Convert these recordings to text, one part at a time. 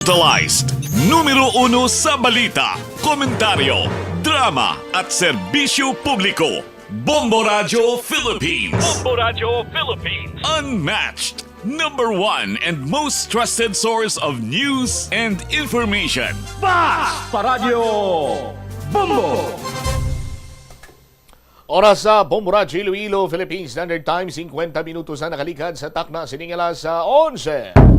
Talized, numero 1 sa balita, komentaryo, drama at serbisyo publiko. Bombo Radio Philippines. Bombo Radio Philippines. Unmatched, number 1 and most trusted source of news and information. Paradyo Bombo. Oras sa Bombo Radio Iloilo, Philippine Standard Time, 50 minutos na nakalikad sa takna siningala sa 11.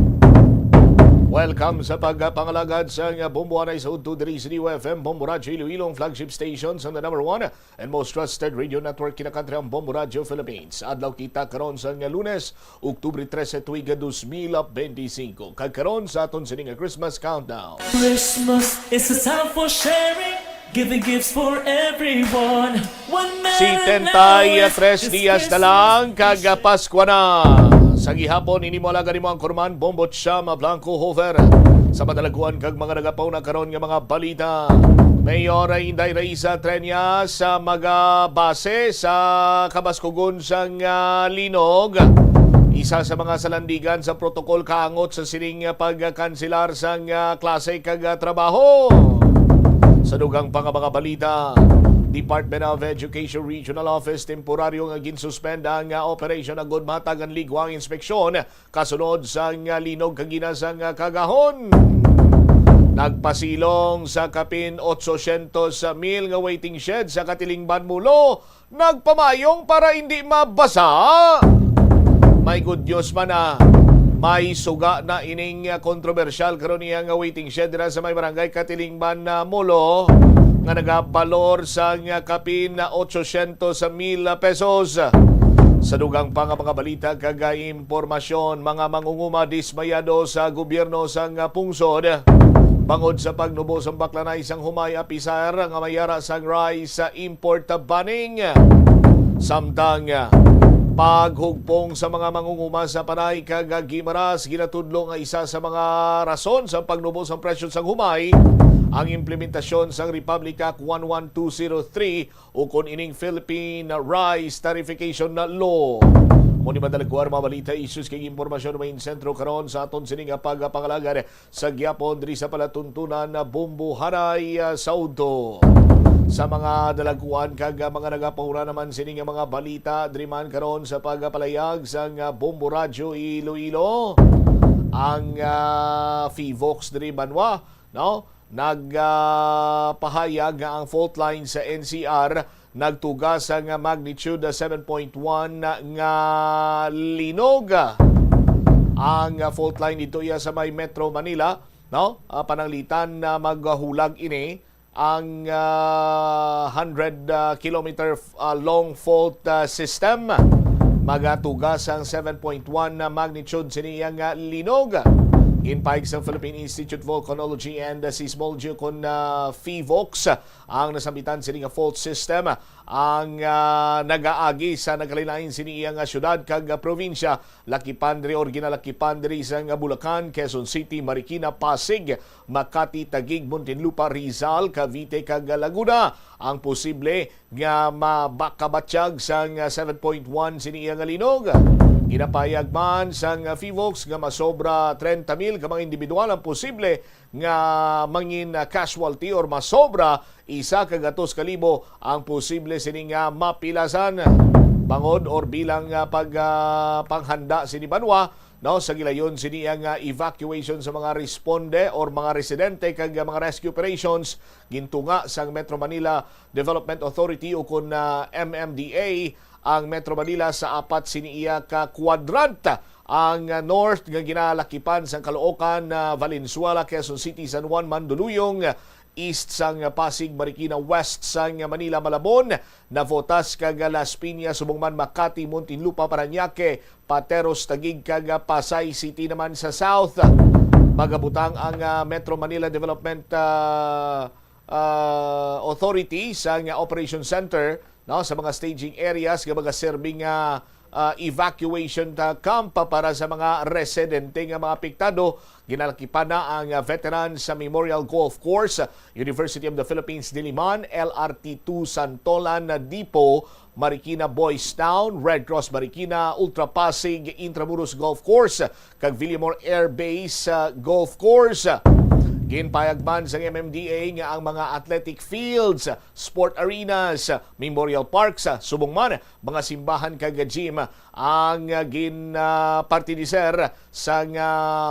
Welcome sa pagpangalagad sa Bombo Anay sa Udto diri sa FM Bombo Radio Iloilo, ang flagship stations on the number 1 and most trusted radio network kinakantri ang Bombo Radio Philippines. Adlaw kita karon sa Lunes, Oktubre 13, tuiga 2025. Kagkaron sa aton sining Christmas countdown. Christmas is a time for sharing, giving gifts for everyone. One man Si Tentay, 3 días na lang, kagapaskwa na. Sa gihapon, ini mo alaga ni mo ang kurman, Bombo Cham, Blanco Hover. Sa madalaguan kag mga nagapaw na karon nga mga balita. Mayor Inday Raiza Trenya sa magabase sa kabaskugon sang Linog. Isa sa mga salandigan sa protokol kaangot sa sining pagkanselar sang klase kag trabaho. Sa dugang pang mga balita, Department of Education Regional Office temporaryo nga ginsuspend ang operation ng good matag ang ligwang inspeksyon kasunod sa Linog kagina sang kagahon. Nagpasilong sa kapin 800,000 nga waiting shed sa Katilingban Mulo. Nagpamayong para hindi mabasa. May good news man na may suga na ining kontrobersyal karon niya nga waiting shed dira sa may barangay Katilingban Mulo nga nagabalor sa kapin na 800,000 pesos. Sa dugang pa nga mga balita kagay impormasyon, mga mangunguma dismayado sa gobyerno sang pungsod. Bangod sa pagnubo sa baklanay sang humay apisar nga mayara sang rice sa import banning. Samtang paghugpong sa mga mangunguma sa Panay kag Gimaras ginatudlo nga isa sa mga rason sa pagnubo sa presyo sang humay ang implementasyon sang Republic Act 11203 o kon ining Philippine Rice Tarification Law. Muni madalagwar mga balita issues kay impormasyon main sentro karon sa aton sining pagpangalagan sa gyapon diri sa palatuntunan na Bombo Hanay sa Udto. Sa mga dalaguan kag mga nagapahura naman sining mga balita diri man karon sa pagpalayag sang Bombo Radio Iloilo. Ang FIVOX diri Banwa, no? Nagpahayag nga ang fault line sa NCR nagtugas ang magnitude 7.1 nga linog. Ang fault line dito iya sa may Metro Manila, no? Pananglitan na maghulag ini ang 100 kilometer long fault system. Magatugas ang 7.1 na magnitude siniyang linog. Inpahig sa Philippine Institute of Volcanology and Seismology kon FIVOX ang nasambitan sining fault system ang nagaagi sa nagkalilain siniyang syudad kag probinsya Lakipandre original Lakipandre sa Bulacan, Quezon City, Marikina, Pasig, Makati, Taguig, Muntinlupa, Rizal, Cavite kag Laguna. Ang posible nga mabakabatsyag sang 7.1 siniyang linog. Ginapayag man sang FIVOX nga masobra 30,000 ka mga individual ang posible nga mangin casualty or masobra 1,200,000 ang posible sining mapilasan. Bangod or bilang panghanda sini Banwa, no, sa gilayon sini ang evacuation sa mga responde or mga residente kag mga rescue operations gintunga sang Metro Manila Development Authority o kun MMDA ang Metro Manila sa apat siniiya ka kwadrant. Ang north nga ginalakipan sa Caloocan, Valenzuela, Quezon City, San Juan, Mandaluyong, east sang Pasig, Marikina, west sang Manila, Malabon, Navotas kag Las Piñas, Subongman, Makati, Muntinlupa, Parañaque, Pateros, Taguig kag Pasay City naman sa south. Magabutang ang Metro Manila Development Authority sa Operation Center, no, sa mga staging areas nga mga serving evacuation camp para sa mga residente nga mga apektado. Ginalakipan na ang veterans sa Memorial Golf Course, University of the Philippines Diliman, LRT2 Santolan Depot, Marikina Boys Town, Red Cross Marikina, Ultra Pasig Intramuros Golf Course, kag Villamor Air Base Golf Course. Ginpayagman sa MMDA nga ang mga athletic fields, sport arenas, memorial parks, subong man mga simbahan kag gym ang ginpartiniser sa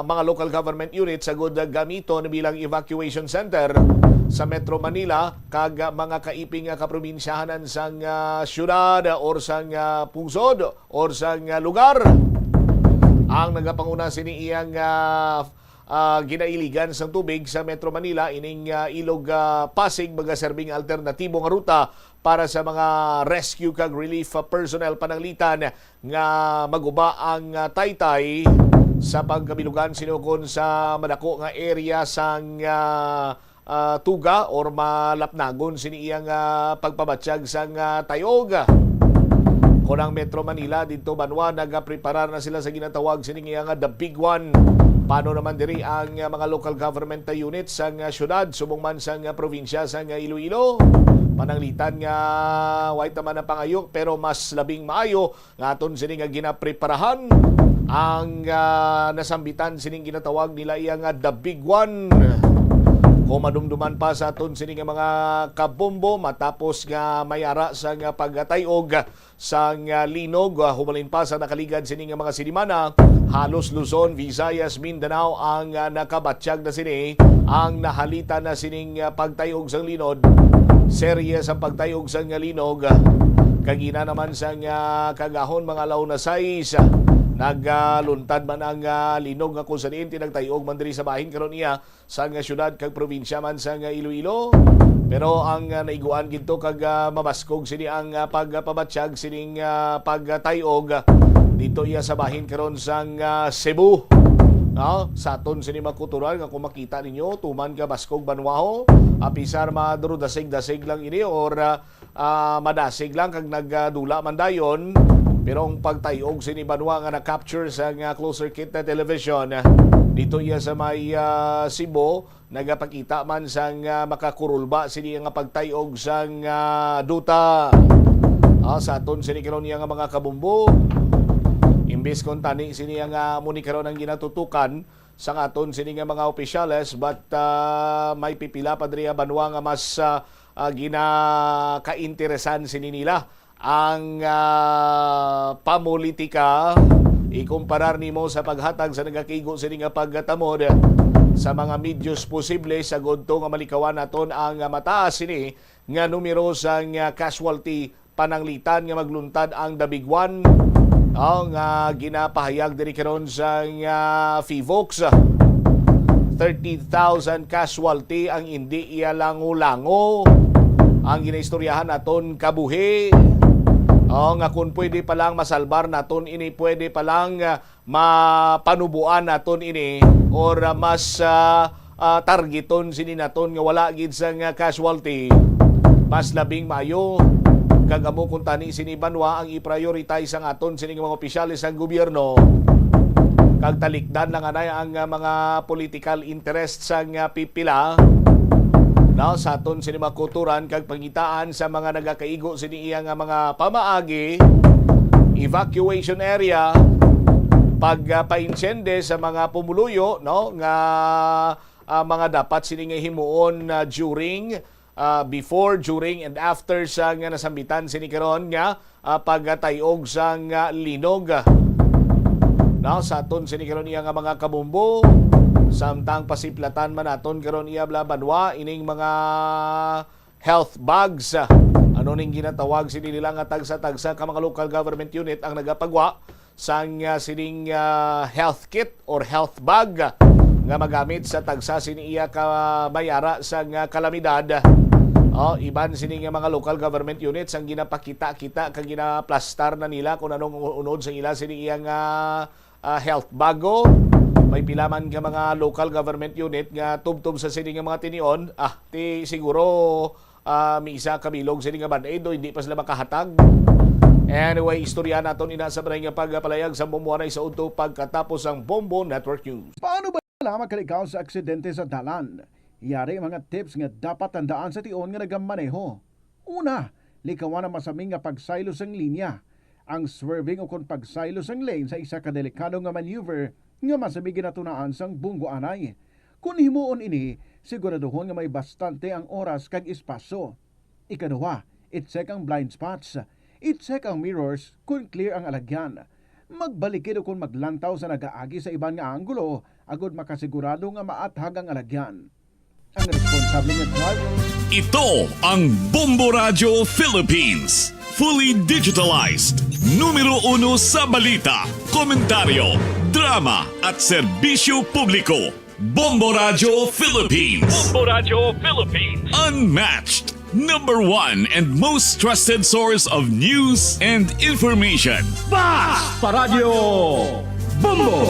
mga local government units sa good gamiton bilang evacuation center sa Metro Manila kag mga kaiping kaprobinsyahanan sa syudad or sa pungsod or sa lugar. Ang nagapanguna sini iyang ginailigan sa tubig sa Metro Manila ining ilog Pasig mga serbing alternatibong ruta para sa mga rescue kag relief personnel pananglitan nga maguba ang taytay sa pagkabilugan sinukon sa madako nga area sang tuga or malapnagon sini iyang pagpabatsyag sang tayog. Kunang Metro Manila dito banwa nagapreparar na sila sa ginatawag sining iyang the big one. Paano naman diri ang mga local government units sa syudad, subong man sa probinsya sa Iloilo. Pananglitan nga white naman ang pangayok pero mas labing maayo nga aton sini nga ginapreparahan ang nasambitan sining ginatawag nila iyang the big one. Kung madumduman pa sa aton sini nga mga kabombo matapos nga mayara sa pagtayog sa linog, humalin pa sa nakaligad sini nga mga sinimana, halos Luzon, Visayas, Mindanao ang nakabatsyag na sini, ang nahalita na sining pagtayog sa linod, serye sa pagtayog sa linog, kagina naman sa kagahon mga launa size, nagluntad man ang linog nga kung saan tinagtayog man diri sa bahin karon niya sa syudad kag probinsya man sa Iloilo. Pero ang naiguan ginto kag mabaskog sini ang pagpabatsyag sining pagtayog dito iya sa bahin karon sa Cebu. No? Sa aton sini makuturan nga kung makita ninyo tuman ka baskog banwaho, apisar madrudasig-dasig lang ini or madasig lang kag nagdula man dayon. Pero ang pagtayog sini banwa nga na-capture sa closer kit na television dito iya sa may Cebu, nagapakita man sa makakurulba sini nga pagtayog sa duta. Sa aton sini karon nga mga kabumbo, imbes kon tani sini nga muni karon ang ginatutukan sa aton sini nga mga opisyales, but may pipila pa diri banwa nga mas ginakainteresan sini nila ang pamulitika. Ikumparar nimo sa paghatag sa nagakigo sini nga pagtamod sa mga medios posible sa gudto nga malikawan naton ang mataas sini nga numero sa casualty pananglitan nga magluntad ang the big one. Nga ginapahayag diri karon sa FIVOX, 30,000 casualty ang hindi iya lango-lango ang ginaistoryahan naton kabuhi. Nga kung pwede palang masalbar naton ini, pwede palang mapanubuan naton ini or mas targeton sini naton nga wala gid sa casualty, mas labing mayo kag amo kun tani sini banwa ang i-prioritize ang aton sini mga opisyales ang gobyerno kag talikdan lang anay ang mga political interests sang pipila. Now, sa aton sini makuturan kag pangitaan sa mga nagakaigo sini iya nga mga pamaagi, evacuation area, pagpainsyende sa mga pumuluyo, no, nga mga dapat sini nga himuon during, before, during, and after sa nga nasambitan sini karon nga pagtayog sa linog. Now, sa aton sini karon iya nga mga kabumbo, samtang pasiplatan man naton karon iya blabanwa ining mga health bags. Ano ning ginatawag sini nila nga tagsa-tagsa ka mga local government unit ang nagapagwa sang sining health kit or health bag nga magamit sa tagsa sini iya ka mayara sa kalamidad. Iban sini nga mga local government units ang ginapakita-kita kag ginaplastar na nila kung anong unod sa ila sini iya nga health bago. May pilaman ka mga local government unit nga tubtob sa sini nga mga tinion, siguro may isa kabilog sini nga band-aid o hindi pa sila makahatag. Anyway, istorya naton inasabaray nga pagpalayag sa bumbuanay sa udto pagkatapos ang Bombo Network News. Paano ba makalikaw sa aksidente sa dalan? Yari mga tips nga dapat tandaan sa tion nga nagamaneho. Una, likawan ang masaming nga pagsaylo sang linya. Ang swerving o kung pagsaylo sang lane sa isa ka delikado nga maneuver nga masamig ginatunaan sang bunggoanay. Kung himuon ini, siguraduhon nga may bastante ang oras kag espasyo. Ikaduha, i-check ang blind spots. I-check ang mirrors kung clear ang alagyan. Magbalikid o kung maglantaw sa nagaagi sa ibang nga anggulo agud makasigurado nga maathag ang alagyan. Ang responsable nga driver. Ito ang Bombo Radio Philippines. Fully digitalized. Numero 1 sa balita, komentaryo, drama at serbisyo publiko. Bombo Radio Philippines. Bombo Radio Philippines. Unmatched. Number 1 and most trusted source of news and information. Paradyo Bombo.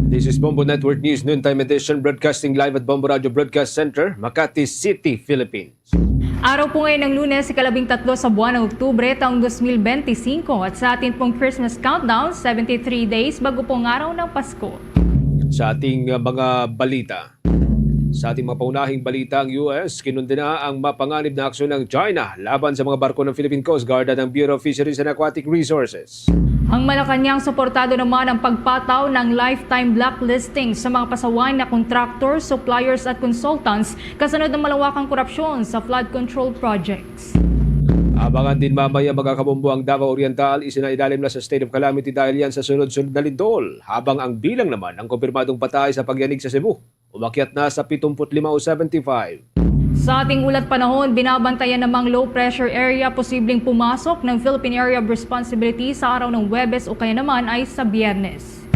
This is Bombo Network News Noontime Edition, broadcasting live at Bombo Radio Broadcast Center, Makati City, Philippines. Araw po ngayon ng Lunes, ika-13 sa buwan ng Oktubre, taong 2025 at sa atin pong Christmas countdown, 73 days bago pong araw ng Pasko. Sa ating mga balita, sa ating mga paunahing balita, ang US kinundena ang mapanganib na aksyon ng China laban sa mga barko ng Philippine Coast Guard at ng Bureau of Fisheries and Aquatic Resources. Ang Malacanang suportado naman ang pagpataw ng lifetime blacklisting sa mga pasaway na contractors, suppliers at consultants kasunod ng malawakang korupsyon sa flood control projects. Abangan din mamaya mga kabombo ang Davao Oriental, isinailalim na sa state of calamity dahil yan sa sunod-sunod na lindol, habang ang bilang naman ng kumpirmadong patay sa pagyanig sa Cebu umakyat na sa 75 o 75. Sa ating ulat panahon, binabantayan namang low pressure area posibleng pumasok ng Philippine Area of Responsibility sa araw ng Huwebes o kaya naman ay sa Biyernes.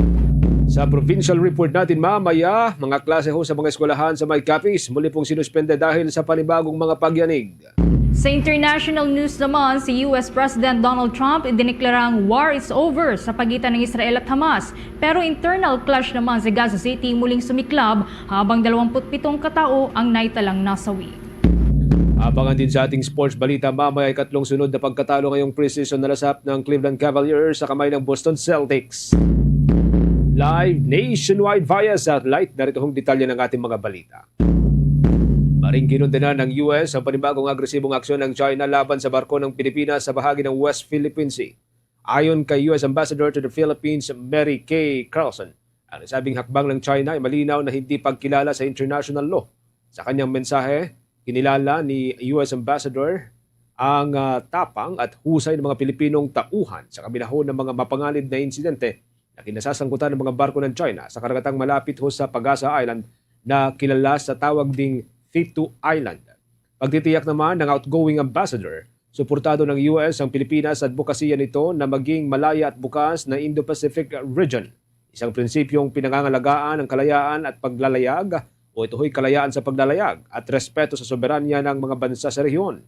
Sa provincial report natin mamaya, mga klase ho sa mga eskwelahan sa May Capiz muli pong sinuspende dahil sa panibagong mga pagyanig. Sa international news naman, si US President Donald Trump idineklarang war is over sa pagitan ng Israel at Hamas. Pero internal clash naman sa Gaza City muling sumiklab habang 27 katao ang naitalang nasawi. Abangan din sa ating sports balita mamaya ay katlong sunod na pagkatalo ngayong pre-season na lasap ng Cleveland Cavaliers sa kamay ng Boston Celtics. Live nationwide via satellite, narito hong detalye ng ating mga balita. Maring kinundena ng US ang panibagong agresibong aksyon ng China laban sa barko ng Pilipinas sa bahagi ng West Philippine Sea. Ayon kay US Ambassador to the Philippines, Mary Kay Carlson, ang nasabing hakbang ng China ay malinaw na hindi pagkilala sa international law. Sa kanyang mensahe, kinilala ni US Ambassador ang tapang at husay ng mga Pilipinong tauhan sa kabinahon ng mga mapanganib na insidente na kinasasangkutan ng mga barko ng China sa karagatang malapit ho sa Pagasa Island na kilala sa tawag ding Fitu Island. Pagtitiyak naman ng outgoing ambassador, suportado ng US ang Pilipinas at advokasya nito na maging malaya at bukas na Indo-Pacific region. Isang prinsipyong pinangangalagaan ang kalayaan at paglalayag o ito'y kalayaan sa paglalayag at respeto sa soberanya ng mga bansa sa rehiyon.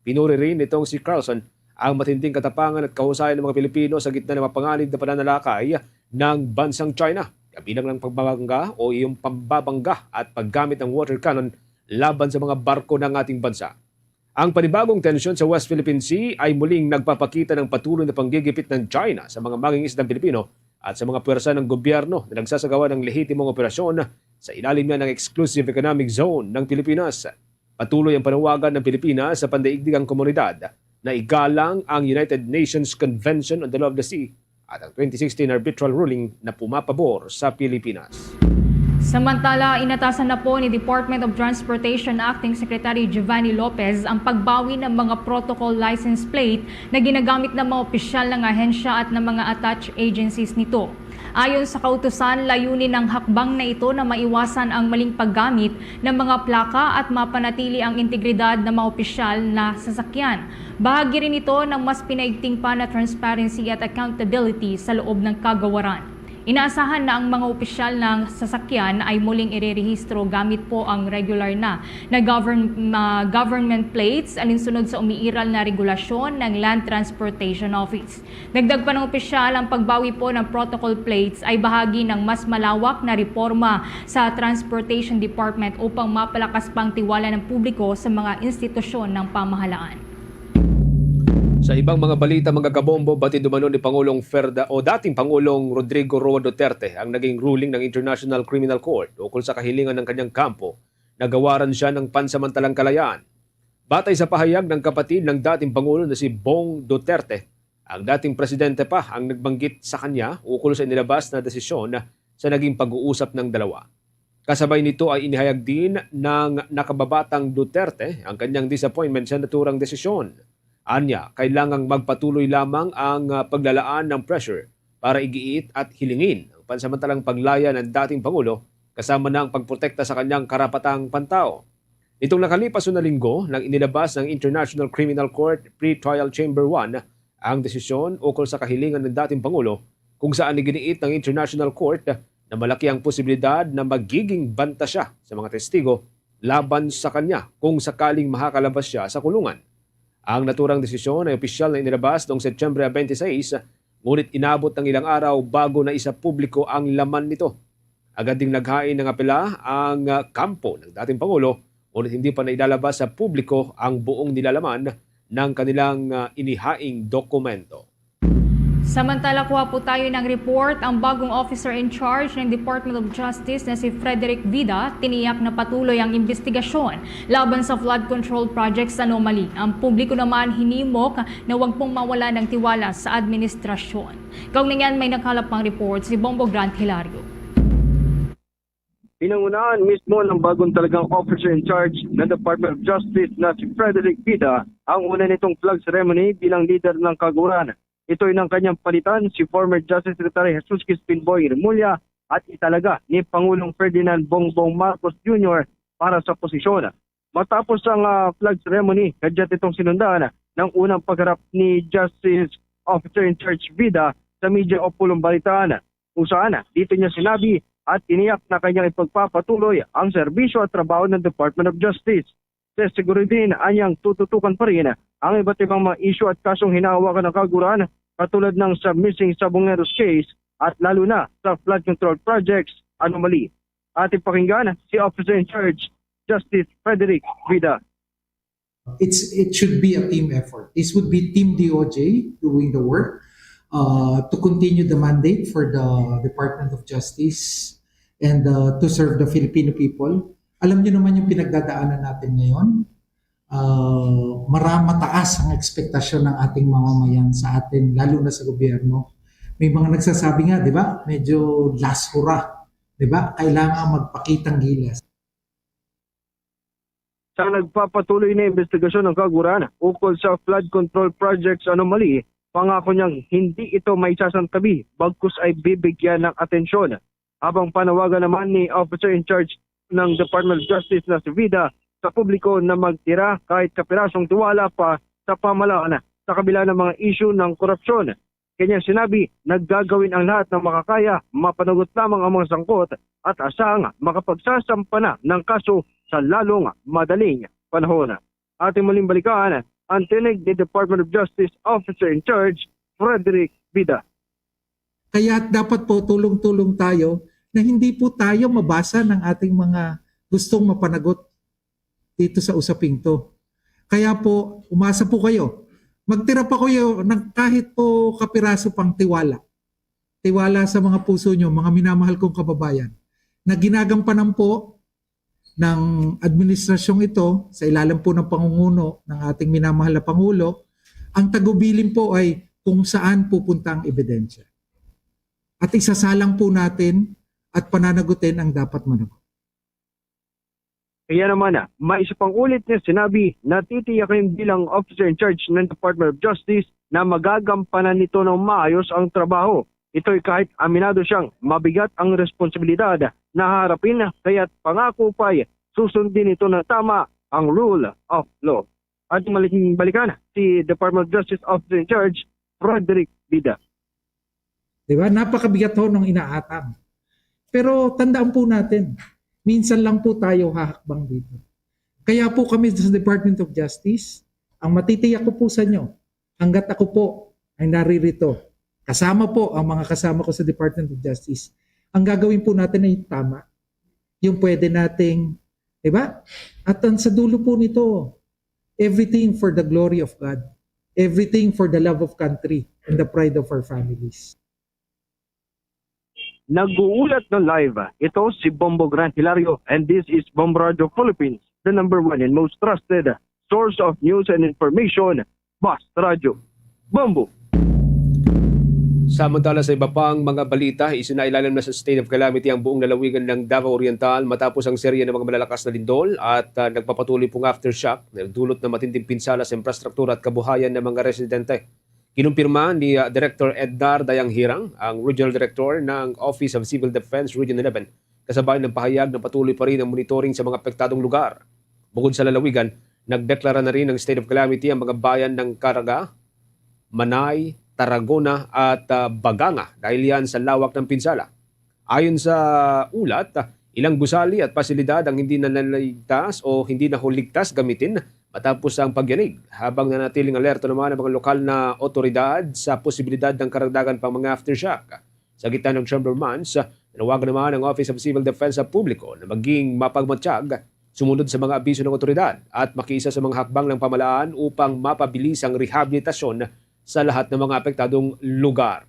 Pinuri rin nitong si Carlson ang matinding katapangan at kahusayan ng mga Pilipino sa gitna ng mapanganib na pananalakay ng bansang China, kabilang ng pagbabangga o iyong pambabangga at paggamit ng water cannon laban sa mga barko ng ating bansa. Ang panibagong tensyon sa West Philippine Sea ay muling nagpapakita ng patuloy na panggigipit ng China sa mga mangingisdang Pilipino at sa mga puwersa ng gobyerno na nagsasagawa ng lehitimong operasyon sa ilalim ng Exclusive Economic Zone ng Pilipinas. Patuloy ang panawagan ng Pilipinas sa pandaigdigang komunidad na igalang ang United Nations Convention on the Law of the Sea at ang 2016 arbitral ruling na pumapabor sa Pilipinas. Samantala, inatasan na po ni Department of Transportation Acting Secretary Giovanni Lopez ang pagbawi ng mga protocol license plate na ginagamit ng mga opisyal ng ahensya at ng mga attached agencies nito. Ayon sa kautusan, layunin ng hakbang na ito na maiwasan ang maling paggamit ng mga plaka at mapanatili ang integridad ng mga opisyal na sasakyan. Bahagi rin ito ng mas pinaigting pa na transparency at accountability sa loob ng kagawaran. Inaasahan na ang mga opisyal ng sasakyan ay muling irerehistro gamit po ang regular na government plates alinsunod sa umiiral na regulasyon ng Land Transportation Office. Dagdag pa ng opisyal, ang pagbawi po ng protocol plates ay bahagi ng mas malawak na reforma sa Transportation Department upang mapalakas pang tiwala ng publiko sa mga institusyon ng pamahalaan. Sa ibang mga balita mga kabombo, batid umano ni Pangulong dating Pangulong Rodrigo Roa Duterte ang naging ruling ng International Criminal Court ukol sa kahilingan ng kanyang kampo na gawaran siya ng pansamantalang kalayaan. Batay sa pahayag ng kapatid ng dating Pangulo na si Bong Duterte, ang dating presidente pa ang nagbanggit sa kanya ukol sa inilabas na desisyon sa naging pag-uusap ng dalawa. Kasabay nito ay inihayag din ng nakababatang Duterte ang kanyang disappointment sa naturang desisyon. Anya, kailangang magpatuloy lamang ang paglalaan ng pressure para igiit at hilingin ang pansamantalang paglaya ng dating Pangulo kasama na ang pagprotekta sa kanyang karapatang pantao. Nitong nakalipas na linggo, nang inilabas ng International Criminal Court Pre-Trial Chamber 1 ang desisyon ukol sa kahilingan ng dating Pangulo kung saan iginiit ng International Court na malaki ang posibilidad na magiging banta siya sa mga testigo laban sa kanya kung sakaling makakalabas siya sa kulungan. Ang naturang desisyon ay opisyal na inilabas noong Setyembre 26, ngunit inabot ng ilang araw bago na isa publiko ang laman nito. Agad ding naghain ng apela ang kampo ng dating Pangulo, ngunit hindi pa nailalabas sa publiko ang buong nilalaman ng kanilang inihaing dokumento. Samantala, kuha po tayo ng report. Ang bagong officer in charge ng Department of Justice na si Frederick Vida, tiniyak na patuloy ang investigasyon laban sa flood control projects anomaly. Ang publiko naman hinimok na huwag pong mawala ng tiwala sa administrasyon. Kaugnyan may nakalap pang report si Bombo Grant Hilario. Pinangunahan mismo ng bagong talagang officer in charge ng Department of Justice na si Frederick Vida ang una nitong flag ceremony bilang leader ng kaguran. Ito ay ng kanyang palitan si former Justice Secretary Jesus Crispin Boy Remulla at italaga ni Pangulong Ferdinand Bongbong Marcos Jr. para sa posisyon. Matapos ang flag ceremony, kadyat itong sinundan ng unang pagharap ni Justice Officer in Charge Vida sa media o pulong balitaan kung saan dito niya sinabi at tiniyak na kanyang ipagpapatuloy ang serbisyo at trabaho ng Department of Justice. Siguro din anyang tututukan pa rin ang iba't ibang mga issue at kasong hinahawakan ng kaguran katulad ng sa missing Sabongeros case at lalo na sa flood control projects anomaly. Ating pakinggan si Officer in Charge Justice Frederick Vida. It should be a team effort. This would be Team DOJ doing the work to continue the mandate for the Department of Justice and to serve the Filipino people. Alam niyo naman yung pinagdadaanan natin ngayon. Mataas ang ekspektasyon ng ating mamamayan sa atin, lalo na sa gobyerno. May mga nagsasabi nga, di ba? Medyo last hurrah. Di ba? Kailangan magpakitang gilas. Sa nagpapatuloy na investigasyon ng kaguran ukol sa flood control projects anomaly, pangako niyang hindi ito may sasantabi bagkus ay bibigyan ng atensyon. Habang panawagan naman ni Officer in Charge ng Department of Justice na si Vida sa publiko na magtira kahit kapirasong tiwala pa sa pamahalaan sa kabila ng mga issue ng korupsyon. Kanyang sinabi, naggagawin ang lahat ng makakaya, mapanagot lamang ang mga sangkot at asang makapagsasampa na ng kaso sa lalong madaling panahon. Ating muling balikan ang tinig ni Department of Justice Officer in Charge, Frederick Vida. Kaya dapat po tulong-tulong tayo na hindi po tayo mabasa ng ating mga gustong mapanagot dito sa usaping to. Kaya po, umasa po kayo. Magtira pa kayo ng kahit po kapiraso pang tiwala. Tiwala sa mga puso nyo, mga minamahal kong kababayan, na ginagampanan po ng administrasyong ito sa ilalim po ng pangunguna ng ating minamahal na Pangulo. Ang tagubilin po ay kung saan pupunta ang ebidensya. At isasalang po natin at pananagutin ang dapat managot. Kaya naman may isa pang ulit niya sinabi na titiyakin bilang officer in charge ng Department of Justice na magagampanan nito ng maayos ang trabaho. Ito'y kahit aminado siyang mabigat ang responsibilidad na harapin, kaya't pangako pa'y susundin ito na tama ang rule of law. At balikan si Department of Justice Officer in Charge, Frederick Vida. Diba? Napakabigat ho nung inaatang. Pero tandaan po natin, minsan lang po tayo hahakbang dito. Kaya po kami sa Department of Justice, ang matitiyak ko po sa inyo, hanggat ako po ay naririto, kasama po ang mga kasama ko sa Department of Justice, ang gagawin po natin ay tama. Yung pwede nating, diba? At sa dulo po nito, everything for the glory of God. everything for the love of country and the pride of our families. Nag-uulat ng live. Ito si Bombo Grant Hilario and this is Bombo Radio Philippines, the number one and most trusted source of news and information. Basta Radio. Bombo. Samantala sa iba pang mga balita, isinailalim na sa state of calamity ang buong lalawigan ng Davao Oriental matapos ang serye ng mga malalakas na lindol at nagpapatuloy pong aftershock na nagdulot ng matinding pinsala sa infrastruktura at kabuhayan ng mga residente. Kinumpirma ni Director Ednar Dayang Hirang, ang Regional Director ng Office of Civil Defense Region 11, kasabay ng pahayag na patuloy pa rin ang monitoring sa mga apektadong lugar. Bukod sa lalawigan, nagdeklara na rin ng state of calamity ang mga bayan ng Caraga, Manay, Tarragona at Baganga dahil yan sa lawak ng pinsala. Ayon sa ulat, ilang gusali at pasilidad ang hindi nanaligtas o hindi nahuligtas gamitin matapos ang pagyanig, habang nanatiling alerto naman ang mga lokal na otoridad sa posibilidad ng karagdagan pang mga aftershock. Sa gitna ng Chamber Months, nanawagan naman ang Office of Civil Defense sa publiko na maging mapagmatsyag, sumunod sa mga abiso ng otoridad at makiisa sa mga hakbang ng pamahalaan upang mapabilis ang rehabilitasyon sa lahat ng mga apektadong lugar.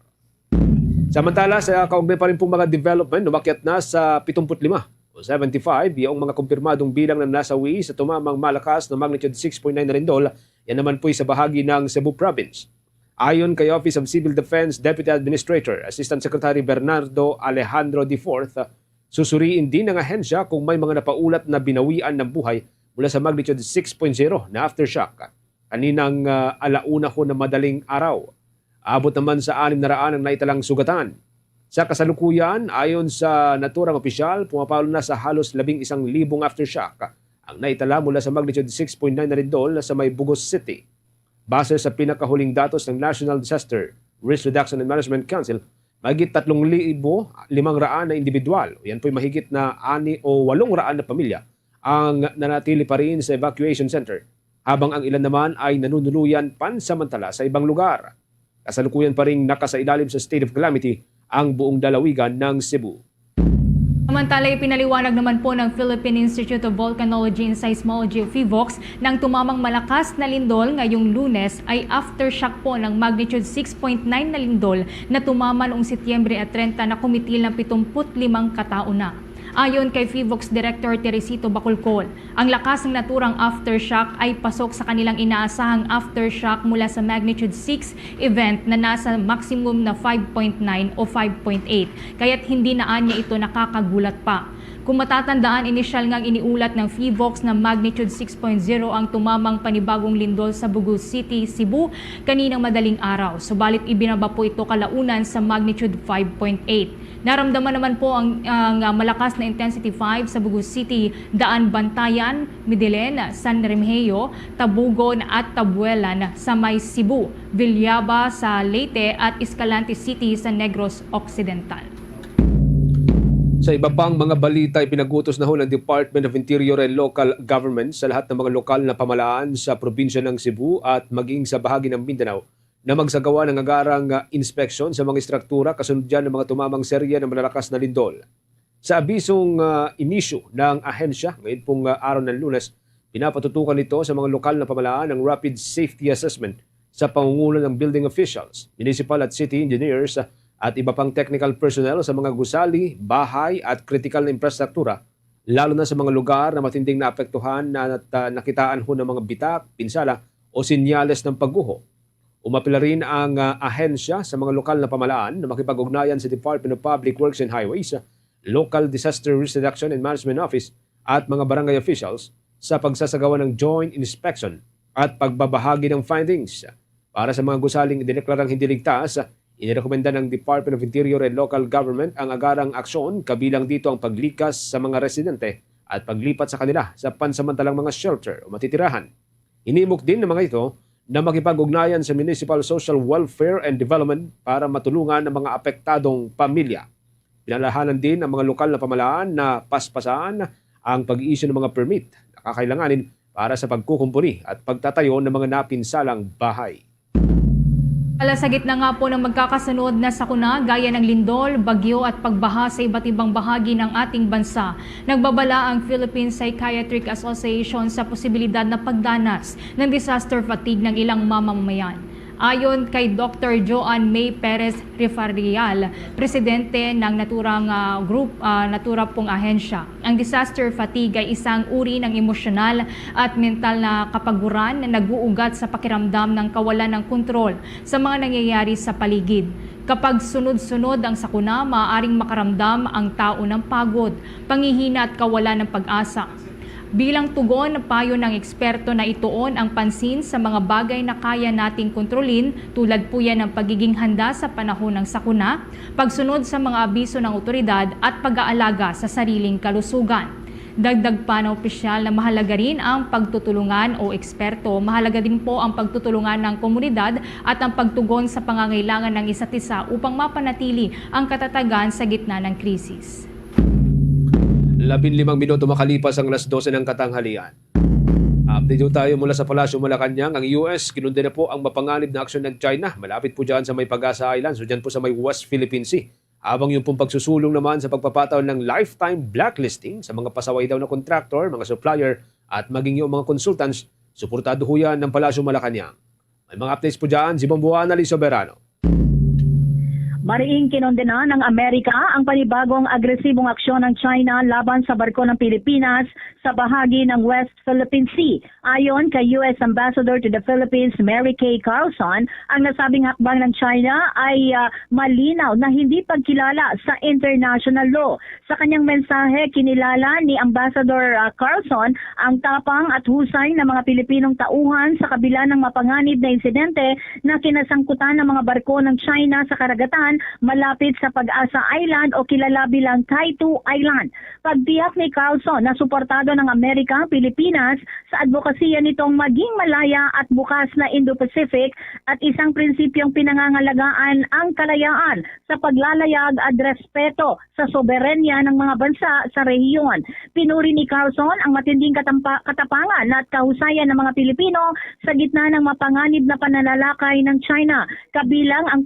Samantala, sa kaugnay pa rin pong mga development, umakyat na sa 75 o 75 yung mga kumpirmadong bilang ng nasawi sa tumamang malakas na magnitude 6.9 na lindol. Yan naman po sa bahagi ng Cebu Province. Ayon kay Office of Civil Defense Deputy Administrator, Assistant Secretary Bernardo Alejandro IV, susuriin din ng ahensya kung may mga napaulat na binawian ng buhay mula sa magnitude 6.0 na aftershock. Kaninang alauna ho na madaling araw. Abot naman sa 600 ang naitalang sugatan. Sa kasalukuyan, ayon sa naturang opisyal, pumapalo na sa halos 11,000 aftershock ang naitala mula sa magnitude 6.9 na lindol sa may Bugos City. Base sa pinakahuling datos ng National Disaster Risk Reduction and Management Council, mahigit 3,500 na individual, o yan po'y mahigit na 800 na pamilya, ang nanatili pa rin sa evacuation center, habang ang ilan naman ay nanunuluyan pansamantala sa ibang lugar. Kasalukuyan pa rin nakasailalim sa state of calamity ang buong lalawigan ng Cebu. Samantala, ipinaliwanag naman po ng Philippine Institute of Volcanology and Seismology o PHIVOLCS nang tumamang malakas na lindol ngayong Lunes ay aftershock po ng magnitude 6.9 na lindol na tumama noong Setyembre at 30 na kumitil ng 75 katao na. Ayon kay PHIVOLCS Director Teresito Bacolcol, ang lakas ng naturang aftershock ay pasok sa kanilang inaasahang aftershock mula sa magnitude 6 event na nasa maximum na 5.9 o 5.8, kaya't hindi na anya ito nakakagulat pa. Kung matatandaan, inisyal ngang iniulat ng PHIVOLCS na magnitude 6.0 ang tumamang panibagong lindol sa Bugos City, Cebu kaninang madaling araw. Subalit ibinaba po ito kalaunan sa magnitude 5.8. Naramdaman naman po ang malakas na intensity 5 sa Bugos City, Daan Bantayan, Midilen, San Remigio, Tabugon at Tabuelan sa may Cebu, Villaba sa Leyte at Escalante City sa Negros Occidental. Sa iba pang mga balita, ipinagutos na ho ng Department of Interior and Local Government sa lahat ng mga lokal na pamahalaan sa probinsya ng Cebu at maging sa bahagi ng Mindanao na magsagawa ng agarang inspeksyon sa mga istruktura kasunod dyan ng mga tumamang serye ng malalakas na lindol. Sa abisong inisyu ng ahensya, ngayon pong araw ng Lunes, pinapatutukan nito sa mga lokal na pamahalaan ng Rapid Safety Assessment sa pangunguna ng building officials, municipal at city engineers at iba pang technical personnel sa mga gusali, bahay at kritikal na infrastruktura, lalo na sa mga lugar na matinding naapektuhan at nakitaan ho ng mga bitak, pinsala o sinyales ng pagguho. Umapila rin ang ahensya sa mga lokal na pamahalaan na makipag-ugnayan sa Department of Public Works and Highways, Local Disaster Risk Reduction and Management Office at mga barangay officials sa pagsasagawa ng joint inspection at pagbabahagi ng findings. Para sa mga gusaling idineklarang hindi ligtas, inirekomenda ng Department of Interior and Local Government ang agarang aksyon, kabilang dito ang paglikas sa mga residente at paglipat sa kanila sa pansamantalang mga shelter o matitirahan. Hinimok din ng mga ito na makipag-ugnayan sa Municipal Social Welfare and Development para matulungan ang mga apektadong pamilya. Pinalahanan din ang mga lokal na pamahalaan na paspasan ang pag-i-issue ng mga permit na kakailanganin para sa pagkukumpuni at pagtatayo ng mga napinsalang bahay. Sa gitna nga po ng magkakasunod na sakuna gaya ng lindol, bagyo at pagbaha sa iba't ibang bahagi ng ating bansa, nagbabala ang Philippine Psychiatric Association sa posibilidad na pagdanas ng disaster fatigue ng ilang mamamayan. Ayon kay Dr. Joan May Perez Rifarial, presidente ng Natura pong ahensya, ang disaster fatigue ay isang uri ng emosyonal at mental na kapaguran na nag-uugat sa pakiramdam ng kawalan ng kontrol sa mga nangyayari sa paligid. Kapag sunod-sunod ang sakuna, maaaring makaramdam ang tao ng pagod, panghihina at kawalan ng pag-asa. Bilang tugon, payo ng eksperto na ituon ang pansin sa mga bagay na kaya nating kontrolin tulad po yan ng pagiging handa sa panahon ng sakuna, pagsunod sa mga abiso ng otoridad at pag-aalaga sa sariling kalusugan. Dagdag pa ng opisyal na mahalaga rin ang pagtutulungan o eksperto, mahalaga din po ang pagtutulungan ng komunidad at ang pagtugon sa pangangailangan ng isa't isa upang mapanatili ang katatagan sa gitna ng krisis. 15 minuto makalipas ang alas 12 ng katanghalian. Update po tayo mula sa Palasyo Malacanang. Ang US, kinundi na po ang mapanganib na aksyon ng China. Malapit po dyan sa may Pag-asa Island, so dyan po sa may West Philippine Sea. Habang yung pong pagsusulong naman sa pagpapataw ng lifetime blacklisting sa mga pasaway daw na contractor, mga supplier at maging yung mga consultants, suportado ho yan ng Palasyo Malacanang. May mga updates po dyan, si Bomboana Soberano. Mariing kinondena ng Amerika ang panibagong agresibong aksyon ng China laban sa barko ng Pilipinas sa bahagi ng West Philippine Sea. Ayon kay U.S. Ambassador to the Philippines, Mary Kay Carlson, ang nasabing hakbang ng China ay malinaw na hindi pagkilala sa international law. Sa kanyang mensahe, kinilala ni Ambassador Carlson ang tapang at husay ng mga Pilipinong tauhan sa kabila ng mapanganib na insidente na kinasangkutan ng mga barko ng China sa karagatan malapit sa Pag-asa Island o kilala bilang Taitu Island. Pagtiyak ni Carlson na suportado ng Amerika, Pilipinas sa advokasya nitong maging malaya at bukas na Indo-Pacific at isang prinsipyong pinangangalagaan ang kalayaan sa paglalayag at respeto sa soberenya ng mga bansa sa rehiyon. Pinuri ni Carlson ang matinding katapangan at kahusayan ng mga Pilipino sa gitna ng mapanganib na pananalakay ng China, kabilang ang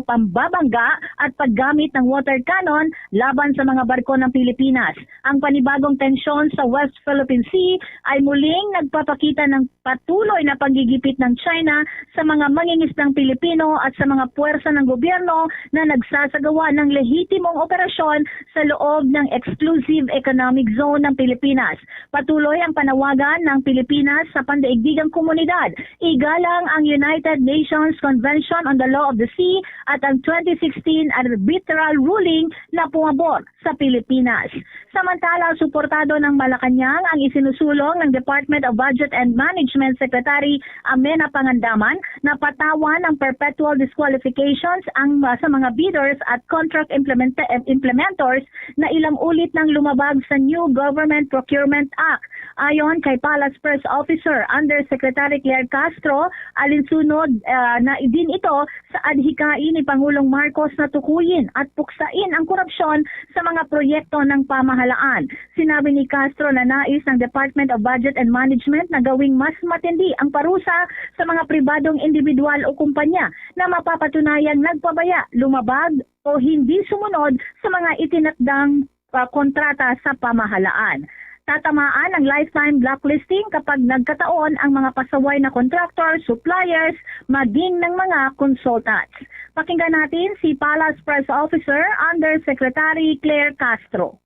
pambabangga at paggamit ng water cannon laban sa mga barko ng Pilipinas. Ang panibagong tensyon sa West Philippine Sea ay muling nagpapakita ng patuloy na paggigipit ng China sa mga mangingisdang Pilipino at sa mga puwersa ng gobyerno na nagsasagawa ng lehitimong operasyon sa loob ng Exclusive Economic Zone ng Pilipinas. Patuloy ang panawagan ng Pilipinas sa pandaigdigang komunidad. Igalang ang United Nations Convention on the Law of the Sea at ang 2016 arbitral ruling na pumabor sa Pilipinas. Samantala, suportado ng Malacanang ang isinusulong ng Department of Budget and Management Secretary Amena Pangandaman na patawan ng perpetual disqualifications sa mga bidders at contract implementors na ilang ulit nang lumabag sa New Government Procurement Act. Ayon kay Palace Press Officer Undersecretary Claire Castro, alinsunod na din ito sa adhikain ni Pangulong Marcos na tukuyin at puksain ang korupsyon sa mga proyekto ng pamahalaan. Sinabi ni Castro na nais ng Department of Budget and Management na gawing mas matindi ang parusa sa mga pribadong individual o kumpanya na mapapatunayang nagpabaya, lumabag o hindi sumunod sa mga itinakdang kontrata sa pamahalaan. Tatamaan ang lifetime blacklisting kapag nagkataon ang mga pasaway na contractor, suppliers, maging ng mga consultants. Pakinggan natin si Palace Press Officer Undersecretary Claire Castro.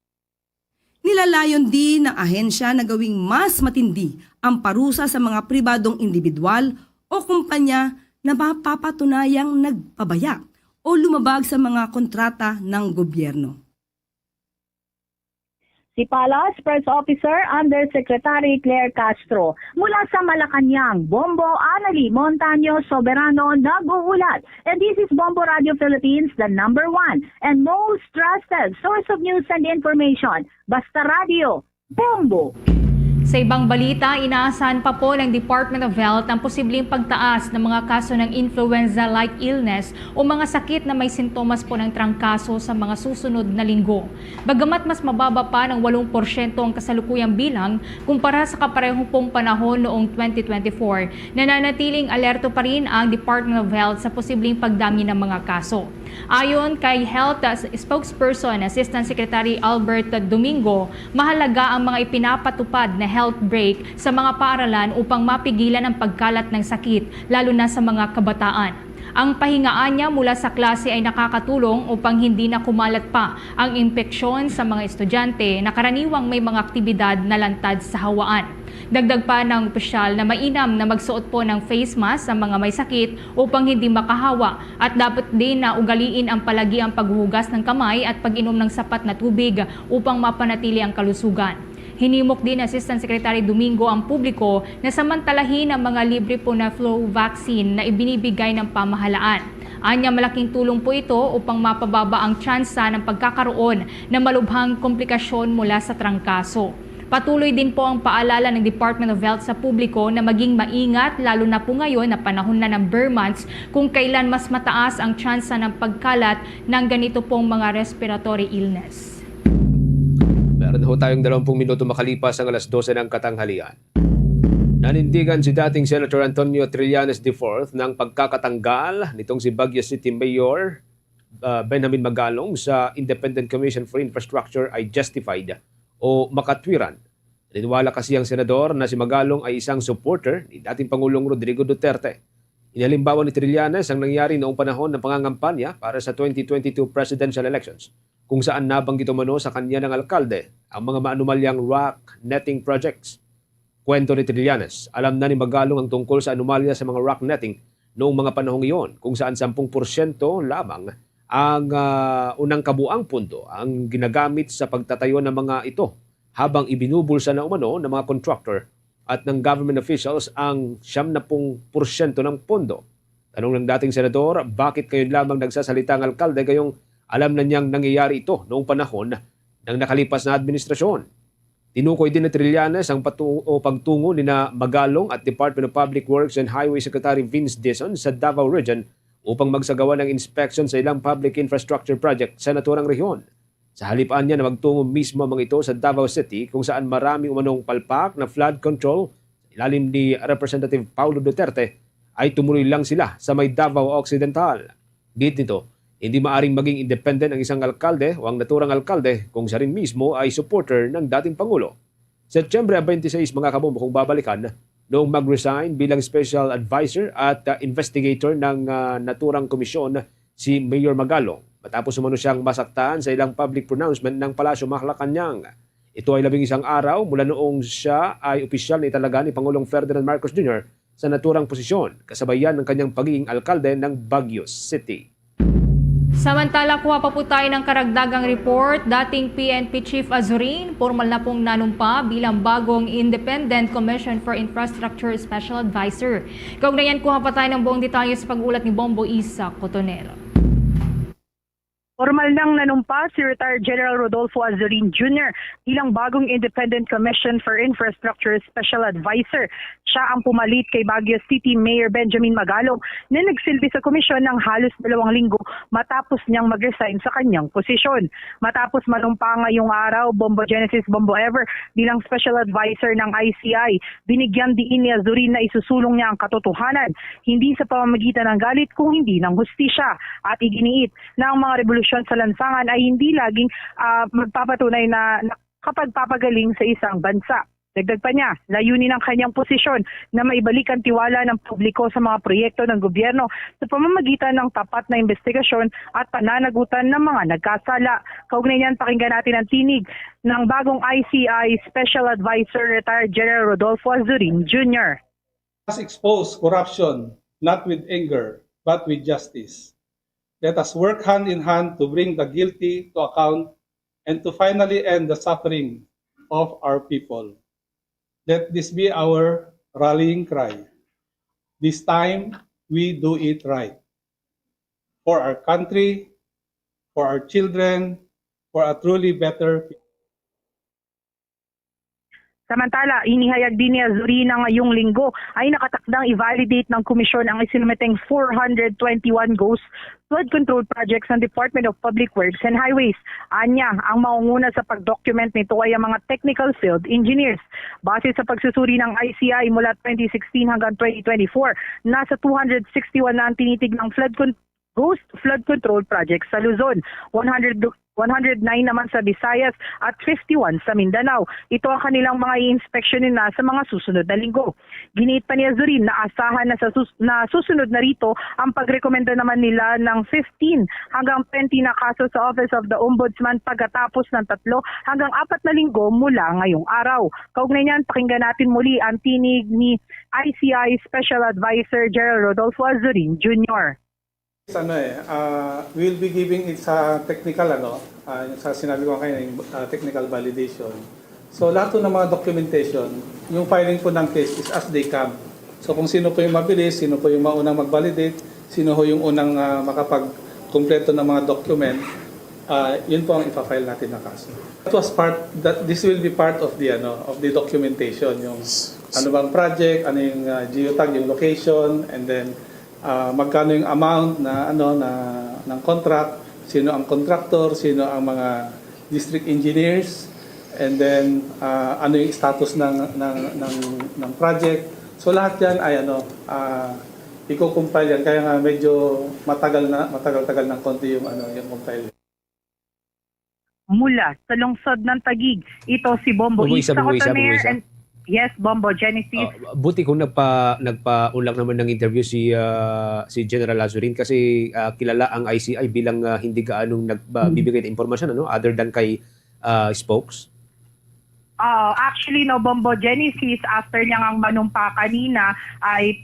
Nilalayon din ng ahensya na gawing mas matindi ang parusa sa mga pribadong individual o kumpanya na mapapatunayang nagpabaya o lumabag sa mga kontrata ng gobyerno. Si Palace Press Officer Undersecretary Claire Castro. Mula sa Malacanang, Bombo Anali Montaño Soberano nag-uulat. And this is Bombo Radio Philippines, the #1 and most trusted source of news and information. Basta Radio, Bombo! Sa ibang balita, inaasahan pa po ng Department of Health ang posibleng pagtaas ng mga kaso ng influenza-like illness o mga sakit na may sintomas po ng trangkaso sa mga susunod na linggo. Bagamat mas mababa pa ng 8% ang kasalukuyang bilang kumpara sa kaparehong pong panahon noong 2024, nananatiling alerto pa rin ang Department of Health sa posibleng pagdami ng mga kaso. Ayon kay Health Spokesperson Assistant Secretary Albert Domingo, mahalaga ang mga ipinapatupad na health break sa mga paaralan upang mapigilan ang pagkalat ng sakit, lalo na sa mga kabataan. Ang pahingaan niya mula sa klase ay nakakatulong upang hindi na kumalat pa ang impeksyon sa mga estudyante na karaniwang may mga aktibidad na lantad sa hawaan. Dagdag pa ng opisyal na mainam na magsuot po ng face mask sa mga may sakit upang hindi makahawa at dapat din na ugaliin ang palagiang paghuhugas ng kamay at pag-inom ng sapat na tubig upang mapanatili ang kalusugan. Hinimok din Assistant Secretary Domingo ang publiko na samantalahin ang mga libre po na flu vaccine na ibinibigay ng pamahalaan. Anya malaking tulong po ito upang mapababa ang tsansa ng pagkakaroon ng malubhang komplikasyon mula sa trangkaso. Patuloy din po ang paalala ng Department of Health sa publiko na maging maingat lalo na po ngayon na panahon na ng bare months kung kailan mas mataas ang tsansa ng pagkalat ng ganito pong mga respiratory illness. Meron ho tayong 20 minuto makalipas ang alas 12 ng katanghalian. Nanindigan si dating Senator Antonio Trillanes IV ng pagkakatanggal nitong si Baguio City Mayor Benjamin Magalong sa Independent Commission for Infrastructure ay justified o makatwiran. Naniniwala kasi ang senador na si Magalong ay isang supporter ni dating Pangulong Rodrigo Duterte. Inalimbawa ni Trillanes ang nangyari noong panahon ng pangangampanya para sa 2022 presidential elections, kung saan nabanggit umano sa kanya ng alkalde ang mga maanumalyang rock netting projects. Kwento ni Trillanes, alam na ni Magalong ang tungkol sa anomalya sa mga rock netting noong mga panahong iyon, kung saan 10% lamang ang unang kabuang pundo ang ginagamit sa pagtatayo ng mga ito, habang ibinubulsa na umano ng mga contractor at ng government officials ang 70% ng pondo. Tanong ng dating senador, bakit kayo lamang nagsasalita ang alkalde gayong alam na niyang nangyayari ito noong panahon ng nakalipas na administrasyon? Tinukoy din ni Trillanes ang pagtungo ni na Magalong at Department of Public Works and Highway Secretary Vince Dizon sa Davao Region upang magsagawa ng inspection sa ilang public infrastructure project sa naturang rehiyon. Sa halipaan niya na magtungo mismo mga ito sa Davao City, kung saan maraming umanong palpak na flood control sa ilalim ni Representative Paulo Duterte, ay tumuloy lang sila sa may Davao Occidental. Git nito, hindi maaring maging independent ang isang alkalde o ang naturang alkalde kung siya rin mismo ay supporter ng dating Pangulo. Setyembre 26 mga kabombo kung babalikan, noong mag-resign bilang special advisor at investigator ng naturang komisyon si Mayor Magalong matapos umano siyang masaktan sa ilang public pronouncement ng Palasyo Malacanang. Ito ay 11 araw mula noong siya ay opisyal na italaga ni Pangulong Ferdinand Marcos Jr. sa naturang posisyon, kasabayan ng kanyang pagiging alkalde ng Baguio City. Samantala, kuha pa po tayo ng karagdagang report. Dating PNP Chief Azurin, formal na pong nanumpa bilang bagong Independent Commission for Infrastructure Special Advisor. Kaugnayan, kuha pa tayo ng buong detalye sa pag-ulat ni Bombo Isa Cotonero. Formal nang nanumpa si retired General Rodolfo Azurin Jr. bilang bagong Independent Commission for Infrastructure Special Advisor. Siya ang pumalit kay Baguio City Mayor Benjamin Magalong na nagsilbi sa komisyon ng halos 2 linggo matapos niyang mag-resign sa kanyang posisyon. Matapos manumpa ngayong araw, Bombo Genesis Bombo Ever bilang Special Advisor ng ICI, binigyan din ni Azurin na isusulong niya ang katotohanan, hindi sa pamamagitan ng galit kung hindi ng hustisya, at iginiit na ang mga revolusyon sa lansangan ay hindi laging magpapatunay na nakapagpapagaling sa isang bansa. Dagdag pa niya, layunin ng kanyang posisyon na maibalik ang tiwala ng publiko sa mga proyekto ng gobyerno sa pamamagitan ng tapat na investigasyon at pananagutan ng mga nagkasala. Kaugnay niyan, pakinggan natin ang tinig ng bagong ICI Special Advisor retired General Rodolfo Azurin Jr. Let's expose corruption not with anger but with justice. Let us work hand in hand to bring the guilty to account and to finally end the suffering of our people. Let this be our rallying cry. This time, we do it right. For our country, for our children, for a truly better future. Samantala, inihayag din ni Azurin na ngayong linggo ay nakatakdang i-validate ng komisyon ang isinumeteng 421 ghost flood control projects ng Department of Public Works and Highways. Anya, ang maunguna sa pag-document nito ay ang mga technical field engineers. Base sa pagsusuri ng ICI mula 2016 hanggang 2024, nasa 261 na ang tinitig ng ghost flood control projects sa Luzon, 109 naman sa Visayas at 51 sa Mindanao. Ito ang kanilang mga i-inspeksyonin na sa mga susunod na linggo. Giniit pa ni Azurin na asahan na susunod na rito ang pagrekomenda naman nila ng 15 hanggang 20 na kaso sa Office of the Ombudsman pagkatapos ng 3 hanggang 4 na linggo mula ngayong araw. Kaugnay niyan, pakinggan natin muli ang tinig ni ICI Special Advisor Gerald Rodolfo Azurin Jr. We'll be giving it sa technical, sa sinabi ko kayo, technical validation. So lahat po ng mga documentation, yung filing po ng case is as they come. So kung sino po yung mabilis, sino po yung maunang mag-validate, sino po yung unang makapag-kumpleto ng mga document, yun po ang ipa-file natin na kaso. This will be part of the documentation, yung ano bang project, ano yung geotag, yung location, and then magkano yung amount ng contract, sino ang contractor, sino ang mga district engineers, and then ano yung status ng project. So lahat yan ay i-compile yan, kaya nga medyo matagal ng konti yung compile. Mula sa lungsod ng Taguig, ito si Bombo Isa Cotaner and yes, Bombo Genesis. Buti kung nagpa-unlak naman ng interview si General Azurin kasi kilala ang ICI bilang hindi gaanong nagbibigay ng impormasyon other than kay spokes. Actually, Bombo Genesis, after niyang manumpa kanina ay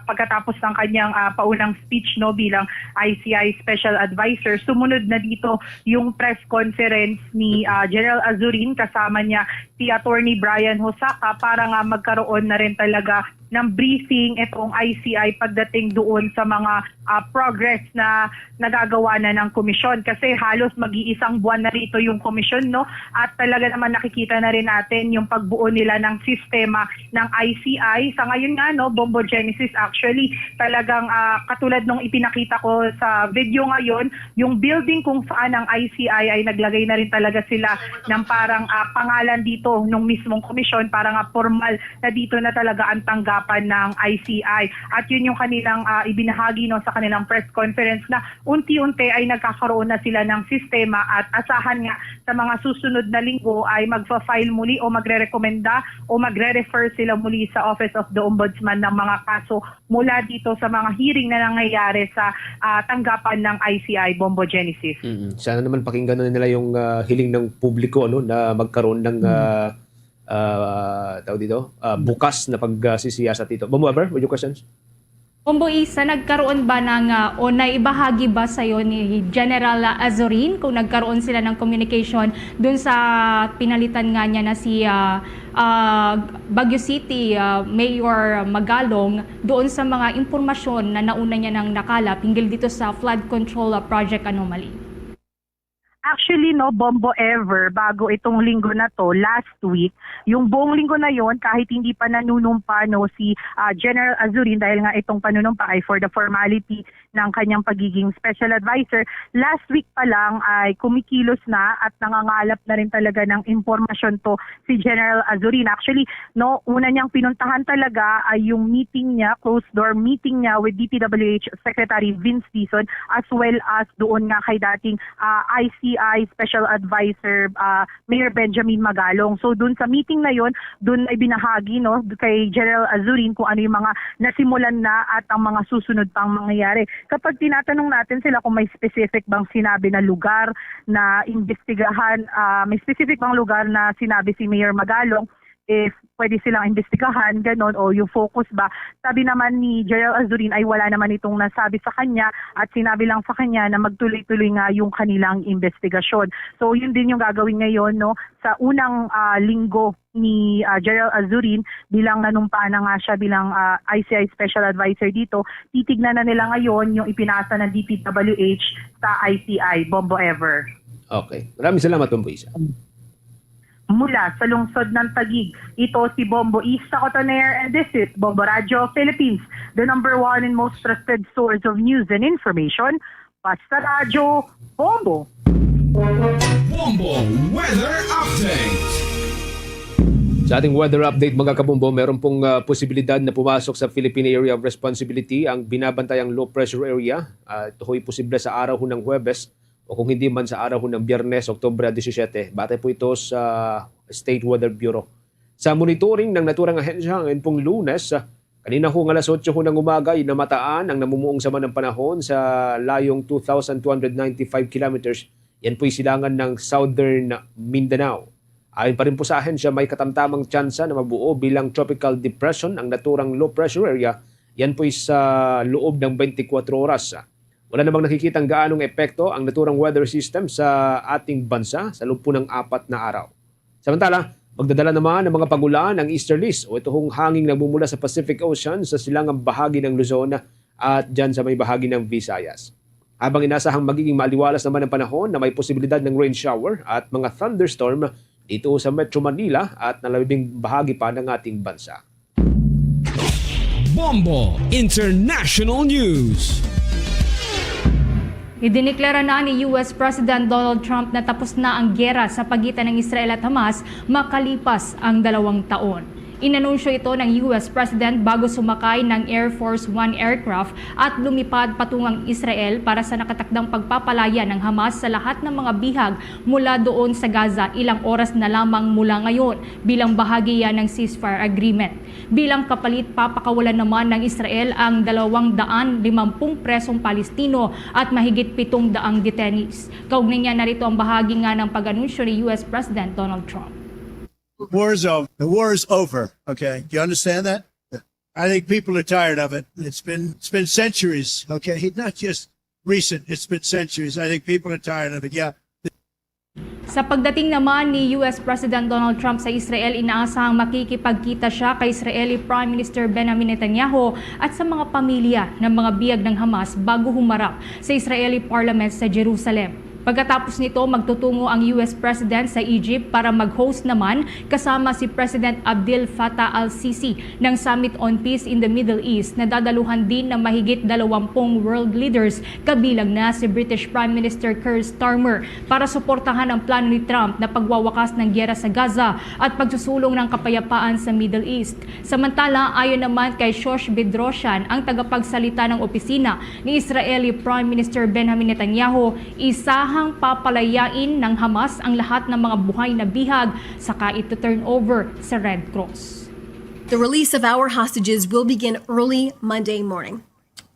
pagkatapos ng kanyang paunang speech bilang ICI Special Advisor, sumunod na dito yung press conference ni General Azurin, kasama niya si Attorney Brian Hosaka para nga magkaroon na rin talaga ng briefing itong ICI pagdating doon sa mga progress na nagagawa na ng komisyon. Kasi halos mag-iisang buwan na rito yung komisyon, at talaga naman nakikita na rin natin yung pagbuo nila ng sistema ng ICI. Sa ngayon nga, Bombo Genesis, actually, talagang katulad nung ipinakita ko sa video ngayon, yung building kung saan ang ICI ay naglagay na rin talaga sila ng parang pangalan dito nung mismong komisyon, parang formal na dito na talaga ang tanggapan ng ICI. At yun yung kanilang ibinahagi sa kanilang press conference na unti-unti ay nagkakaroon na sila ng sistema at asahan nga sa mga susunod na linggo ay magfa-file muli o magre-rekomenda o magre-refer sila muli sa Office of the Ombudsman ng mga kaso mula dito sa mga hearing na nangyayari sa tanggapan ng ICI, Bombo Genesis. Sana naman pakinggan na nila yung hiling ng publiko na magkaroon ng bukas na pagsisiyasat dito. Bombo Ever, with your questions? Bombo Isa, nagkaroon ba o naibahagi ba sa'yo ni General Azurin kung nagkaroon sila ng communication dun sa pinalitan nga niya na si Baguio City Mayor Magalong doon sa mga impormasyon na nauna niya nang nakalap hinggil dito sa flood control project anomaly? Actually, Bombo Ever, bago itong linggo na to, last week, yung buong linggo na yon kahit hindi pa nanunumpa si General Azurin, dahil nga itong panunumpa ay for the formality ng kanyang pagiging special advisor, last week pa lang ay kumikilos na at nangangalap na rin talaga ng impormasyon to si General Azurin. Actually, una niyang pinuntahan talaga ay yung meeting niya, closed door meeting niya with DPWH Secretary Vince Dizon, as well as doon nga kay dating ICI Special Advisor Mayor Benjamin Magalong. So doon sa meeting na yon, doon ay binahagi kay General Azurin kung ano yung mga nasimulan na at ang mga susunod pang mangyayari. Kapag tinatanong natin sila kung may specific bang sinabi na lugar na imbestigahan, may specific bang lugar na sinabi si Mayor Magalong, if pwede silang imbestigahan, ganon, o yung focus ba. Sabi naman ni General Azurin ay wala naman itong nasabi sa kanya at sinabi lang sa kanya na magtuloy-tuloy nga yung kanilang investigasyon. So yun din yung gagawin ngayon sa unang linggo ni General Azurin bilang nanumpa na nga siya bilang ICI Special Advisor dito. Titignan na nila ngayon yung ipinasa ng DPWH sa ICI, Bombo Ever. Okay. Maraming salamat, Bombo Isa. mula sa lungsod ng Taguig. Ito si Bombo Isa Cotoner and this is Bombo Radio Philippines, the number one and most trusted source of news and information. Basta Radio, Bombo. Bombo Weather Update. Sa ating weather update mga kabombo, meron pong posibilidad na pumasok sa Philippine Area of Responsibility ang binabantayang low pressure area. Ito ho'y posible sa araw ng Huwebes o kung hindi man sa araw ng Biyernes, Oktubre 17. Batay po ito sa State Weather Bureau. Sa monitoring ng naturang ahensya ngayon pong Lunes, kanina ho alas 8 ho ng umaga ay namataan ang namumuong sama ng panahon sa layong 2,295 kilometers. Yan po'y silangan ng Southern Mindanao. Ayon pa rin po sa ahensya, may katamtamang tsansa na mabuo bilang tropical depression ang naturang low pressure area. Yan po'y sa loob ng 24 oras. Wala namang nakikitang gaanong epekto ang naturang weather system sa ating bansa sa loob po ng 4 na araw. Samantala, magdadala naman ng mga pagulan ang easterlies o ito hong hanging nagmumula sa Pacific Ocean sa silangang bahagi ng Luzon at dyan sa may bahagi ng Visayas. Habang inasahang magiging maliwalas naman ang panahon na may posibilidad ng rain shower at mga thunderstorm dito sa Metro Manila at nalabing bahagi pa ng ating bansa. Bombo International News. Idineklara na ni US President Donald Trump na tapos na ang giyera sa pagitan ng Israel at Hamas makalipas ang 2 taon. Inanunsyo ito ng US President bago sumakay ng Air Force One aircraft at lumipad patungang Israel para sa nakatakdang pagpapalaya ng Hamas sa lahat ng mga bihag mula doon sa Gaza ilang oras na lamang mula ngayon bilang bahagi yan ng ceasefire agreement. Bilang kapalit, papakawalan naman ng Israel ang 250 presong Palestino at mahigit 700 detainees. Kaugnay niya narito ang bahagi nga ng pag-anunsyo ni US President Donald Trump. The war is over. Okay, you understand that? I think people are tired of it. It's been centuries. Okay, not just recent. It's been centuries. I think people are tired of it. Yeah. Sa pagdating naman ni US President Donald Trump sa Israel, inaasahang makikipagkita siya kay Israeli Prime Minister Benjamin Netanyahu at sa mga pamilya ng mga biyag ng Hamas bago humarap sa Israeli Parliament sa Jerusalem. Pagkatapos nito, magtutungo ang US President sa Egypt para mag-host naman kasama si President Abdel Fattah al-Sisi ng Summit on Peace in the Middle East na dadaluhan din ng mahigit 20 world leaders kabilang na si British Prime Minister Keir Starmer para suportahan ang plano ni Trump na pagwawakas ng giyera sa Gaza at pagsusulong ng kapayapaan sa Middle East. Samantala, ayon naman kay Shosh Bedrosian, ang tagapagsalita ng opisina ni Israeli Prime Minister Benjamin Netanyahu, isahang papalayain ng Hamas ang lahat ng mga buhay na bihag saka ito turn over sa Red Cross. The release of our hostages will begin early Monday morning.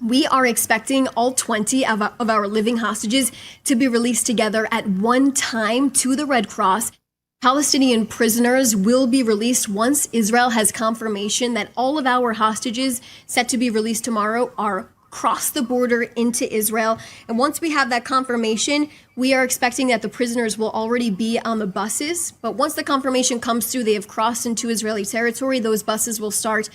We are expecting all 20 of our living hostages to be released together at one time to the Red Cross. Palestinian prisoners will be released once Israel has confirmation that all of our hostages set to be released tomorrow are cross the border into Israel. And once we have that confirmation, we are expecting that the prisoners will already be on the buses. But once the confirmation comes through, they have crossed into Israeli territory, those buses will start.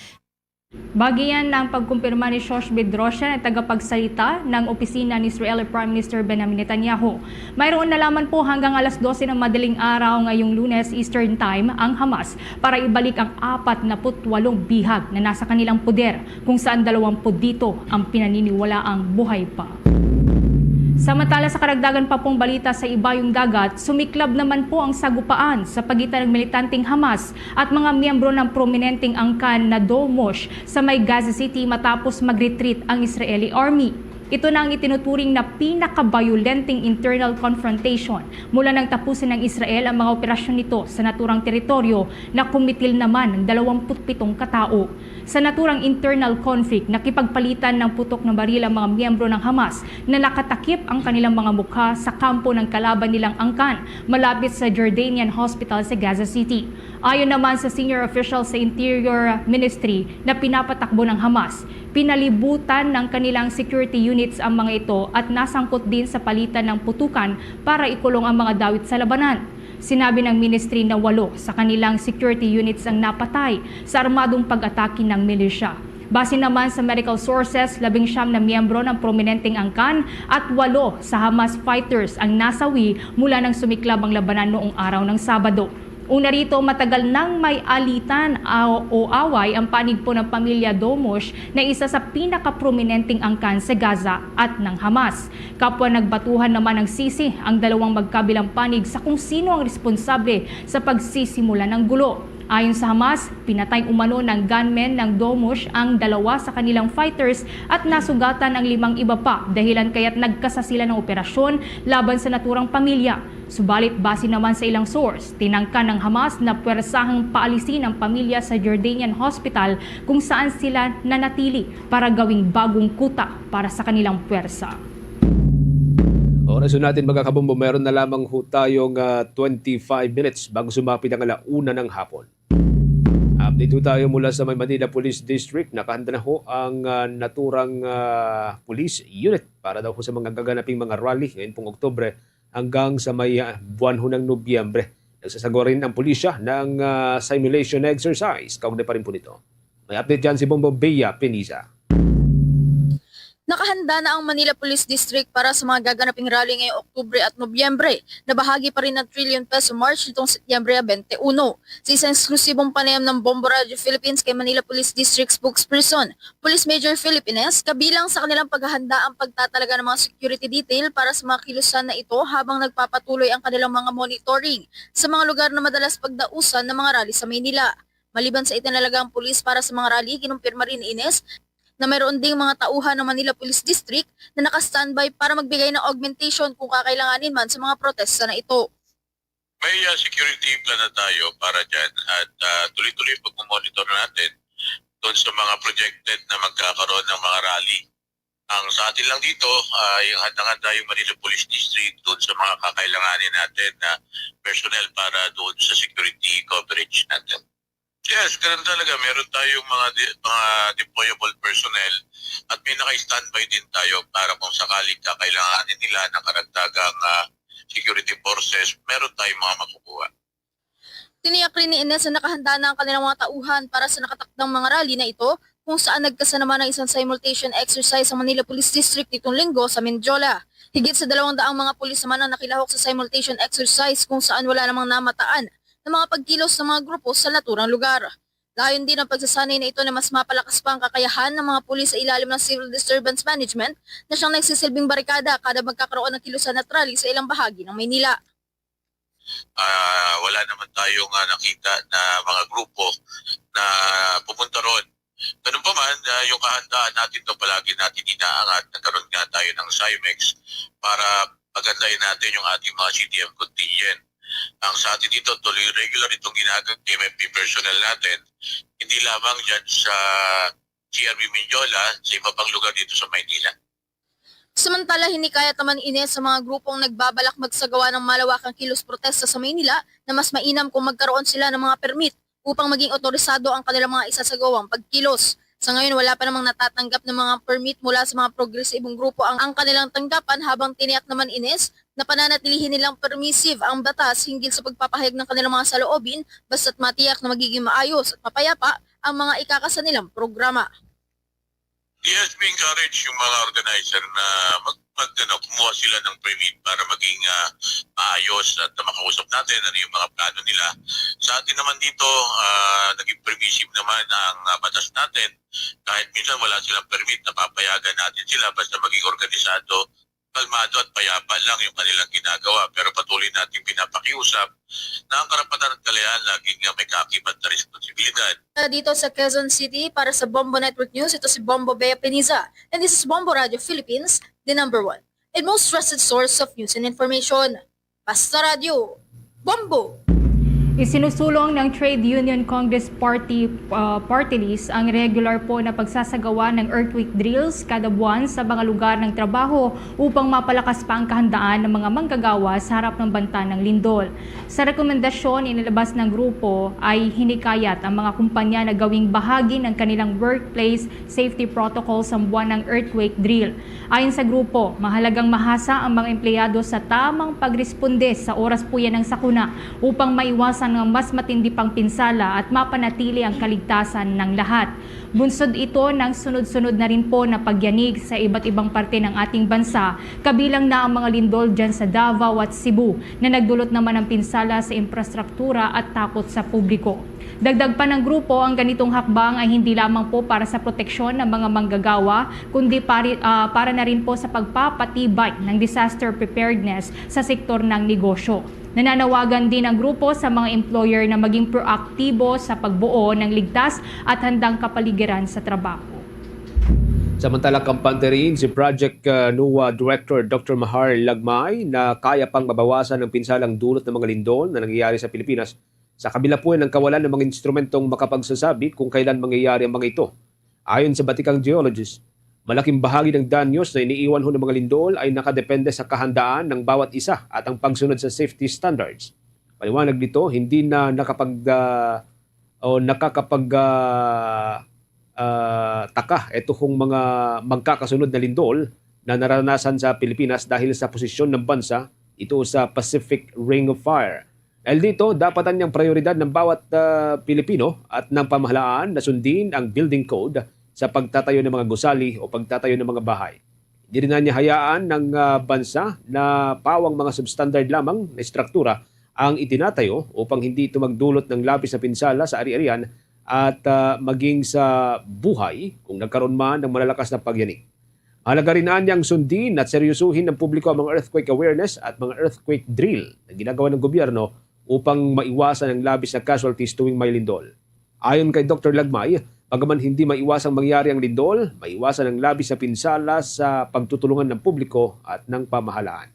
Bagian ng pagkumpirma ni Shosh Bedrosian ay tagapagsalita ng opisina ni Israeli Prime Minister Benjamin Netanyahu. Mayroon na lamang po hanggang alas 12 ng madaling araw ngayong Lunes Eastern Time ang Hamas para ibalik ang 48 bihag na nasa kanilang poder kung saan 20 dito ang pinaniniwalaang buhay pa. Samantala sa karagdagan pa pong balita sa ibayong dagat, sumiklab naman po ang sagupaan sa pagitan ng militanteng Hamas at mga miyembro ng prominenteng angkan na Domosh sa may Gaza City matapos mag-retreat ang Israeli Army. Ito na ang itinuturing na pinaka-violenteng internal confrontation mula nang tapusin ng Israel ang mga operasyon nito sa naturang teritoryo na kumitil naman ng 27 katao. Sa naturang internal conflict, nakipagpalitan ng putok na baril ang mga miyembro ng Hamas na nakatakip ang kanilang mga mukha sa kampo ng kalaban nilang angkan malapit sa Jordanian Hospital sa Gaza City. Ayon naman sa senior official sa Interior Ministry na pinapatakbo ng Hamas, pinalibutan ng kanilang security units ang mga ito at nasangkot din sa palitan ng putukan para ikulong ang mga dawit sa labanan. Sinabi ng ministry na 8 sa kanilang security units ang napatay sa armadong pag-atake ng milisya. Base naman sa medical sources, 19 na miyembro ng prominenteng angkan at 8 sa Hamas fighters ang nasawi mula nang sumiklab ang labanan noong araw ng Sabado. Una rito, matagal nang may alitan o away ang panig po ng pamilya Domosh na isa sa pinakaprominenteng angkan sa Gaza at ng Hamas. Kapwa nagbatuhan naman ng sisi ang dalawang magkabilang panig sa kung sino ang responsable sa pagsisimula ng gulo. Ayon sa Hamas, pinatay umano ng gunmen ng Domosh ang dalawa sa kanilang fighters at nasugatan ang 5 iba pa dahilan kaya't nagkasasila ng operasyon laban sa naturang pamilya. Subalit base naman sa ilang source, tinangka ng Hamas na puwersahang paalisin ang pamilya sa Jordanian Hospital kung saan sila nanatili para gawing bagong kuta para sa kanilang puwersa. Oras natin mga kabombo, meron na lamang ho tayong 25 minutes bago sumapit ang 1:00 ng hapon. Update ho tayo mula sa may Manila Police District. Nakahanda na ho ang naturang police unit para daw ho sa mga gaganaping mga rally ngayon pong Oktubre hanggang sa may buwan ho ng Nobyembre. Nagsasagawa rin ang pulisya ng simulation exercise. Kaugnay pa rin po nito. May update dyan si Bombo Bea Peniza. Nakahanda na ang Manila Police District para sa mga gaganaping rally ngayong Oktubre at Nobyembre na bahagi pa rin ng trillion peso march nitong Setyembre 21. Sa isang eksklusibong panayam ng Bombo Radio Philippines kay Manila Police District spokesperson, Police Major Philip Ines, kabilang sa kanilang paghahanda ang pagtatalaga ng mga security detail para sa mga kilusan na ito habang nagpapatuloy ang kanilang mga monitoring sa mga lugar na madalas pagdausan ng mga rally sa Maynila. Maliban sa itinalagang pulis para sa mga rally, kinumpirma rin ni Ines na mayroon ding mga tauhan ng Manila Police District na naka-standby para magbigay ng augmentation kung kakailanganin man sa mga protesta na ito. May security plan na tayo para dyan at tuloy-tuloy pag-monitor natin doon sa mga projected na magkakaroon ng mga rally. Ang sa atin lang dito, yung handang-handa yung Manila Police District doon sa mga kakailanganin natin na personnel para doon sa security coverage natin. Yes, ganun talaga. Meron tayong mga deployable personnel at may naka-standby din tayo para kung sakaling kakailanganin nila ng karagdagang security forces, meron tayong mga makukuha. Tiniyak rin ni Ines na nakahanda na ang kanilang mga tauhan para sa nakatakdang mga rally na ito kung saan nagkasama ng isang simultation exercise sa Manila Police District nitong linggo sa Mindiola. Higit sa 200 mga pulis naman ang nakilahok sa simultation exercise kung saan wala namang namataan ng mga pagkilos ng mga grupo sa naturang lugar. Layon din ang pagsasanay na ito na mas mapalakas pa ang kakayahan ng mga pulis sa ilalim ng Civil Disturbance Management na siyang nagsisilbing barikada kada magkakaroon ng kilusan at rally sa ilang bahagi ng Maynila. Wala naman tayong nakita na mga grupo na pupunta ron. Ganun pa man, yung kahandaan natin ito palagi natin inaangat. Nagkaroon nga tayo ng CIMEX para pagandahin natin yung ating mga CTM contingent. Ang sa atin dito, tuloy regular itong ginagawa MFP personnel natin, hindi lamang dyan sa GRB Mindiola, sa iba pang lugar dito sa Maynila. Samantala, hinikayat naman Ines sa mga grupong nagbabalak magsagawa ng malawakang kilos protesta sa Maynila na mas mainam kung magkaroon sila ng mga permit upang maging otorisado ang kanilang mga isasagawang pagkilos. Sa ngayon, wala pa namang natatanggap ng mga permit mula sa mga progresibong grupo ang kanilang tanggapan habang tiniyak naman Ines na pananatilihin nilang permissive ang batas hinggil sa pagpapahayag ng kanilang mga saloobin basta't matiyak na magiging maayos at mapayapa ang mga ikakasa nilang programa. Yes, we encourage yung mga organizer na kumuha sila ng permit para maging maayos at makausap natin ano yung mga plano nila. Sa atin naman dito, naging permissive naman ang batas natin. Kahit minsan wala silang permit, napapayagan natin sila basta maging organisado, kalmado at payapa lang yung kanilang ginagawa. Pero patuloy natin pinapakiusap na ang karapatan at kalayaan laging may kaakibat na responsibilidad. Dito sa Quezon City, para sa Bombo Network News, ito si Bombo Bea Peniza. And this is Bombo Radio Philippines, the #1 and most trusted source of news and information. Basta Radio, Bombo! Isinusulong ng Trade Union Congress Party list ang regular po na pagsasagawa ng earthquake drills kada buwan sa mga lugar ng trabaho upang mapalakas pa ang kahandaan ng mga manggagawa sa harap ng banta ng lindol. Sa rekomendasyon inilabas ng grupo ay hinikayat ang mga kumpanya na gawing bahagi ng kanilang workplace safety protocols sa buwan ng earthquake drill. Ayon sa grupo, mahalagang mahasa ang mga empleyado sa tamang pagresponde sa oras po yan ng sakuna upang maiwasan maiwasan ng mas matindi pang pinsala at mapanatili ang kaligtasan ng lahat. Bunsod ito ng sunod-sunod na rin po na pagyanig sa iba't ibang parte ng ating bansa, kabilang na ang mga lindol dyan sa Davao at Cebu na nagdulot naman ng pinsala sa infrastruktura at takot sa publiko. Dagdag pa ng grupo, ang ganitong hakbang ay hindi lamang po para sa proteksyon ng mga manggagawa, kundi para na rin po sa pagpapatibay ng disaster preparedness sa sektor ng negosyo. Nananawagan din ang grupo sa mga employer na maging proaktibo sa pagbuo ng ligtas at handang kapaligiran sa trabaho. Samantala, kampante rin si Project NOAA Director Dr. Mahar Lagmay na kaya pang mabawasan ang pinsalang dulot ng mga lindol na nangyayari sa Pilipinas. Sa kabila po ng kawalan ng mga instrumentong makapagsasabi kung kailan mangyayari ang mga ito. Ayon sa batikang geologist, malaking bahagi ng danyos na iniiwan ho ng mga lindol ay nakadepende sa kahandaan ng bawat isa at ang pagsunod sa safety standards. Paliwanag nito, hindi na taka itong mga magkakasunod na lindol na naranasan sa Pilipinas dahil sa posisyon ng bansa ito sa Pacific Ring of Fire. Dahil dito, dapatan niyang prioridad ng bawat Pilipino at ng pamahalaan na sundin ang building code sa pagtatayo ng mga gusali o pagtatayo ng mga bahay. Hindi rin na niya hayaan ng bansa na pawang mga substandard lamang na struktura ang itinatayo upang hindi ito magdulot ng labis na pinsala sa ari-arian at maging sa buhay kung nagkaroon man ng malalakas na pagyanig. Mahalaga rin niyang sundin at seryosuhin ng publiko ang mga earthquake awareness at mga earthquake drill na ginagawa ng gobyerno upang maiwasan ang labis na casualties tuwing may lindol. Ayon kay Dr. Lagmay, bagaman hindi maiwasang mangyari ang lindol, maiwasan ang labis na pinsala sa pagtutulungan ng publiko at ng pamahalaan.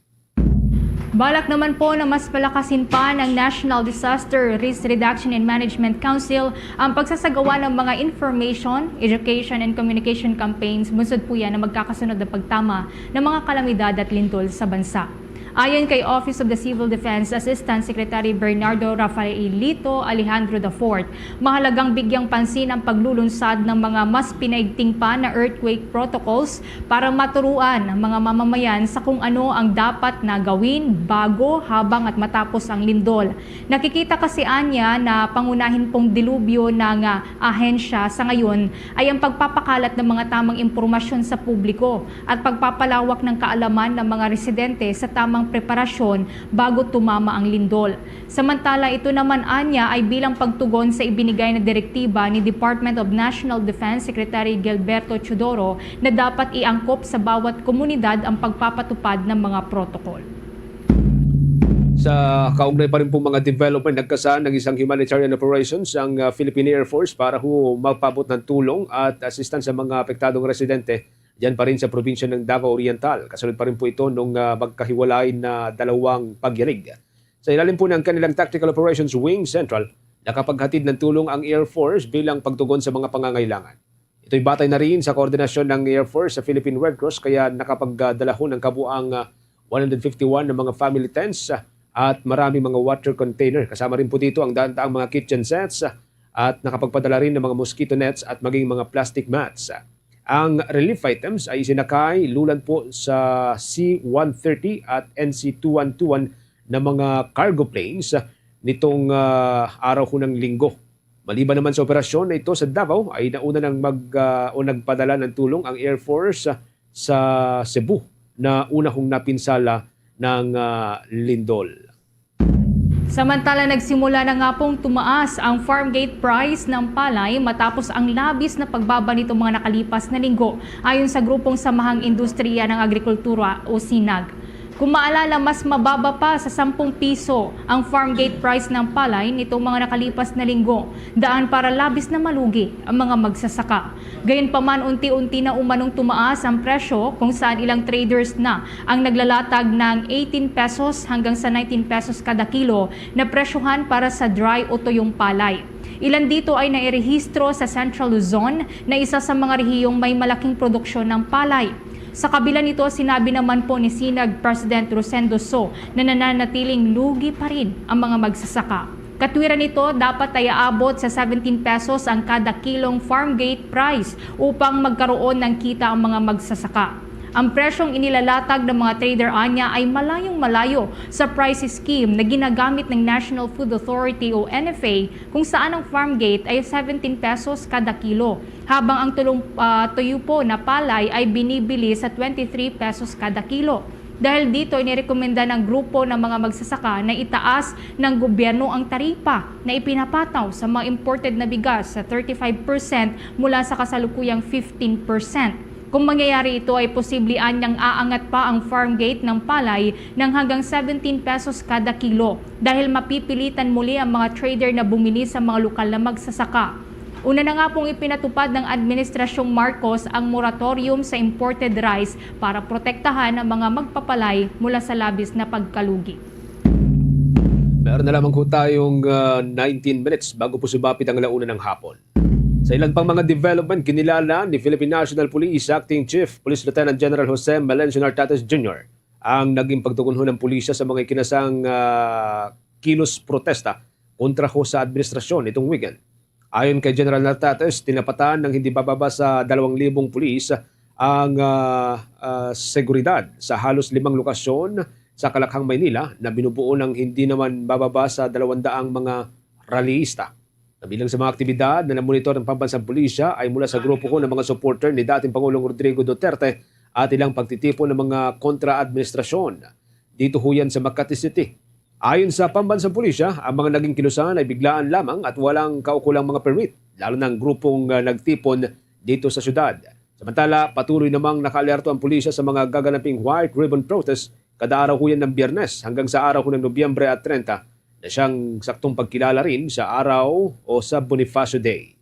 Balak naman po na mas palakasin pa ng National Disaster Risk Reduction and Management Council ang pagsasagawa ng mga information, education and communication campaigns bunsod po yan na magkakasunod na pagtama ng mga kalamidad at lindol sa bansa. Ayon kay Office of the Civil Defense Assistant Secretary Bernardo Rafaelito Alejandro IV, mahalagang bigyang pansin ang paglulunsad ng mga mas pinaigting pa na earthquake protocols para maturuan ang mga mamamayan sa kung ano ang dapat na gawin bago, habang at matapos ang lindol. Nakikita kasi anya na pangunahin pong dilubyo ng ahensya sa ngayon ay ang pagpapakalat ng mga tamang impormasyon sa publiko at pagpapalawak ng kaalaman ng mga residente sa tamang preparasyon bago tumama ang lindol. Samantala, ito naman anya ay bilang pagtugon sa ibinigay na direktiba ni Department of National Defense Secretary Gilberto Chodoro na dapat iangkop sa bawat komunidad ang pagpapatupad ng mga protocol. Sa kaugnay pa rin po mga development, nagkasaan ng isang humanitarian operations ang Philippine Air Force para magpabot ng tulong at assistance sa mga apektadong residente diyan pa rin sa probinsya ng Davao Oriental. Kasunod pa rin po ito nung magkahiwalay na dalawang pagyanig. Sa ilalim po ng kanilang Tactical Operations Wing Central, nakapaghatid ng tulong ang Air Force bilang pagtugon sa mga pangangailangan. Ito'y batay na rin sa koordinasyon ng Air Force sa Philippine Red Cross, kaya nakapagdala ho ng kabuang 151 ng mga family tents at maraming mga water container. Kasama rin po dito ang daang mga kitchen sets at nakapagpadala rin ng mga mosquito nets at maging mga plastic mats. Ang relief items ay isinakay lulan po sa C-130 at NC-2121 na mga cargo planes nitong araw ho ng linggo. Maliban naman sa operasyon na ito sa Davao, ay nauna nang nagpadala ng tulong ang Air Force sa Cebu na una hong napinsala ng lindol. Samantala, nagsimula na nga pong tumaas ang farm gate price ng palay matapos ang labis na pagbaba nito mga nakalipas na linggo, ayon sa grupong Samahang Industriya ng Agrikultura o SINAG. Kung maalala, mas mababa pa sa 10 piso ang farm gate price ng palay nitong mga nakalipas na linggo, daan para labis na malugi ang mga magsasaka. Gayunpaman, unti-unti na umanong tumaas ang presyo kung saan ilang traders na ang naglalatag ng 18 pesos hanggang sa 19 pesos kada kilo na presyohan para sa dry o tuyong palay. Ilan dito ay nairehistro sa Central Luzon na isa sa mga rehiyong may malaking produksyon ng palay. Sa kabila nito, sinabi naman po ni SINAG President Rosendo So na nananatiling lugi pa rin ang mga magsasaka. Katwiran nito, dapat ay aabot sa 17 pesos ang kada kilong farm gate price upang magkaroon ng kita ang mga magsasaka. Ang presyong inilalatag ng mga trader anya ay malayong malayo sa price scheme na ginagamit ng National Food Authority o NFA kung saan ang farm gate ay 17 pesos kada kilo, habang ang tuyo po na palay ay binibili sa 23 pesos kada kilo. Dahil dito, inirekomenda ng grupo ng mga magsasaka na itaas ng gobyerno ang taripa na ipinapataw sa mga imported na bigas sa 35% mula sa kasalukuyang 15%. Kung mangyayari ito ay posible anyang aangat pa ang farm gate ng palay ng hanggang 17 pesos kada kilo dahil mapipilitan muli ang mga trader na bumili sa mga lokal na magsasaka. Una na nga pong ipinatupad ng Administrasyong Marcos ang moratorium sa imported rice para protektahan ang mga magpapalay mula sa labis na pagkalugi. Meron na lamang po tayong 19 minutes bago po sumapit ang alauna ng hapon. Sa ilan pang mga development, kinilala ni Philippine National Police Acting Chief Police Lieutenant General Jose Melencio Nartates Jr. ang naging pagtugon ng pulisya sa mga ikinasang kilos protesta kontra ho sa administrasyon itong weekend. Ayon kay General Nartates, tinapatan ng hindi bababa sa 2,000 pulis ang seguridad sa halos 5 lokasyon sa Kalakhang, Maynila na binubuo ng hindi naman bababa sa 200 mga rallyista. Kabilang sa mga aktibidad na namonitor ng pambansang pulisya ay mula sa grupo ko ng mga supporter ni dating Pangulong Rodrigo Duterte at ilang pagtitipon ng mga kontra-administrasyon. Dito ho yan sa Makati City. Ayon sa pambansang pulisya, ang mga naging kilusan ay biglaan lamang at walang kaukulang mga permit, lalo ng grupong nagtipon dito sa syudad. Samantala, patuloy namang nakaalerto ang pulisya sa mga gaganaping White Ribbon Protest kada araw ho yan ng Biyernes hanggang sa araw ho ng Nobyembre at 30 na siyang saktong pagkilala rin sa araw o sa Bonifacio Day.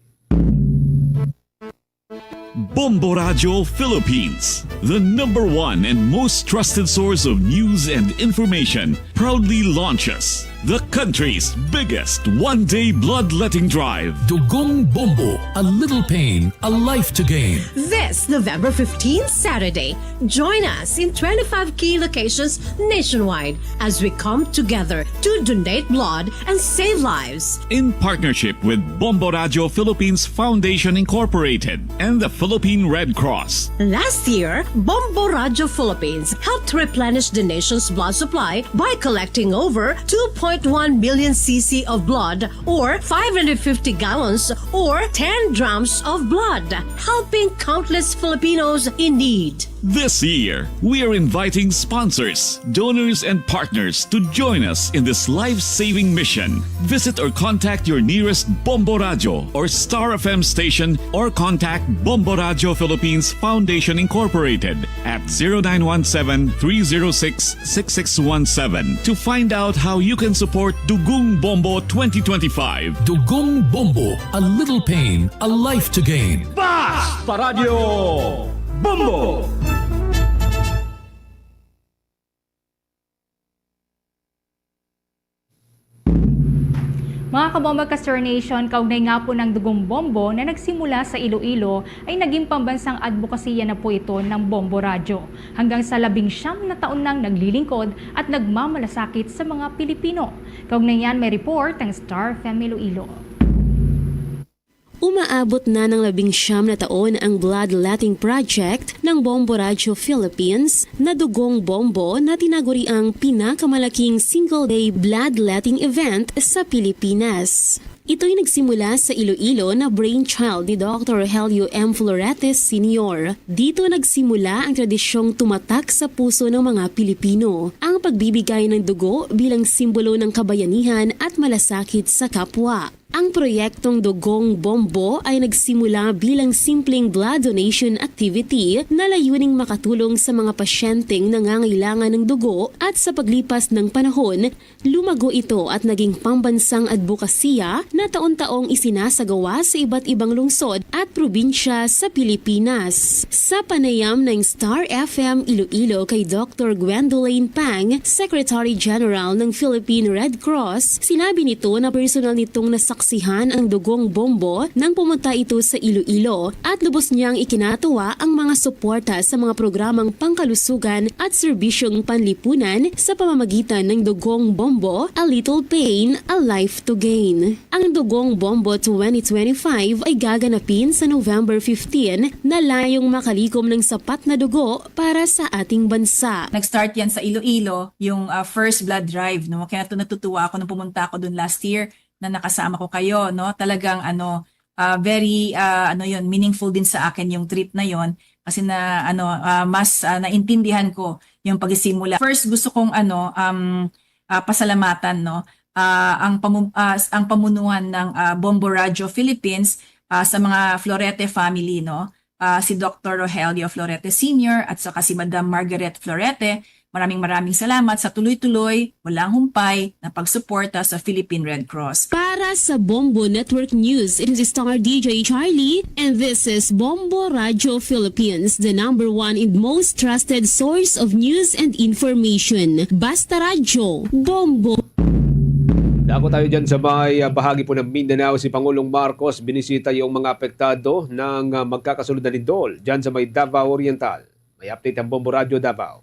Bombo Radio Philippines, the #1 and most trusted source of news and information, proudly launches the country's biggest one-day bloodletting drive. Dugong Bombo, a little pain, a life to gain. This November 15th, Saturday, join us in 25 key locations nationwide as we come together to donate blood and save lives. In partnership with Bombo Radio Philippines Foundation Incorporated and the Philippine Red Cross. Last year, Bombo Radio Philippines helped replenish the nation's blood supply by collecting over 2.1 million cc of blood or 550 gallons or 10 drums of blood, helping countless Filipinos in need. This year, we are inviting sponsors, donors, and partners to join us in this life-saving mission. Visit or contact your nearest Bombo Radio or Star FM station or contact Bombo Radio Philippines Foundation Incorporated at 0917-306-6617 to find out how you can support Dugong Bombo 2025. Dugong Bombo, a little pain, a life to gain. Basta Radio Bombo! Mga kabomba ka-Star Nation, kaugnay nga po ng Dugong Bombo na nagsimula sa Iloilo ay naging pambansang advokasya na po ito ng Bombo Radyo. Hanggang sa 19 na taon nang naglilingkod at nagmamalasakit sa mga Pilipino. Kaugnay yan may report ang Star FM Iloilo. Umaabot na ng 19 na taon ang bloodletting project ng Bombo Radio Philippines na Dugong Bombo na tinaguriang pinakamalaking single-day bloodletting event sa Pilipinas. Ito'y nagsimula sa Iloilo na brainchild ni Dr. Helio M. Floretes Sr. Dito nagsimula ang tradisyong tumatak sa puso ng mga Pilipino, ang pagbibigay ng dugo bilang simbolo ng kabayanihan at malasakit sa kapwa. Ang proyektong Dugong Bombo ay nagsimula bilang simpleng blood donation activity na layuning makatulong sa mga pasyenteng nangangailangan ng dugo at sa paglipas ng panahon, lumago ito at naging pambansang advokasya na taon-taong isinasagawa sa iba't ibang lungsod at probinsya sa Pilipinas. Sa panayam ng Star FM Iloilo kay Dr. Gwendolyn Pang, Secretary General ng Philippine Red Cross, sinabi nito na personal nitong nasak nasaksihan ang dugong bombo nang pumunta ito sa Iloilo at lubos niyang ikinatuwa ang mga suporta sa mga programang pangkalusugan at serbisyong panlipunan sa pamamagitan ng dugong bombo, A Little Pain, A Life to Gain. Ang dugong bombo 2025 ay gaganapin sa November 15 na layong makalikom ng sapat na dugo para sa ating bansa. Nag-start yan sa Iloilo, yung first blood drive, no? Kaya natutuwa ako nung pumunta ako dun last year na nakasama ko kayo, no? Talagang very meaningful din sa akin yung trip na yon kasi na mas naintindihan ko yung pagsisimula. First gusto kong pasalamatan, no? Ang pamunuan ng Bombo Radio Philippines sa mga Florete family, no? Si Dr. Rogelio Florete Sr. at saka si Madam Margaret Florete. Maraming salamat sa tuloy-tuloy, walang humpay na pagsuporta sa Philippine Red Cross. Para sa Bombo Network News, it is Star DJ Charlie, and this is Bombo Radio Philippines, the #1 and most trusted source of news and information. Basta Radio, Bombo. Dako tayo dyan sa may bahagi po ng Mindanao. Si Pangulong Marcos binisita yung mga apektado ng magkakasunod na lindol dyan sa may Davao Oriental. May update ang Bombo Radio Davao.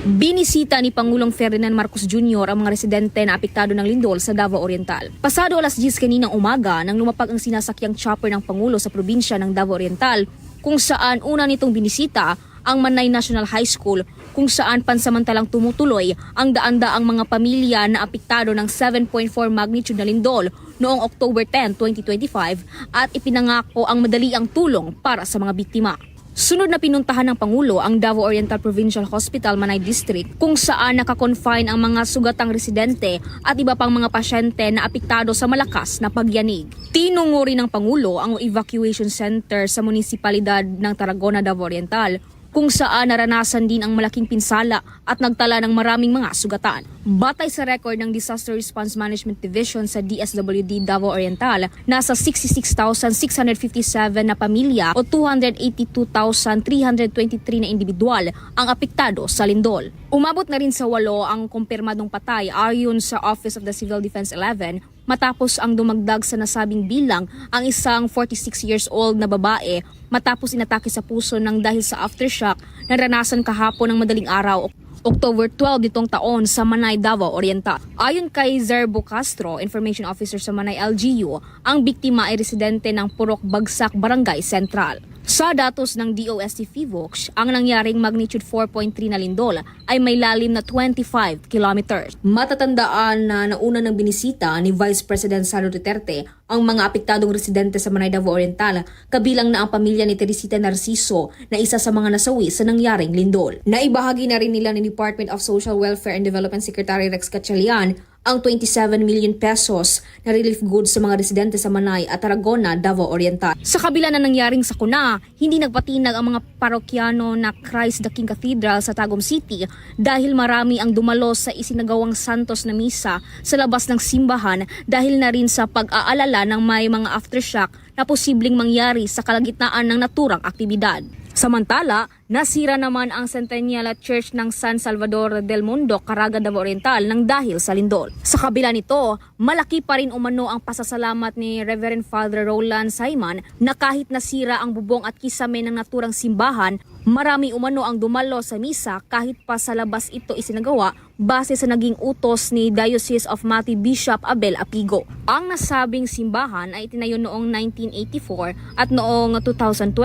Binisita ni Pangulong Ferdinand Marcos Jr. ang mga residente na apektado ng lindol sa Davao Oriental. Pasado alas 10 kaninang umaga nang lumapag ang sinasakyang chopper ng Pangulo sa probinsya ng Davao Oriental, kung saan una nitong binisita ang Manay National High School, kung saan pansamantalang tumutuloy ang daan-daang mga pamilya na apektado ng 7.4 magnitude na lindol noong October 10, 2025 at ipinangako ang madaliang tulong para sa mga biktima. Sunod na pinuntahan ng Pangulo ang Davao Oriental Provincial Hospital, Manay District, kung saan nakakonfine ang mga sugatang residente at iba pang mga pasyente na apektado sa malakas na pagyanig. Tinungo rin ng Pangulo ang evacuation center sa munisipalidad ng Tarragona, Davao Oriental, kung saan naranasan din ang malaking pinsala at nagtala ng maraming mga sugatan. Batay sa record ng Disaster Response Management Division sa DSWD Davao Oriental, nasa 66,657 na pamilya o 282,323 na individual ang apektado sa lindol. Umabot na rin sa 8 ang kumpirmadong patay ayon sa Office of the Civil Defense 11, matapos ang dumagdag sa nasabing bilang ang isang 46 years old na babae matapos inatake sa puso ng dahil sa aftershock na naranasan kahapon ng madaling araw, October 12 nitong taon sa Manay, Davao Oriental. Ayon kay Zerbo Castro, Information Officer sa Manay LGU, ang biktima ay residente ng Purok Bagsak, Barangay Central. Sa datos ng DOST PHIVOLCS, ang nangyaring magnitude 4.3 na lindol ay may lalim na 25 kilometers. Matatandaan na nauna ng binisita ni Vice President Sara Duterte ang mga apektadong residente sa Manay, Davao Oriental, kabilang na ang pamilya ni Teresita Narciso na isa sa mga nasawi sa nangyaring lindol. Naibahagi na rin nila ni Department of Social Welfare and Development Secretary Rex Gatchalian ang 27 million pesos na relief goods sa mga residente sa Manay at Tarragona, Davao Oriental. Sa kabila na nangyaring sakuna, hindi nagpatinag ang mga parokyano na Christ the King Cathedral sa Tagum City dahil marami ang dumalo sa isinagawang santos na misa sa labas ng simbahan dahil na rin sa pag-aalala ng may mga aftershock na posibleng mangyari sa kalagitnaan ng naturang aktibidad. Samantala, nasira naman ang Centennial Church ng San Salvador del Mundo, Caraga, Davao Oriental nang dahil sa lindol. Sa kabila nito, malaki pa rin umano ang pasasalamat ni Reverend Father Roland Simon na kahit nasira ang bubong at kisame ng naturang simbahan, marami umano ang dumalo sa misa kahit pa sa labas ito isinagawa base sa naging utos ni Diocese of Mati Bishop Abel Apigo. Ang nasabing simbahan ay itinayo noong 1984 at noong 2012,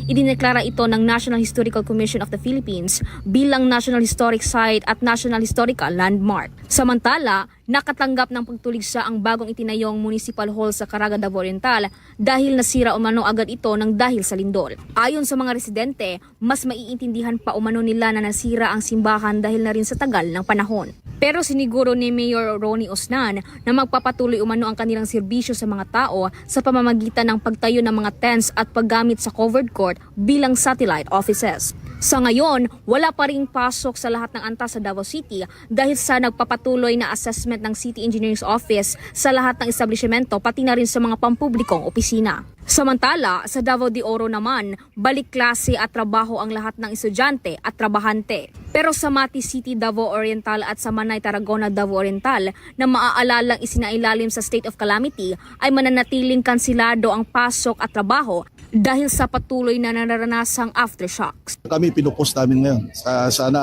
idineklara ito ng National Historical Commission of the Philippines bilang National Historic Site at National Historical Landmark. Samantala, nakatanggap ng pagtuligsa ang bagong itinayong Municipal Hall sa Caraga, Davao Oriental dahil nasira umano agad ito ng dahil sa lindol. Ayon sa mga residente, mas maiintindihan pa umano nila na nasira ang simbahan dahil na rin sa tagal ng panahon. Pero siniguro ni Mayor Ronnie Osnan na magpapatuloy umano ang kanilang serbisyo sa mga tao sa pamamagitan ng pagtayo ng mga tents at paggamit sa covered court bilang satellite offices. Sa ngayon, wala pa ring pasok sa lahat ng antas sa Davao City dahil sa nagpapatuloy na assessment ng City Engineering Office sa lahat ng establishmento pati na rin sa mga pampublikong opisina. Samantala, sa Davao de Oro naman, balik klase at trabaho ang lahat ng estudyante at trabahante. Pero sa Mati City, Davao Oriental at sa Manay, Tarragona, Davao Oriental na maaalalang isinailalim sa state of calamity ay mananatiling kansilado ang pasok at trabaho dahil sa patuloy na naranasang aftershocks. Kami pinupost namin ngayon. Sana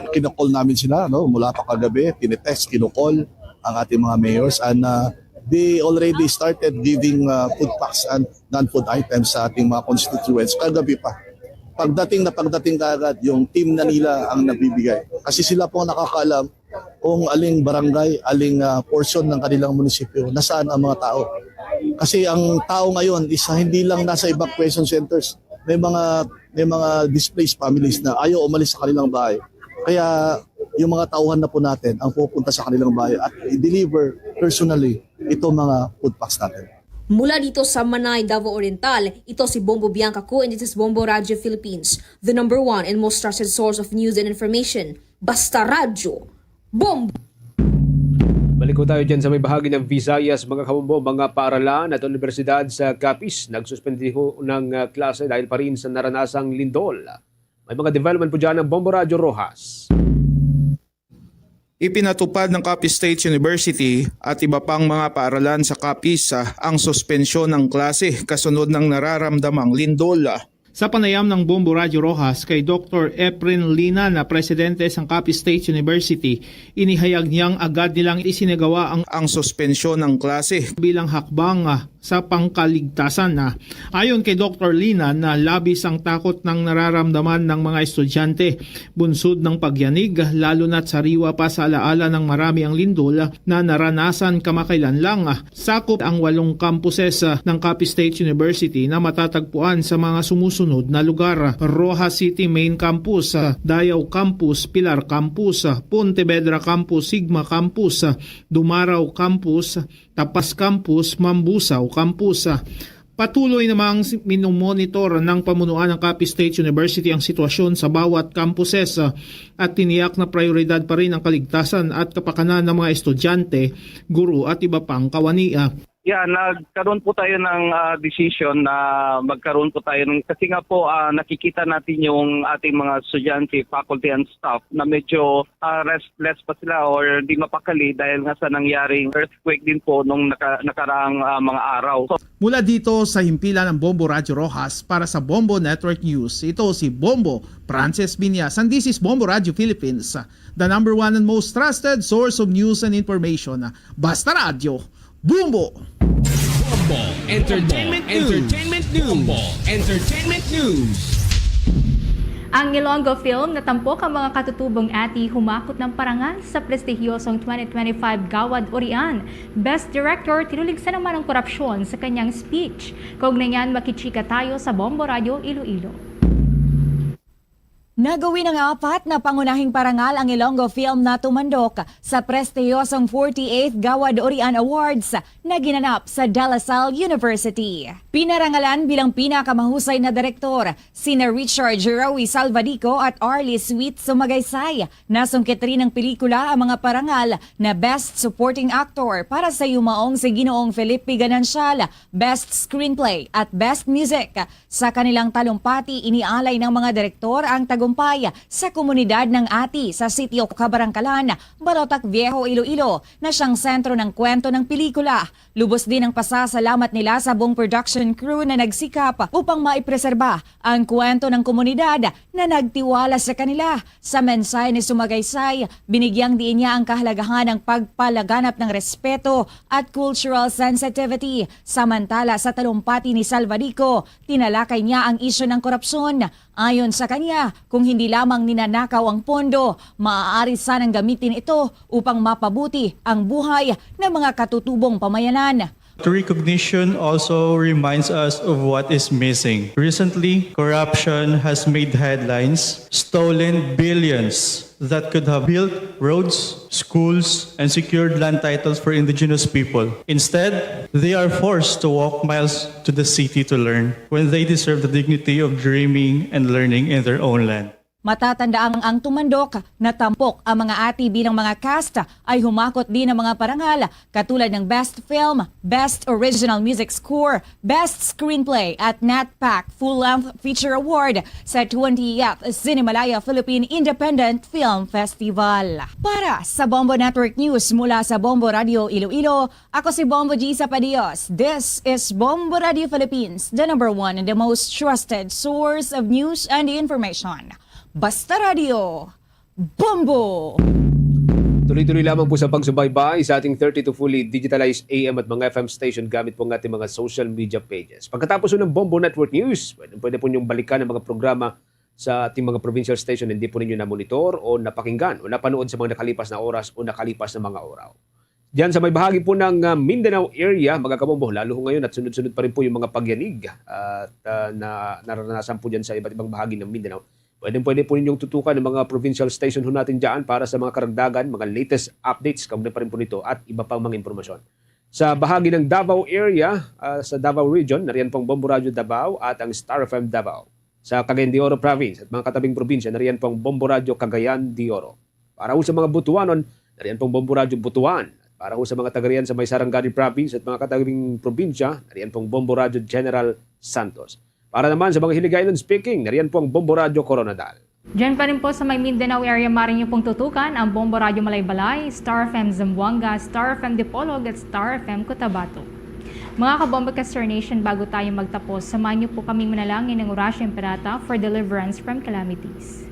kinukol namin sila mula pa kagabi, tinitest, kinukol ang ating mga mayors and they already started giving food packs and non-food items sa ating mga constituents kagabi pa. Pagdating kaagad, yung team na nila ang nabibigay. Kasi sila po nakakaalam kung aling barangay, aling portion ng kanilang munisipyo, nasaan ang mga tao. Kasi ang tao ngayon is hindi lang nasa evacuation centers. May mga displaced families na ayaw umalis sa kanilang bahay. Kaya yung mga tauhan na po natin ang pupunta sa kanilang bahay at i-deliver personally itong mga food packs natin. Mula dito sa Manay, Davao Oriental, ito si Bombo Biancaco and this is Bombo Radio Philippines, the #1 and most trusted source of news and information. Basta Radyo, Bombo! Balik ko tayo dyan sa may bahagi ng Visayas, mga kabombo, mga paaralan at universidad sa Capiz. Nagsuspendi ng klase dahil pa rin sa naranasang lindol. May mga development po dyan ng Bombo Radio Rojas. Ipinatupad ng Capiz State University at iba pang mga paaralan sa Capiz ang suspensyon ng klase kasunod ng nararamdamang lindol. Sa panayam ng Bombo Radio Rojas kay Dr. Efren Lina na presidente ng Capiz State University, inihayag niyang agad nilang isinagawa ang suspensyon ng klase bilang hakbang sa pangkaligtasan na. Ayon kay Dr. Lina na labis ang takot ng nararamdaman ng mga estudyante, bunsod ng pagyanig lalo na't sariwa pa sa alaala ng marami ang lindol na naranasan kamakailan lang. Sakop ang 8 campuses ng Capiz State University na matatagpuan sa mga sumusunod na lugar: Rojas City Main Campus, Dayao Campus, Pilar Campus, Pontevedra Campus, Sigma Campus, Dumaraw Campus, Tapas Campus, Mambusaw Campus. Patuloy namang minomonitor ng pamunuan ng Capiz State University ang sitwasyon sa bawat campuses at tiniyak na prioridad pa rin ang kaligtasan at kapakanan ng mga estudyante, guro at iba pang kawani. Nagkaroon po tayo ng decision na magkaroon po tayo ng, kasi nga po nakikita natin yung ating mga estudyante, faculty and staff na medyo restless pa sila or di mapakali dahil nga sa nangyaring earthquake din po nung nakaraang mga araw. Mula dito sa himpilan ng Bombo Radio Rojas para sa Bombo Network News, ito si Bombo Frances Binyas and this is Bombo Radio Philippines, the #1 and most trusted source of news and information. Basta Radio, Bombo! Bombo Entertainment News. Ang Ilonggo Film natampok ang mga katutubong ati humakot ng parangal sa prestihiyosong 2025 Gawad Orian. Best Director tinuligsan naman ang korupsyon sa kanyang speech. Kaugnay niyan, makichika tayo sa Bombo Radio Iloilo. Nagawin ng 4 na pangunahing parangal ang Ilonggo Film na tumandok sa prestihiyosong 48th Gawad Orian Awards na ginanap sa De La Salle University. Pinarangalan bilang pinakamahusay na direktor sina Richard Jerawi Salvadico at Arlie Sweet Sumagaysay. Nasungkit rin ng pelikula ang mga parangal na Best Supporting Actor para sa yumaong si Ginoong Felipe Ganancial, Best Screenplay at Best Music. Sa kanilang talumpati, inialay ng mga direktor ang tagumpay sa komunidad ng Ati sa sitio Cabarangcalan, Balotac Viejo, Iloilo na siyang sentro ng kwento ng pelikula. Lubos din ang pasasalamat nila sa buong production crew na nagsikap upang maipreserba ang kwento ng komunidad na nagtiwala sa kanila. Sa mensahe ni Sumagaysay, binigyang diin niya ang kahalagahan ng pagpalaganap ng respeto at cultural sensitivity. Samantala sa talumpati ni Salvadico, tinalakay niya ang isyu ng korupsyon. Ayon sa kanya, kung hindi lamang ninanakaw ang pondo, maaari sanang gamitin ito upang mapabuti ang buhay ng mga katutubong pamayanan. The recognition also reminds us of what is missing. Recently, corruption has made headlines, stolen billions that could have built roads, schools, and secured land titles for indigenous people. Instead, they are forced to walk miles to the city to learn when they deserve the dignity of dreaming and learning in their own land. Matatandaan ang tumandok na tampok ang mga ati bilang mga cast ay humakot din ng mga parangal katulad ng Best Film, Best Original Music Score, Best Screenplay at NatPac Full Length Feature Award sa 20th Cinemalaya Philippine Independent Film Festival. Para sa Bombo Network News mula sa Bombo Radio Iloilo, ako si Bombo G. Zapadios. This is Bombo Radio Philippines, the number one and the most trusted source of news and information. Basta Radio, Bombo! Tuloy-tuloy lamang po sa pagsubaybay sa ating 32 fully digitalized AM at mga FM station gamit po ng ating mga social media pages. Pagkatapos ng Bombo Network News, pwede po niyong balikan ang mga programa sa ating mga provincial station hindi po ninyo na-monitor o napakinggan o napanood sa mga nakalipas na oras o nakalipas na mga oraw. Diyan sa may bahagi po ng Mindanao area, mga kabombo, lalo ngayon at sunod-sunod pa rin po yung mga pagyanig at na naranasan po dyan sa iba't ibang bahagi ng Mindanao. Pwede po ninyong tutukan ng mga provincial station ho natin dyan para sa mga karagdagan, mga latest updates, kaugnay pa rin po nito at iba pang mga impormasyon. Sa bahagi ng Davao area, sa Davao Region, nariyan pong Bombo Radio Davao at ang Star FM Davao. Sa Cagayan de Oro Province at mga katabing probinsya, nariyan pong Bombo Radio Cagayan de Oro. Para ho sa mga Butuanon, nariyan pong Bombo Radio Butuan. Para ho sa mga taga-riyan sa may Sarangani Province at mga katabing probinsya, nariyan pong Bombo Radio General Santos. Para naman sa mga Hilig Island speaking, nariyan po ang Bombo Radio Coronadal. Diyan pa rin po sa may Mindanao area, maaari niyo pong tutukan ang Bombo Radio Malaybalay, Star FM Zamboanga, Star FM Dipolog at Star FM Cotabato. Mga kabombo Caster Nation, bago tayo magtapos, samahan niyo po kaming manalangin ng Orasyo Imperata for deliverance from calamities.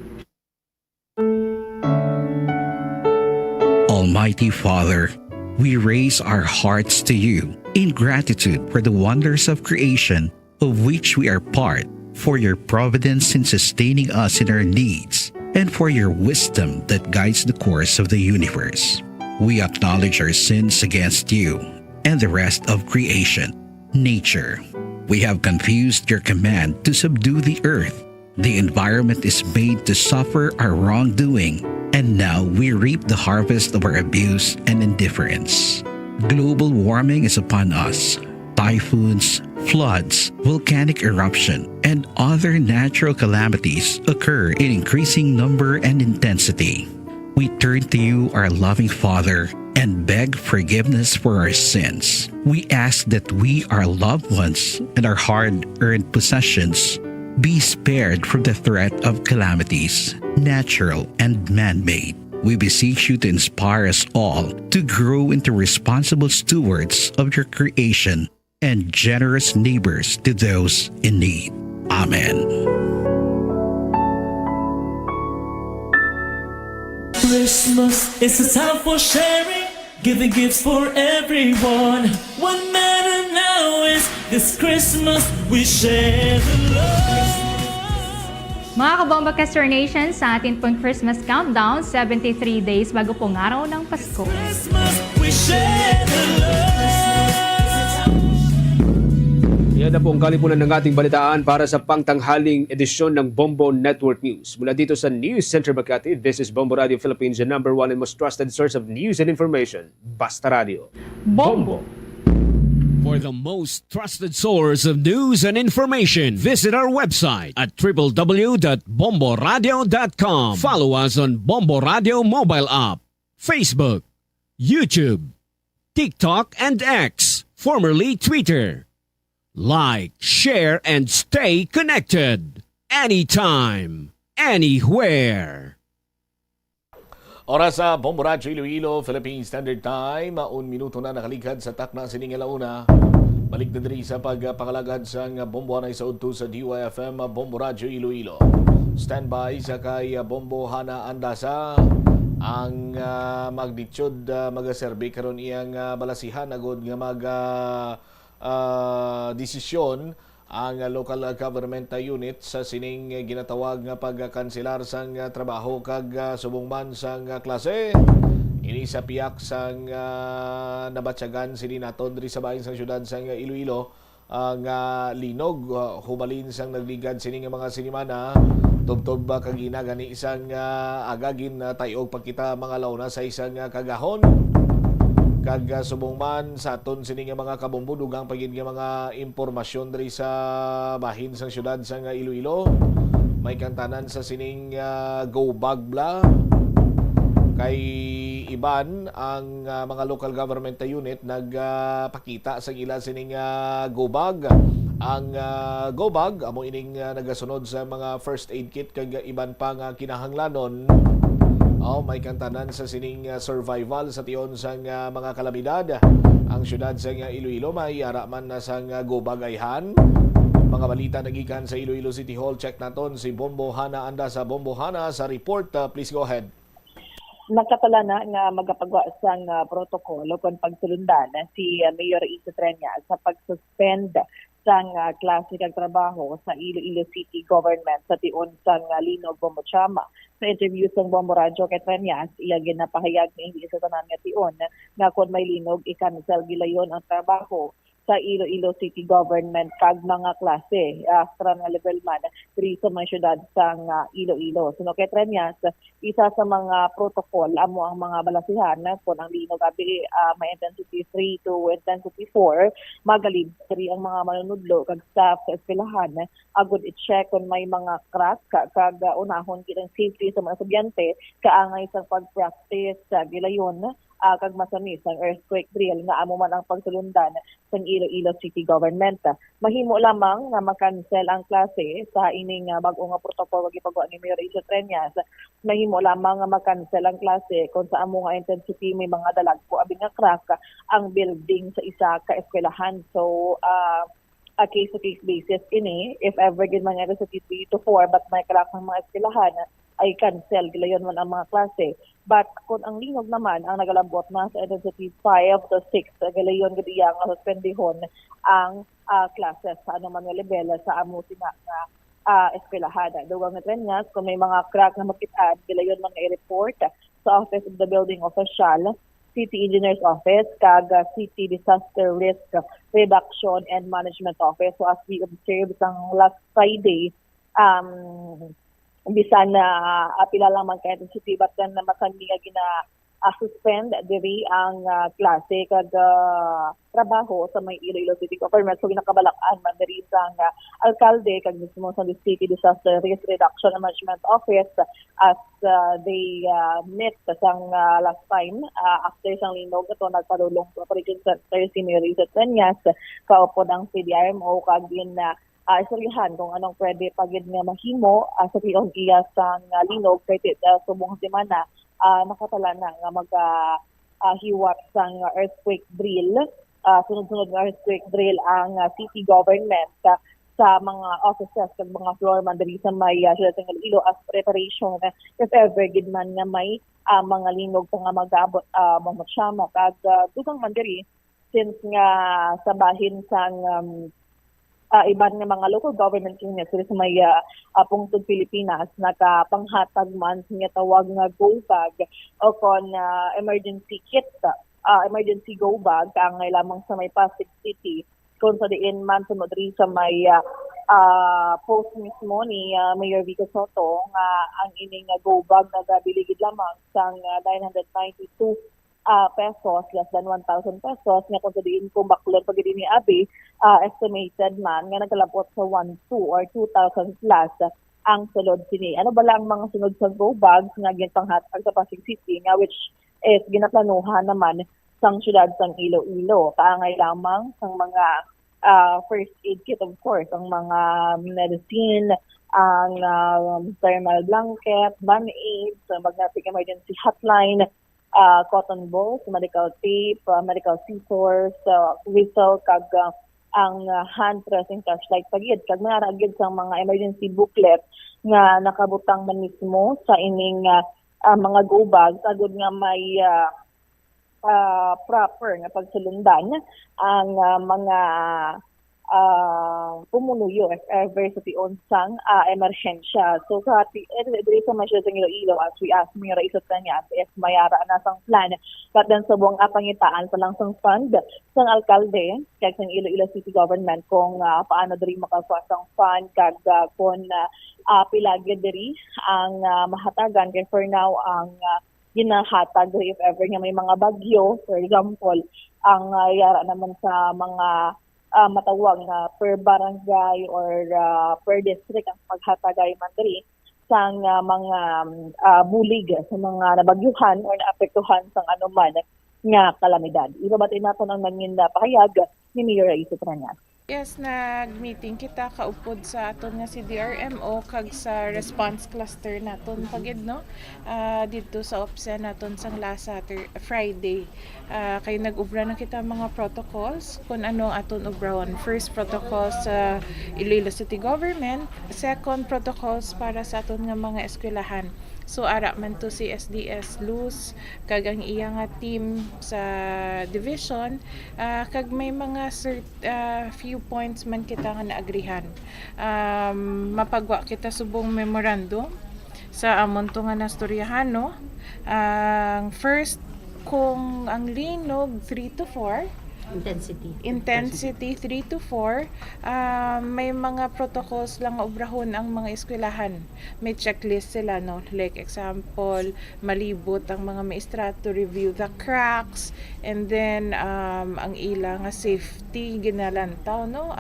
Almighty Father, we raise our hearts to you in gratitude for the wonders of creation of which we are part, for your providence in sustaining us in our needs, and for your wisdom that guides the course of the universe. We acknowledge our sins against you and the rest of creation, nature. We have confused your command to subdue the earth. The environment is made to suffer our wrongdoing, and now we reap the harvest of our abuse and indifference. Global warming is upon us. Typhoons, floods, volcanic eruption, and other natural calamities occur in increasing number and intensity. We turn to you, our loving Father, and beg forgiveness for our sins. We ask that we, our loved ones, and our hard-earned possessions be spared from the threat of calamities, natural and man-made. We beseech you to inspire us all to grow into responsible stewards of your creation and generous neighbors to those in need. Amen. Christmas is a time for sharing, giving gifts for everyone. What matters now is this Christmas we share the love. Mga kabomba Caster Nation, sa atin pong Christmas countdown, 73 days bago pong araw ng Pasko. Christmas we share the love. Yan na po ang kalipunan ng ating balitaan para sa pangtanghaling edisyon ng Bombo Network News. Mula dito sa News Center Makati, this is Bombo Radio Philippines, the number one and most trusted source of news and information. Basta Radio. Bombo! For the most trusted source of news and information, visit our website at www.bomboradio.com. Follow us on Bombo Radio mobile app, Facebook, YouTube, TikTok, and X, formerly Twitter. Like, share, and stay connected. Anytime, anywhere. Oras sa Bombo Radio Iloilo, Philippine Standard Time. 1 minuto na nakaligad sa takna sining alauna. Balik na diri sa pagpangalagad sa Bombo Hanay sa udto sa DYFM Bombo Radio Iloilo. Standby sa kay Bombo Hana Andasa. Ang magnitude magaserbe karon iyang balasihan agod nga desisyon ang local government unit sa sining ginatawag nga pagkanselar sang trabaho kag subong sang klase. Ini sa piyak sang nabatyagan sini naton diri sa bahin sang syudad sang Iloilo nga linog hubalin sang nagligad sini nga mga sinimana tubtob kag gani isang agagin tayog pagkita mga lawna sa isang kagahon. Kag subong man sa aton sini nga mga kabombo dugang pagid nga mga impormasyon diri sa bahin sang syudad sang Iloilo. may kantanan sa sining Go Bagbla. Kay iban ang mga local government unit nagpakita sa ila sining Go-Bag. Ang Go-Bag amo ining nagasunod sa mga first aid kit kag iban pang kinahanglanon. May kantanan sa sining survival sa tion sang mga kalamidad. Ang syudad sa Iloilo may araman na sang Go-Bag ayhan. Mga balita nagikan sa Iloilo City Hall. Check naton si Bombo Hana anda sa Bombo Hana sa report. Please go ahead. Nagkatala na nga magapagawa sang protokolo kung pagsulundan si Mayor Isa Treñas sa pag-suspend sang klase kag trabaho sa Iloilo City Government sa tion sang Linog Bombochama. Sa interview sang Bombo Radyo kay Treñas, iya ginapahayag ni hindi sa tanan nga tion nga kung may linog i-cancel gilayon ang trabaho sa Iloilo City Government kag mga klase extra nga level man diri sa mga syudad sang Iloilo. Suno kay Treñas, isa sa mga protocol amo ang mga balasihan kung ang linog abi may intensity 3 to intensity 4 magalib diri ang mga manunudlo kag staff sa eskwelahan agud i-check kung may mga crack kag unahon kitang safety sa mga estudyante kaangay sa pag-practice sa gilayon kag masamis ang earthquake drill nga amo man ang pagsulundan sa Iloilo City Government. Mahimo lamang nga makancel ang klase sa ining bag-o nga protokolo gipagawa ni Mayor Isa Treñas. Mahimo lamang nga makancel ang klase kung sa amo nga intensity may mga dalagpo abi nga crack ang building sa isa ka eskwelahan. So a case-to-case basis ini if ever gid man nga sa 3 to 4 but may crack ng mga eskwelahan ay cancel gilayon man ang mga klase. But kung ang linog naman ang nagalambot na sa intensity 5 to 6 gilayon gid iya nga suspendihon ang classes sa anuman nga level sa amo sina nga eskwelahan. Dugang na Treñas kung may mga crack na makit-an gilayon man nga i-report sa Office of the Building Official, City Engineer's Office, kag City Disaster Risk Reduction and Management Office. So as we observed sang last Friday, bisan na apila lang man kay intensity but then masan nga suspend diri ang klase kag trabaho sa may Iloilo City Government. So ginakabalak-an man diri sang alkalde kag mismo sa City Disaster Risk Reduction and Management Office as they met sang last time after sang linog ito nagpadulong sa Operation Center si Mayor Isa Treñas kaupod ang CDRMO kag istoryahan kung anong pwede pagid nga mahimo sa tiyon iya sang linog kay subong semana nakatala na nga hiwat sang earthquake drill. Sunod-sunod nga earthquake drill ang city government sa mga offices at mga floor man diri sa may syudad ng Iloilo as preparation if ever gid man nga may mga linog nga mag-abot Bombochama kag dugang man diri since nga sa bahin sang iban nga mga local government units sa may pungtod Pilipinas nakapanghatag man nga tawag nga Go-Bag o kon emergency kit, emergency Go-Bag kangay lamang sa may Pasig City kung sa diin man sunod rin sa may post mismo ni Mayor Vico Soto nga ang ining Go-Bag nagabiligid lamang sang 992 pesos, less than 1,000 pesos, nga kung sabihin kung baklon pag ni Abi, estimated man, nga nagkalabot sa 1,200 or 2,000 plus ang sulod sini. Ano ba lang mga sunod sa Go-Bags nga ginpanghatag sa Pasig City, nga which is ginaplanuhan naman sang syudad sang Iloilo. Kaangay lamang sang mga first aid kit, of course, ang mga medicine, ang thermal blanket, band-aids, magnetic emergency hotline, cotton balls, medical tape, medical scissors, whistle, kag ang hand pressing flashlight pagid kag mga ragid sang mga emergency booklet nga nakabutang man mismo sa ining mga Go-Bag agud nga may proper nga pagsulundan ang mga pumunuyo if ever sa tion sang emerhensya. So sa diri sa masya sa Iloilo as we ask Mayor Isa Treñas if mayara na sang plan but then sa buong pangitaan sa lang sang fund sang alkalde kag sang Iloilo City Government kung paano diri makakuha sang fund kag kung pilagid diri ang mahatagan kay for now ang ginahatag if ever nga may mga bagyo for example ang yara naman sa mga matawag na per barangay or per district ang paghatagay man diri sang mga bulig sa mga nabagyuhan or naapektuhan sang anuman nga kalamidad. Ibabatin nato ang nangin na pahayag ni Mayor Raisa Trañas. Yes, nag-meeting kita kaupod sa aton nga si DRMO kag sa response cluster naton pagid no. Dito sa OPSEN naton sang last Friday. Kay nag-ubra na kita mga protocols kung ano ang aton ubrahon. First protocol sa Iloilo City Government, second protocols para sa aton nga mga eskwelahan. So ara man to si SDS Luz kag ang iya nga team sa division kag may mga few points man kita nga naagrihan. Mapagwa kita subong memorandum sa amon to nga nastoryahan no. Ang first kung ang linog 3 to 4 intensity 3 to 4 may mga protocols lang obrahon ang mga eskwelahan, may checklist sila no, like example malibot ang mga maestra to review the cracks and then ang ila nga safety ginalantaw no,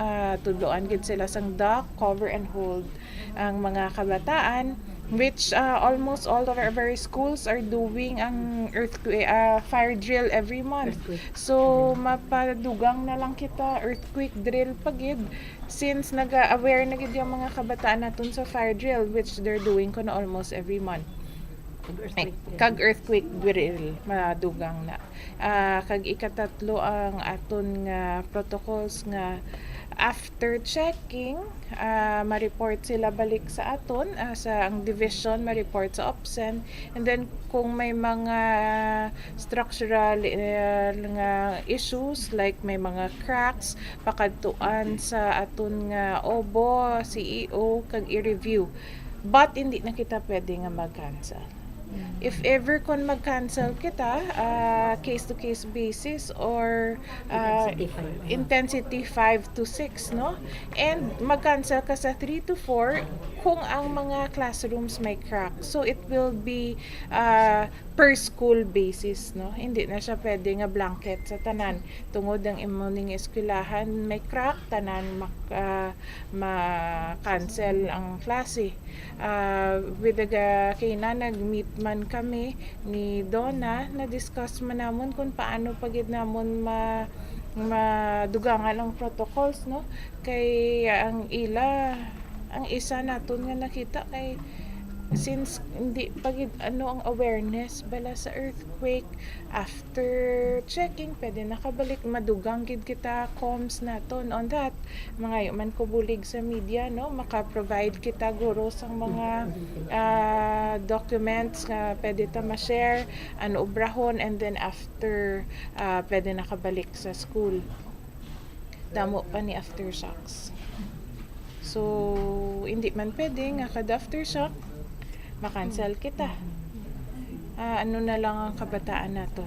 tudloan gid sila sang duck, cover and hold ang mga kabataan, which almost all of our very schools are doing ang earthquake fire drill every month. So mapadugang na lang kita earthquake drill pagid since naga-aware na gid yung mga kabataan naton sa fire drill which they're doing ko na almost every month. Kag earthquake drill madugang na. Kag ikatatlo ang aton nga protocols nga after checking, ma-report sila balik sa aton, sa ang division, ma-report sa OPSEN, and then kung may mga structural nga issues, like may mga cracks, pakadtuan sa aton nga OBO, CEO, kag i-review. But hindi na kita pwede nga mag-cancel. If ever kon mag-cancel kita, case-to-case basis or intensity 5 to 6, no? And mag-cancel ka sa 3 to 4 kung ang mga classrooms may crack. So it will be per school basis, no? Hindi na siya pwede nga blanket sa tanan. Tungod ang imuning eskwelahan may crack, tanan ma-cancel ang klase. With the kina nag-meet man kami ni Donna, na-discuss man namon kung paano pagid namon madugangan ang protocols, no? Kay ang isa naton nga nakita kay since hindi pagid ang awareness bala sa earthquake, after checking pwede nakabalik madugang gid kita comms naton on that, mga man ko bulig sa media, no, maka-provide kita guro sang mga documents nga pwede ta ma-share ano ubrahon, and then after pwede nakabalik sa school. Damo pa ni aftershocks. So hindi man pwede nga kada aftershock makancel kita. Ano na lang ang kabataan nato.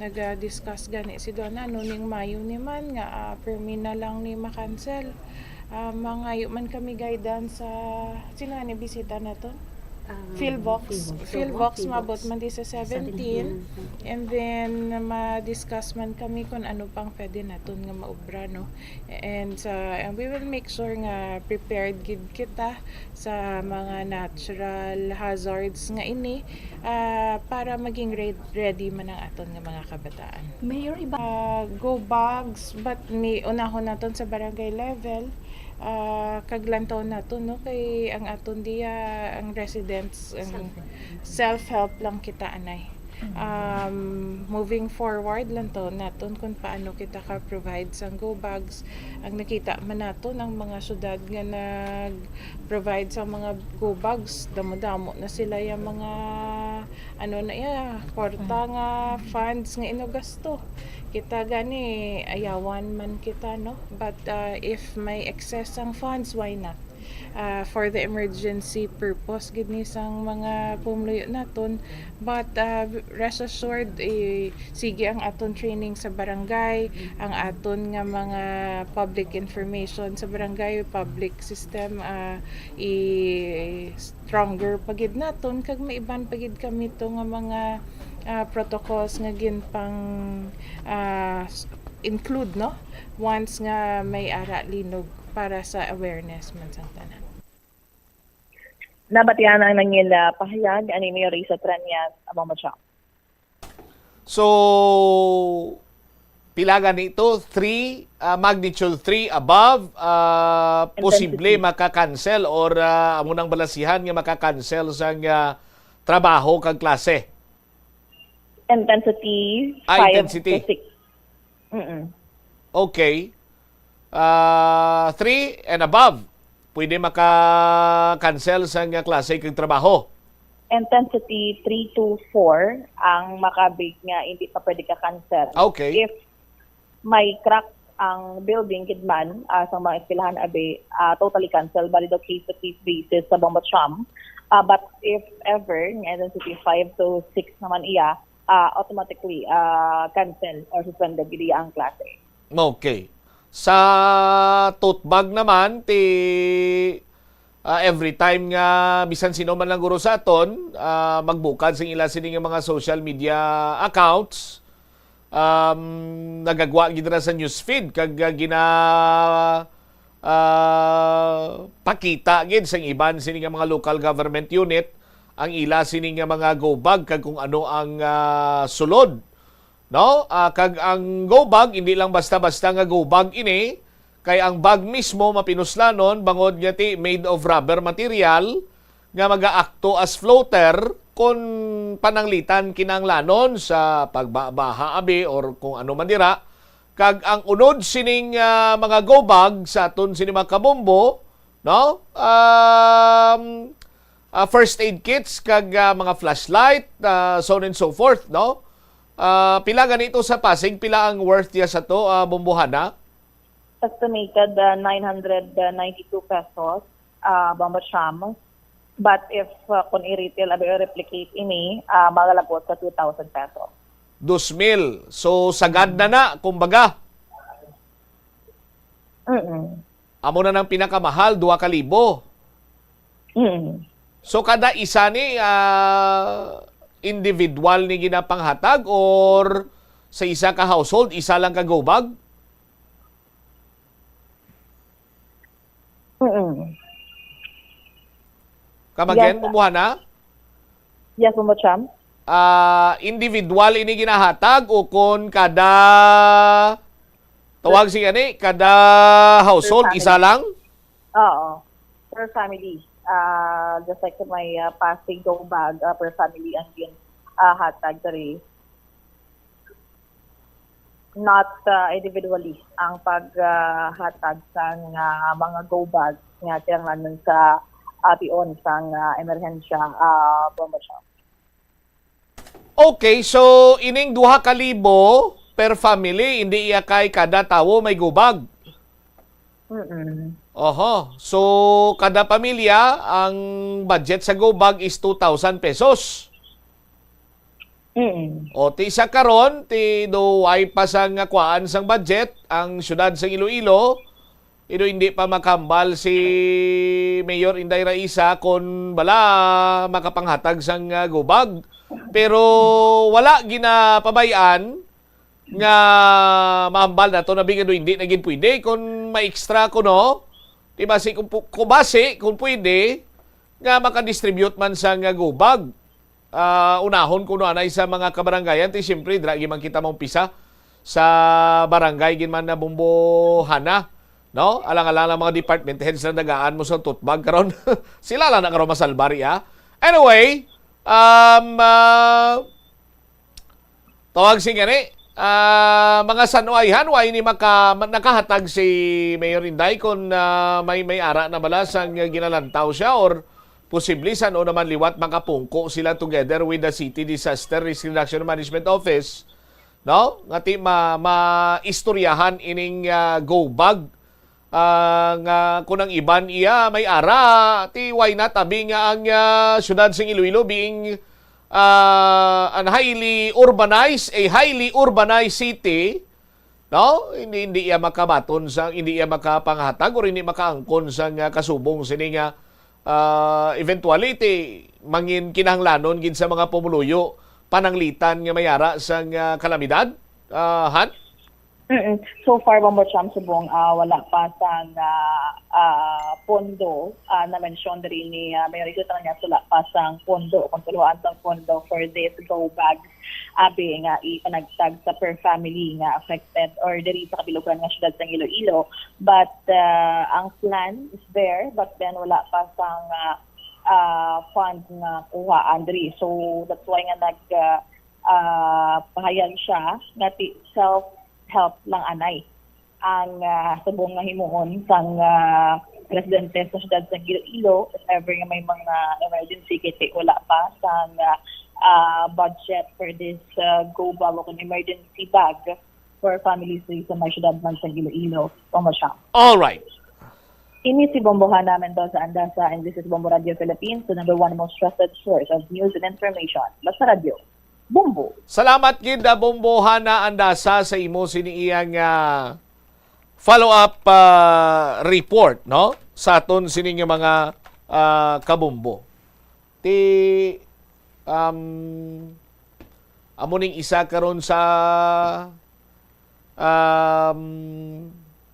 Nag-discuss gani si Donna ning Mayo ni man nga permi na lang ni makancel. Mangayo man kami guidance sa sino ni bisita nato. Philvox mabot man di sa 17 and then ma-discuss man kami kung ano pang pwede naton nga maubra, no, and we will make sure nga prepared gid kita sa mga natural hazards nga ini para maging ready man ang aton nga mga kabataan. Mayor, iba go bags but may unahon naton sa barangay level. Kaglantaw nato, no, kay ang aton diya ang residents ang self-help lang kita anay. Moving forward lang to naton kung paano kita ka-provide sang go bags. Ang nakita man naton ang mga syudad nga nag-provide sa mga go bags, damo-damo na sila yung mga kwarta nga funds nga inogasto. Kita gani ayawan man kita, no, but if may excess ang funds, why not? For the emergency purpose gid ni sang mga pumluyo naton, but rest assured sige ang aton training sa barangay, ang aton nga mga public information sa barangay, public system stronger pagid naton, kag maiban pagid kami to nga mga protocols nga ginpang include no once nga may ara linog para sa awareness man sa tanan. Nabatian ang nangila pahayag ani Mayor Risa Tranyas among matya. So, pilagan nito 3 magnitude 3 above posible maka-cancel or amo nang balasihan nga maka-cancel sang trabaho kag klase. Intensity 5 intensity. to 6. Okay. 3 and above pwede maka-cancel sang klase kag trabaho. Intensity 3 to 4 ang makabig nga hindi pa pwede ka-cancel. Okay. If may crack ang building kidman sa mga eskwelahan abi totally cancel bali do case to case basis sa Bombacham. But if ever nga intensity 5 to 6 naman iya automatically cancel or suspended gid ang klase. Okay. Sa tote bag naman every time nga bisan sino man lang guro sa aton magbukad sa ila sini nga mga social media accounts nagagwa gid na sa newsfeed kag pakita gid sa iban sini nga mga local government unit ang ila sini nga mga go bag kag kung ano ang sulod. No? Kag ang go bag, hindi lang basta-basta nga go bag ini, kay ang bag mismo mapinuslanon, bangod nga ti made of rubber material, nga mag-aakto as floater, kung pananglitan kinanglanon sa pagbabaha abi or kung ano man dira. Kag ang unod sining mga go bag sa aton sini mga kabombo, no? First aid kits, kag mga flashlight, so on and so forth, no? Pila ganito sa Pasig, pila ang worth niya sa to, Bombohana? Estimated 992 pesos, Bombacham. But if kung i-retail abi replicate ini, magalabot sa 2,000 pesos. 2,000. So sagad na kumbaga. Amo na ng pinakamahal, 2,000. So kada isa ni individual ni ginapanghatag or sa isa ka household, isa lang ka go bag? Kamagyan, bumuha na? Yes, Bombacham. Individual ini ginahatag o kon kada tawag si gani, kada household, isa lang? Oo. Per family. Just like my passing go bag per family ang yun hatag tari. Not individually ang paghatag sa mga go bag nga kinahanglan sa ation sang emerhensya Bombacham. Okay, so ining 2,000 per family, hindi iya kay kada tawo may go bag. Oho. So, kada pamilya, ang budget sa go bag is 2,000 pesos. O, ti isa karon, ti do ay pa sang kwaan sang budget, ang syudad sa Iloilo, hindi pa makambal si Mayor Inday Raisa kung bala makapanghatag sang go bag. Pero wala ginapabayan nga mahambal na to na bigado hindi naging pwede kung ma-extra ko no. Diba si kung pwede nga makadistribute man sa nga go bag. Unahon kuno anay sa mga kabarangayan ti siyempre dragi man kita mong pisa sa barangay ginman na Bombohana, no? Alang-alang mga department heads na nagaan mo sa tote bag karon. Sila lang na karon masalbari Anyway, tawag si gani mga sanuayhan way ni nakahatag si Mayor Inday kung may ara na bala sang ginalantaw siya or posible san o naman liwat makapungko sila together with the City Disaster Risk Reduction Management Office, no? Ngati maistoryahan ining go bag nga kunang iban iya may ara ti why not tabi nga ang syudad sing Iloilo being an highly urbanized city, no? Hindi iya makabaton sa hindi iya makapanghatag or hindi makaangkon sa kasubong sini nga eventuality mangin kinahanglanon gid sa mga pumuluyo pananglitan nga mayara sa kalamidad. Han? So far, Bombocham Subong, wala pa sang pondo na mention rin ni Mayor Iso niya, wala pa sang pondo, kontroluan sang pondo for this go bags abi nga ipanagtag sa per family nga affected or diri sa kabilugan nga syudad sang Iloilo. But ang plan is there, but then wala pa sang fund nga kuhaan diri. So that's why nga pahayag siya nga self-help lang anay ang subong nga himuon sang presidente sa syudad sa Iloilo if ever nga may mga emergency kiti wala pa sang budget for this go bag o emergency bag for families sa may syudad man sa Iloilo. Pumasya. All right. Ini si Bombohan namin to sa Andasa, and this is Bombo Radio Philippines, the number one most trusted source of news and information. Basta Radio. Bombo. Salamat gid Bombohan na Andasa sa imo siniiyang follow-up report, no? Sa aton sining mga kabombo. Ti amuning isa karon sa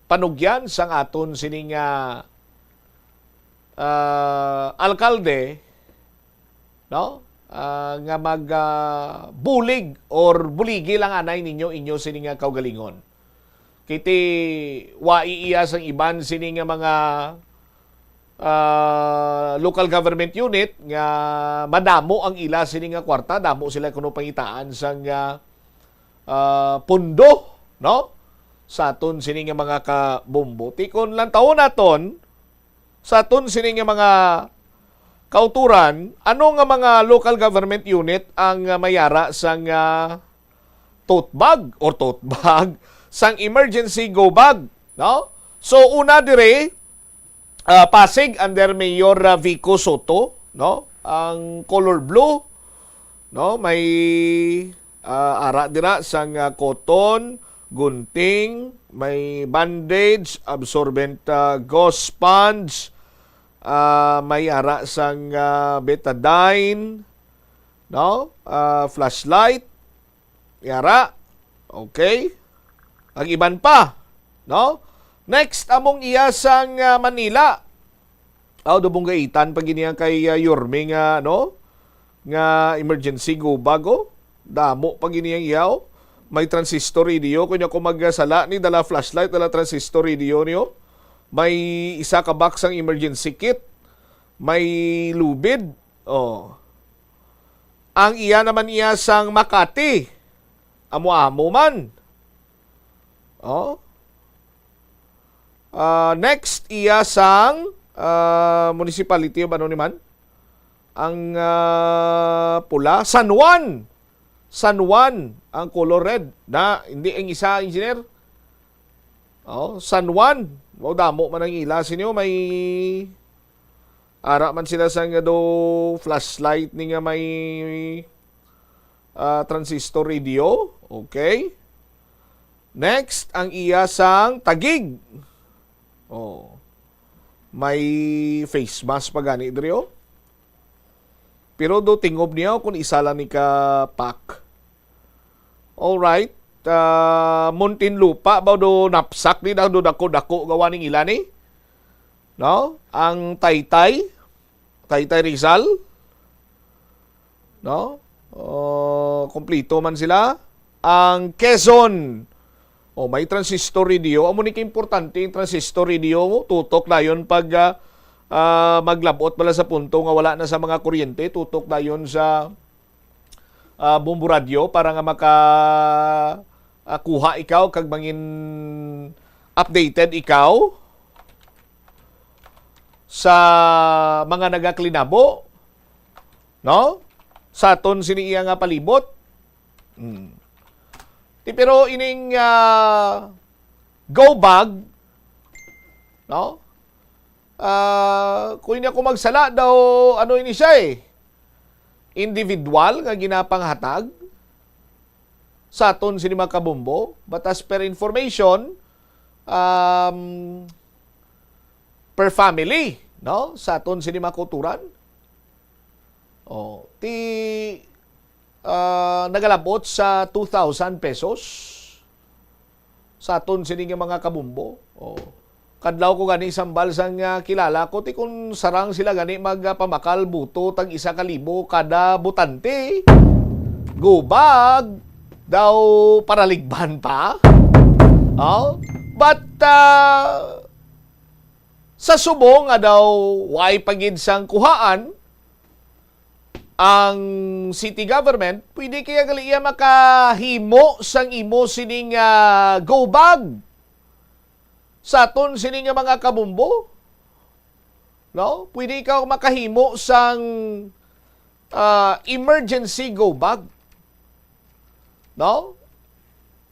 panugyan sang aton sining alkalde, no? Nga bulig or buligi lang anay inyo sining kaugalingon. Kiti wa iiyas ang iban sining mga local government unit nga madamo ang ila sining kwarta, damo sila kuno pangitaan sang pundo, no? Sa aton sining mga kabombo. Tikon lang taon naton sa aton sining mga kauturan, ano nga mga local government unit ang mayara sang tote bag sang emergency go bag, no? So una dire Pasig under Mayor Vico Soto, no? Ang color blue, no? May ara dira sang cotton, gunting, may bandage, absorbent gauze sponge, may ara sang betadine, no? Flashlight, yara. Okay. Ang iban pa, no? Next among iya sang Manila. Dubong gaitan pag iniya kay Yorme nga no? Nga emergency go bago. Damo pag iniya iyaw. May transistor radio kunya ko magsala ni dala flashlight, dala transistor radio niyo. May isa ka box ang emergency kit. May lubid. Ang iya naman iya sang Makati. Amo-amo man. Next iya sang municipality o ano naman? Ang pula, San Juan ang color red na hindi ang isa engineer. San Juan. Damo man ang ilasin niyo, may ara man sila sang do flashlight ni nga may transistor radio. Okay. Next ang iya sang Tagig. May face mask pa gani drio. Pero do tingob niya kung isa lang ni ka pack. Alright. Muntinlupa ba do napsak ni do dako-dako gawa ning ilan ni? No? Ang Taytay Rizal. No? Kompleto man sila. Ang Quezon. May transistor radio. Amo ni ka-importante yung transistor radio. Tutok na yun pag maglabot pala sa punto nga wala na sa mga kuryente. Tutok na yun sa Bombo Radio para nga makakuha ikaw kag mangin updated ikaw sa mga nagaklinabo. No? Sa aton siniya nga palibot. Pero ining go bag, no? Kung hindi ako magsala daw, ano ini siya individual nga ginapanghatag sa aton sinima kabombo. But as per information, per family, no? Sa aton sinima kulturan. Nagalabot sa 2,000 pesos sa aton sini nga mga kabumbo. Kadlaw ko gani sambal sang kilala ko ti kung sarang sila gani magpamakal buto tag 1,000 kada butante. Gubag daw paraligban pa. But sa subong nga daw way pagid sang kuhaan ang city government, pwede kaya gali iya makahimo sang imo sining go bag sa aton sining mga kabumbo. No? Pwede ikaw makahimo sang emergency go bag. No?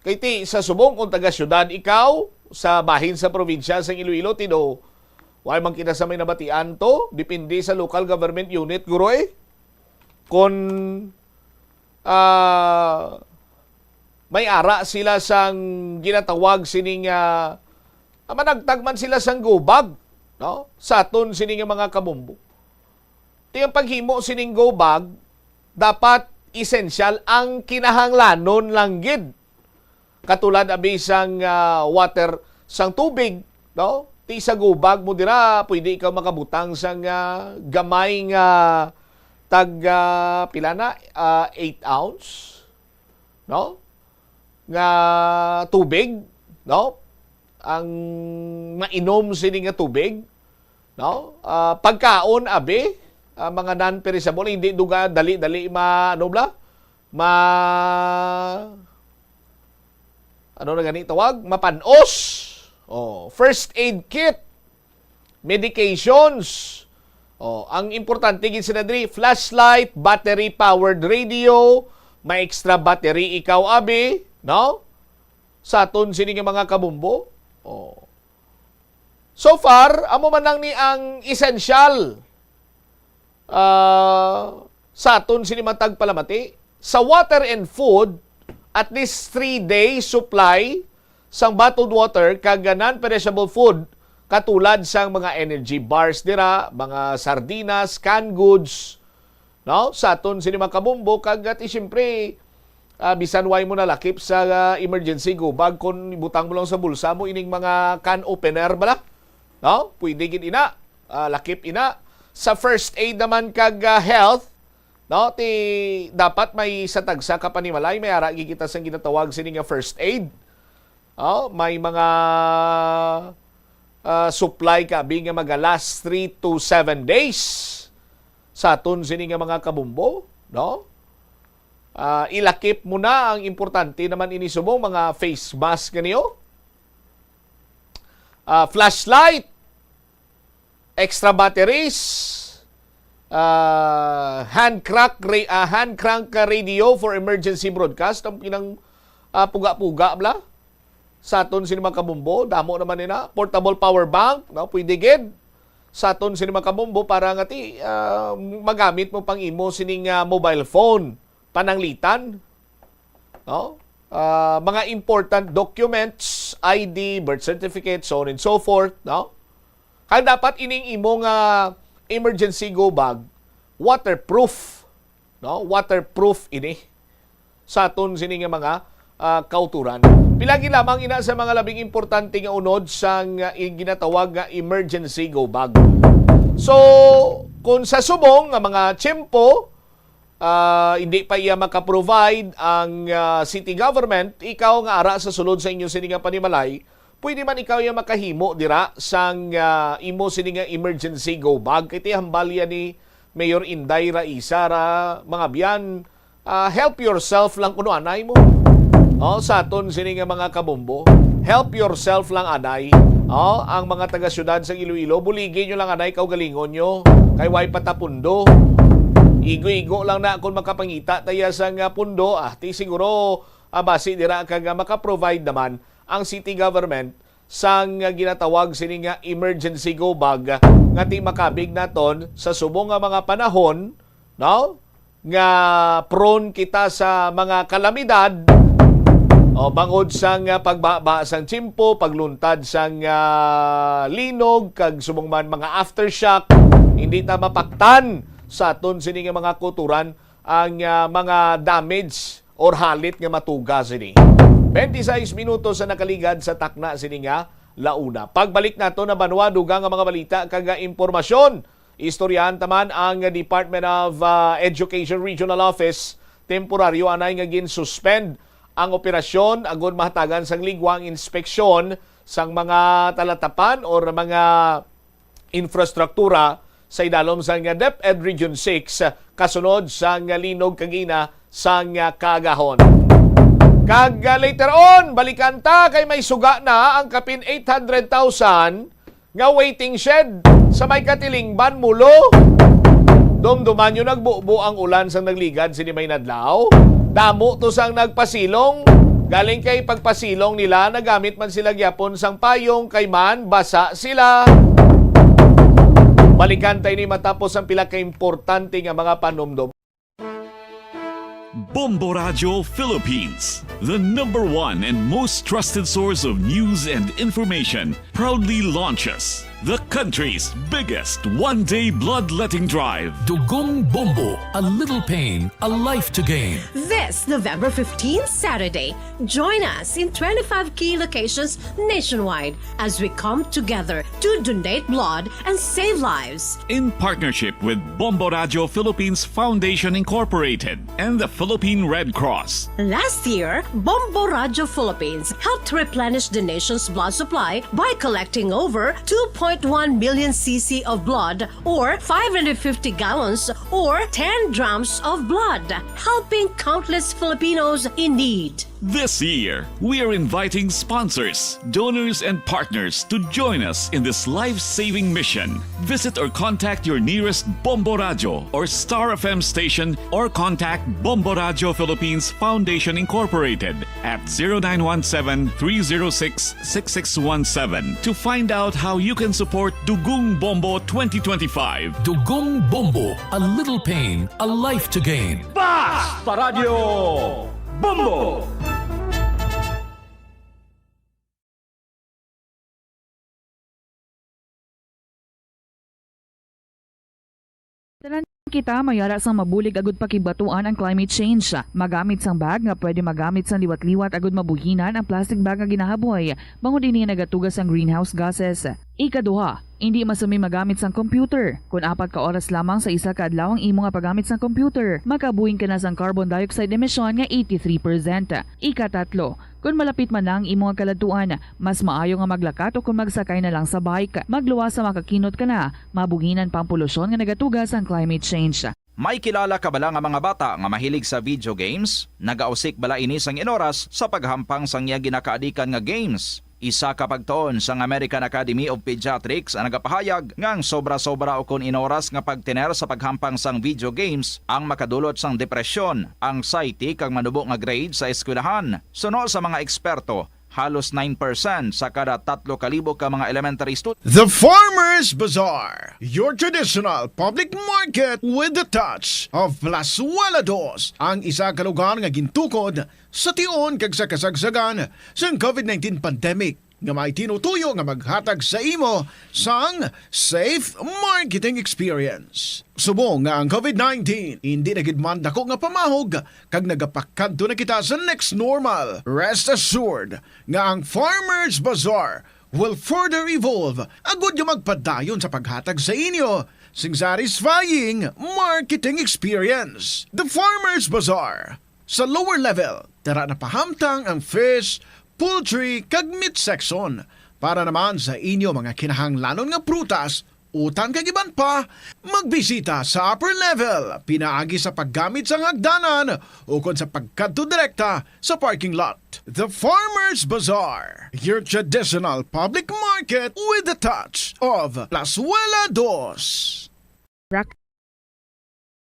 Kay ti sa subong kung taga syudad ikaw, sa bahin sa probinsya sa Iloilo, tido, why man kita sa may nabatian to, depende sa local government unit, guroy. Kung may ara sila sang ginatawag sining managtagman sila sang go-bag, no? Sa aton sining mga kabumbo. Tiyang paghimo sining go-bag, dapat essential ang kinahanglanon lang gid. Katulad abi sang water, sang tubig, no? Ti sa go-bag mo dira, pwede ikaw makabutang sang gamay nga pila na 8 ounce, no? Nga tubig, no? Ang mainom sini nga tubig, no? Pagkaon abi, mga non-perishable, hindi duga dali-dali ano na gani tawag? Mapanos. First aid kit, medications. Ang importante gid sila diri, flashlight, battery-powered radio, may extra battery ikaw abi, no? Sa aton sini nga mga kabumbo. So far, amo man lang ni ang essential sa aton sini matag palamati. Sa water and food, at least 3 days supply sang bottled water kag non-perishable food, katulad sang mga energy bars dira, mga sardinas, canned goods, no? Sa aton sini mga kabumbo, kag siyempre bisan way mo nalakip sa emergency go bag, kung ibutang mo lang sa bulsa mo ining mga can opener bala, no? Pwede gid ina, lakip ina. Sa first aid naman kag health, no? Ti dapat may sa tagsa ka panimalay, may ara kita sang ginatawag sini nga first aid. May mga supply ka nga mag-last 3 to 7 days sa aton sini nga mga kabumbo, no? Ilakip mo na, ang importante naman ini subong mga face mask ganiyo, flashlight, extra batteries, hand crank radio for emergency broadcast, ang pinang puga-puga bla sa aton sini mga kabumbo, damo naman nina. Portable power bank, no? Pwede gid sa aton sini mga kabumbo para nga ti magamit mo pang imo sining mobile phone pananglitan, no? Mga important documents, ID, birth certificate, so on and so forth, no? Kaya dapat ining imo nga emergency go bag waterproof, no? Waterproof ini sa aton sini nga mga kauturan. Pilagi lamang ina sa mga labing importante nga unod sang ginatawag nga emergency go bag. So, kung sa subong nga mga tiyempo, hindi pa iya makaprovide ang city government, ikaw nga ara sa sulod sa inyo sini nga panimalay, pwede man ikaw iya makahimo dira sang imo sini nga emergency go bag. Kiti hambalya ni Mayor Inday Raisa ra mga biyan, help yourself lang kuno anay mo. Sa aton sini nga mga kabumbo, help yourself lang anay. Ang mga taga-syudad sa Iloilo, buligin nyo lang anay kaugalingon nyo. Kay way patapundo. Igo-igo lang na kung makapangita tayo sa pundo. Ti siguro basi dira kag makaprovide naman ang city government sang ginatawag sini nga emergency go bag nga ti makabig naton sa subong nga mga panahon, no? Nga prone kita sa mga kalamidad. Bangod sang pagbaba sang tsimpo, pagluntad sang linog, kag subong man mga aftershock, hindi ta mapaktan sa aton sini nga mga kuturan ang mga damage or halit nga matuga sini. 26 minutos sa nakaligad sa takna sininga launa. Pagbalik nato na banwa dugang ang mga balita kag impormasyon. Istoryahan taman ang Department of Education Regional Office temporaryo anay nga gin-suspend ang operasyon agud mahatagan sang ligwang inspeksyon sang mga talatapan or mga infrastruktura sa idalom sang DepEd Region 6 kasunod sang linog kagina sang kaagahon. Kag later on, balikan ta kay may suga na ang kapin 800,000 nga waiting shed sa may katilingban mulo. Dumduman yung nagbubo ang ulan sang nagligad sini may nadlaw. Damo to sang nagpasilong. Galing kay pagpasilong nila, nagamit man sila gyapon sang payong kay man basa sila. Balikan tayo ni matapos ang pila ka importante nga mga panumdum. Bombo Radio Philippines, the #1 and most trusted source of news and information, proudly launches the country's biggest one-day bloodletting drive. Dugong Bombo, a little pain, a life to gain. This November 15th, Saturday, join us in 25 key locations nationwide as we come together to donate blood and save lives. In partnership with Bombo Radio Philippines Foundation Incorporated and the Philippine Red Cross. Last year, Bombo Radio Philippines helped replenish the nation's blood supply by collecting over 2.1 million cc of blood or 550 gallons or 10 drums of blood, helping countless Filipinos in need. This year, we are inviting sponsors, donors, and partners to join us in this life-saving mission. Visit or contact your nearest Bombo Radio or Star FM station or contact Bombo Radio Philippines Foundation Incorporated at 0917-306-6617 to find out how you can support Dugong Bombo 2025. Dugong Bombo, a little pain, a life to gain. Basta Radio Bombo! Tanan kita mayara sang mabulig agud pakibatuan ang climate change. Magamit sang bag nga pwede magamit sang liwat-liwat agud mabuhinan ang plastic bag nga ginahaboy. Bangod dinhi nagatugas ang greenhouse gases. Ikaduha, hindi masumi magamit sang computer. Kung 4 ka oras lamang sa isa ka adlaw ang imo nga paggamit sang computer, makabuhing ka na sang carbon dioxide emission nga 83%. Ikatatlo, kung malapit man lang imo nga kaladuan, mas maayo nga maglakat o kung magsakay na lang sa bike. Magluwas sa makakinot ka na, mabuhinan pang polusyon nga nagatugas ang climate change. May kilala ka bala nga mga bata nga mahilig sa video games? Nagausik bala ini sang inoras sa paghampang sang iya ginakaadikan nga games. Isa ka pagtuon sang American Academy of Pediatrics ang nagapahayag ngang sobra-sobra o kun inoras nga pagtiner sa paghampang sang video games ang makadulot sang depresyon, anxiety kag manubo nga grade sa eskwelahan. Suno sa mga eksperto, halos 9% sa kada 3,000 ka mga elementary students. The Farmers Bazaar, your traditional public market with the touch of Plazuela Dos, ang isa ka lugar nga gintukod sa tion kag sa kasagsagan sa COVID-19 pandemic nga may tinutuyo nga maghatag sa imo sang safe marketing experience. Subong nga ang COVID-19 hindi nagidman dako nga pamahog kag nagapakadto na kita sa next normal. Rest assured nga ang Farmers Bazaar will further evolve agud yung magpadayon sa paghatag sa inyo sing satisfying marketing experience. The Farmers Bazaar. Sa lower level, tara na pahamtang ang fish, poultry, kag meat section para naman sa inyo mga kinahanglanon nga prutas, utan kag iban pa, magbisita sa upper level, pinaagi sa paggamit sa hagdanan o kon sa pagkadto direkta sa parking lot. The Farmers Bazaar, your traditional public market with a touch of Plazuela Dos.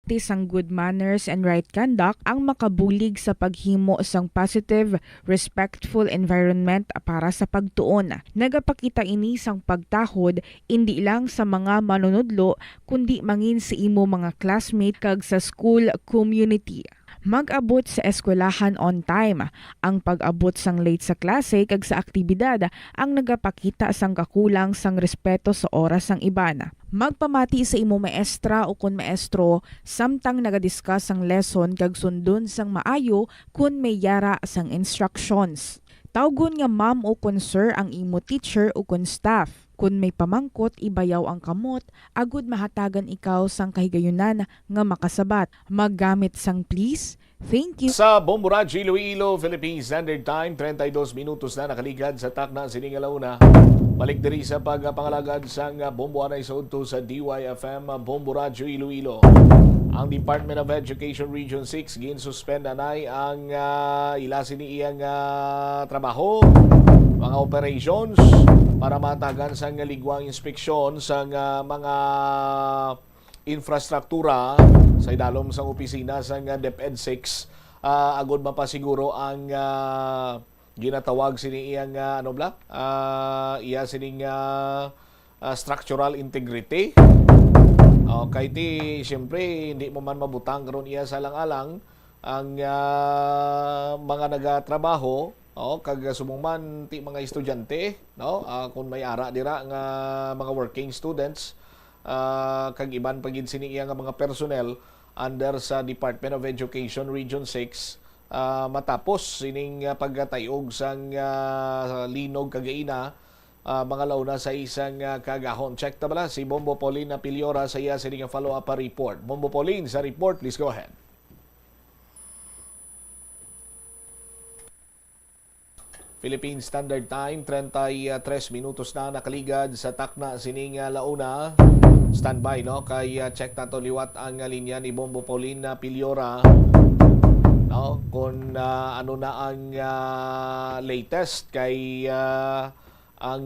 Ang good manners and right conduct ang makabulig sa paghimo sang positive, respectful environment para sa pagtuon. Nagapakita ini sang pagtahod hindi lang sa mga manunudlo kundi mangin sa imo mga classmate kag sa school community. Mag-abot sa eskwelahan on time. Ang pag-abot sang late sa klase kag sa aktibidad ang nagapakita sang kakulang sang respeto sa oras sang iban. Magpamati sa imo maestra o kun maestro samtang nagadiscuss ang lesson kag sundon sang maayo kun may yara sang instructions. Tawgon nga ma'am o kun sir ang imo teacher o kun staff. Kun may pamangkot, ibayaw ang kamot, agud mahatagan ikaw sang kahigayunan nga makasabat. Maggamit sang please, thank you. Sa Bombo Radyo Iloilo, Philippine Standard Time, 32 minutos na nakaligad sa takna sining alauna. Balik diri sa pagpangalagad sang Bombo Anay Soto sa DYFM Bombo Radyo Iloilo. Ang Department of Education Region 6 gin-suspend anay ang ilasin ni iyang trabaho, mga operations para matagan sa ligwang inspeksyon sa mga infrastruktura sa idalom sang opisina sa DepEd 6 agud mapasiguro ang ginatawag sini iyang iya sining structural integrity. Kay ti siyempre hindi mo man mabutang karon iya sa lang-alang ang mga nagatrabaho kag sumungman ti mga estudyante kung may ara dira nga mga working students kag iban pagid sini iya nga mga personnel under sa Department of Education Region 6 matapos sining pagtayog sang linog kagaina mga launa sa isang kagahon. Check ta bala si Bombo Pauline Piliora sa iya sining follow-up report. Bombo Pauline sa report, please go ahead. Philippine Standard Time, 33 minutos na nakaligad sa takna sining launa. Standby kay check nato liwat ang linya ni Bombo Pauline Piliora. Kung ano na ang latest kay ang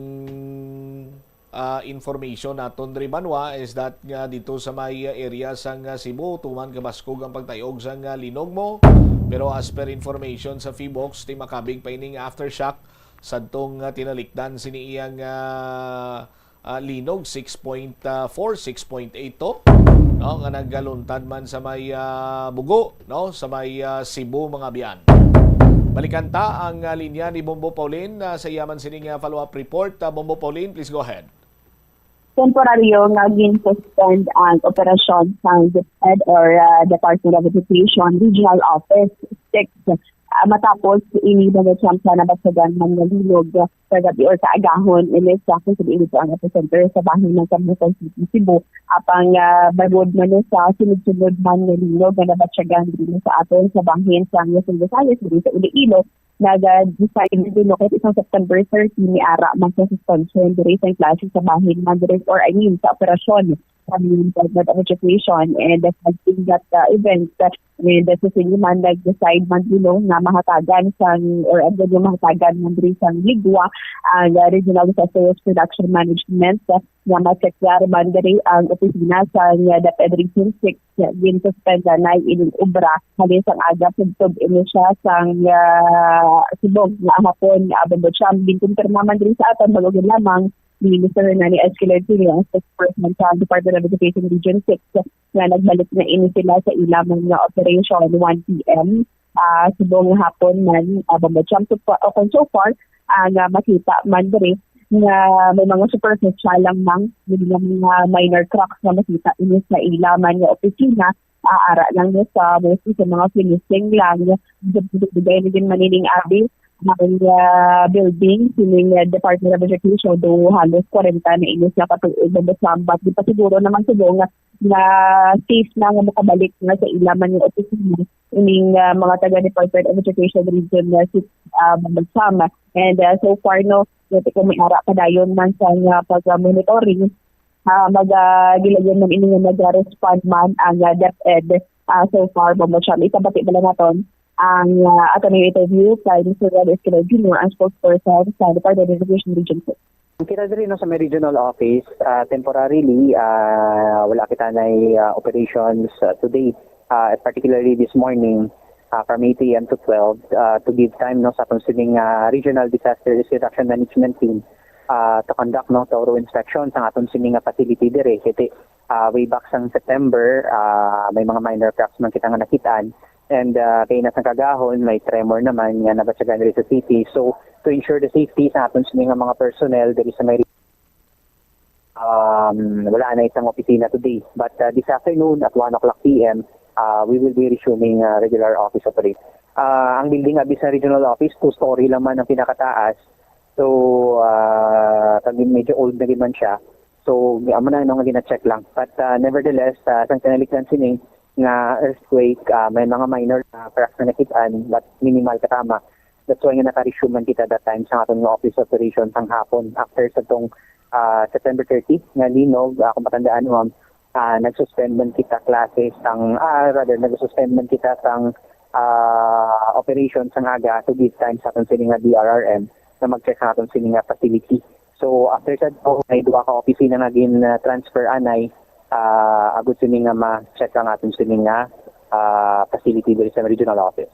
information naton diri banwa is that nga dito sa may area sang Cebu tuman kabaskog ang pagtayog sang linog mo, pero as per information sa Phibox ti makabig pa ining aftershock sadtong tinalikdan sini iyang linog 6.4 6.8 to nga naggaluntad man sa may Bugo sa may Cebu mga biyan. Balikan ta ang linya ni Bombo Pauline sa yaman sining follow-up report. Bombo Pauline, please go ahead. Temporaryo nga gin-suspend ang operasyon sa DepEd or Department of Education Regional Office 6 matapos ini na sa nabasagan man nga linog sa gabi or sa agahon ilis sa kung sabihin ito ang epicenter sa bahin ng Camutan City, Cebu. Apang bagod man sa sunod-sunod man nga linog na nabasagan din sa aton sa bahin sa Luzon, Visayas, dito sa Iloilo. Nag-decide din kahit isang September 30 ni ara man sa suspension diri sa klase sa bahin man diri or sa operasyon sa Department of Education, and that event with the Susunod man nag-decide man dilo nga mahatagan sang or ang yung mahatagan man diri sang Ligwa ang Regional Disaster Production Management nga maseklar man diri ang opisina sa DepEd Region 6 din suspend na ining obra halin sang aga pagtub ini siya sang subog nga hapon abot siya binkumpirma man diri sa aton bagog lamang Minister na ni Esquiler Senior, spokesperson sa Department of Education Region 6, na nagbalik na ini sila sa ilamang na operation 1 p.m. Subong hapon man, so far, makita man diri nga may mga superficial lang mga minor cracks na makita ini sa ilaman ng opisina. Ara lang sa mostly sa mga finishing lang. Bigay din manining abi ang building sining Department of Education do halos 40 na inis na katuig na sambat. Di pa siguro naman siguro na safe na nga makabalik nga sa ilaman yung opisina ining mga taga Department of Education Region 6 magsama. And so far kung may ara pa dayon man sa pag-monitoring mag-gilagyan man ining nag-respond man ang DepEd so far masyami itabati bala naton ang ato na interview kay Mr. Esquiler Jr. ang spokesperson sa Department of Education Region 6. Kita rin sa may regional office, temporarily, wala kita na operations today, particularly this morning from 8 a.m. to 12 to give time sa considering Regional Disaster Risk Reduction Management Team to conduct thorough inspection sa aton sining facility dire. Kasi way back sa September, may mga minor cracks man kita nga nakitaan. And kay nasang kagahon, may tremor naman nga nabatsagan rin sa city. So, to ensure the safety sa aton sining mga personnel, there is a may wala na isang opisina today. But this afternoon at 1 o'clock p.m., we will be resuming regular office operation. Ang building abis na regional office, 2-story lang man ang pinakataas. So, medyo old na man siya. So, amo na nung gina-check lang. But nevertheless, sang tinalikdan sining nga earthquake, may mga minor cracks na nakitaan, but minimal katama. That's why nga naka-resume man kita that time sa atong office operation sang hapon. After sa tong September 30, nga linog, kung matandaan mo, nag-suspend man kita classes sang, nag-suspend man kita sang operation sang aga to give time sa atong sining nga DRRM na mag-check sa atong sining nga facility. So after that, may duwa ka opisina na naging transfer anay, agud sining nga ma-check ang atong sining nga facility diri sa regional office.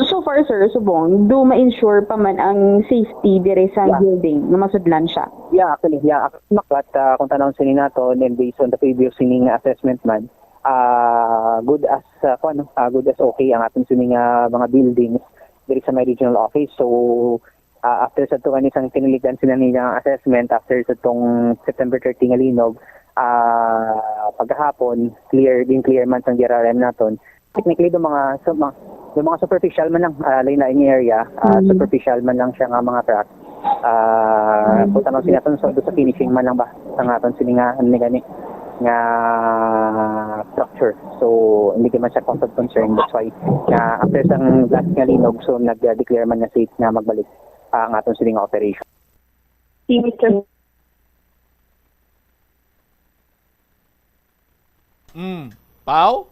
So far, sir, subong, do ma-ensure pa man ang safety dire sa building na masudlan siya? Actually, but kung tanong sining naton and based on the previous sining assessment man, good as okay ang atong sining mga buildings diri sa my regional office. So after sa itong isang tiniligdan sila nilang assessment, after sa itong September 30 nga linog, paghapon, clear man sa DRRM naton. Technically, yung mga superficial man lang, lain-lain yung area, superficial man lang siya nga mga crack. Kung tanong sila naton, so sa finishing man lang ba, sa nga naton sila nga structure. So, hindi naman siya cause of concern. That's why, after sa last nga linog, so nag-declare man na safe na magbalik ang atong siling operation. Si Mr. Pao?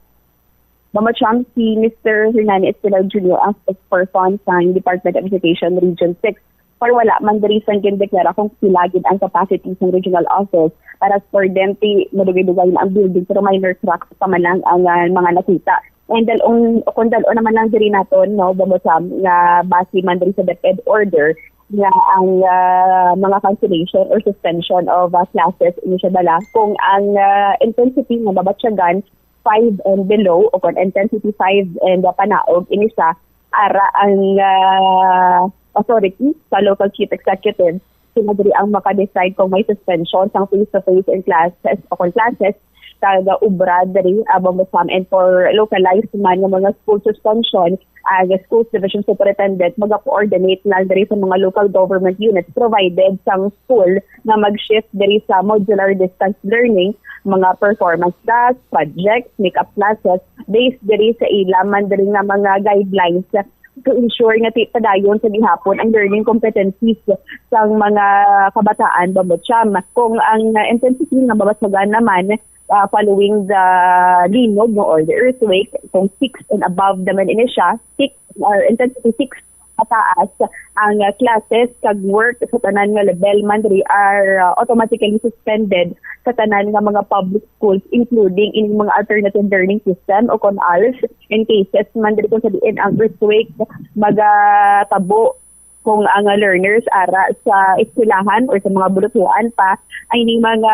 Mamacham, si Mr. Hernani Estelao Jr. ang spokesperson sa Department of Education Region 6. Para wala man diri sang gindeklara kung silagid ang capacity ng regional office para for them madugay-dugay na ang building pero minor cracks pa man lang ang mga nakita. And kung dalo naman lang diri naton, no, Mamacham, nga base man diri sa DepEd order nga ang mga cancellation or suspension of classes ini siya dala kung ang intensity nga babatsyagan 5 and below o kung intensity 5 and panaog ini sa ara ang authority sa local chief executive sila diri ang maka-decide kung may suspension sang face-to-face in classes o kung classes kaga ubra diri Mamacham, and for localized man nga mga school suspension ang school division superintendent mag-coordinate lang diri sa mga local government units provided sang school na mag-shift diri sa modular distance learning, mga performance tasks, projects, make-up classes based diri sa ilaman diri nga mga guidelines to ensure nga padayon sa gihapon ang learning competencies sang mga kabataan Mamacham. Kung ang intensity nga babasmagan naman following the linog or the earthquake, kung 6 and above naman ini siya, 6 or intensity 6 pataas, ang classes kag work sa tanan nga level man diri are automatically suspended sa tanan nga mga public schools including in mga alternative learning system o kon ALS in cases man diri kung sa diin ang earthquake magatabo kung ang learners ara sa eskwelahan or sa mga bulutuan pa ay ni mga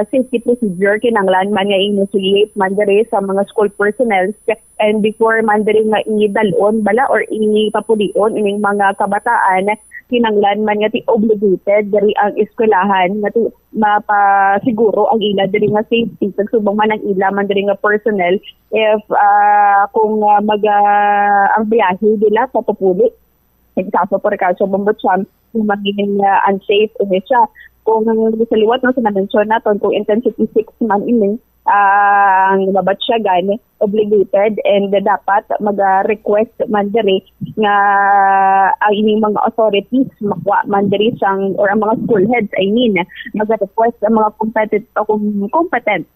safety procedure kinanglan man nga initiate man diri sa mga school personnel and before man diri nga idalon bala or ipapulion ining mga kabataan kinanglan man nga obligated diri ang eskwelahan nga mapasiguro ang ila diri nga safety pagsubong man ang ila man diri nga personnel if kung ang biyahe nila sa papuli kaso por kaso Mamacham kung magiging unsafe ini siya kung sa liwat no sa na-mention naton kung intensity 6 man ini ang babatsyagan obligated and dapat mag-request man diri nga ang ining mga authorities makuha man diri sang or ang mga school heads mag-request ang mga competent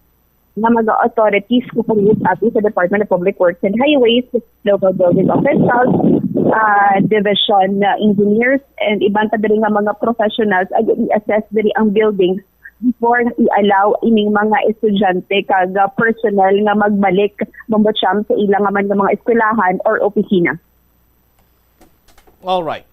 na mga authorities kung sa Department of Public Works and Highways, local building officials, division engineers, and ibang pa diri nga mga professionals i-assess diri ang buildings before i-allow ining mga estudyante kag personnel nga magbalik Mamacham sa ilang man nga mga eskwelahan or opisina. All right.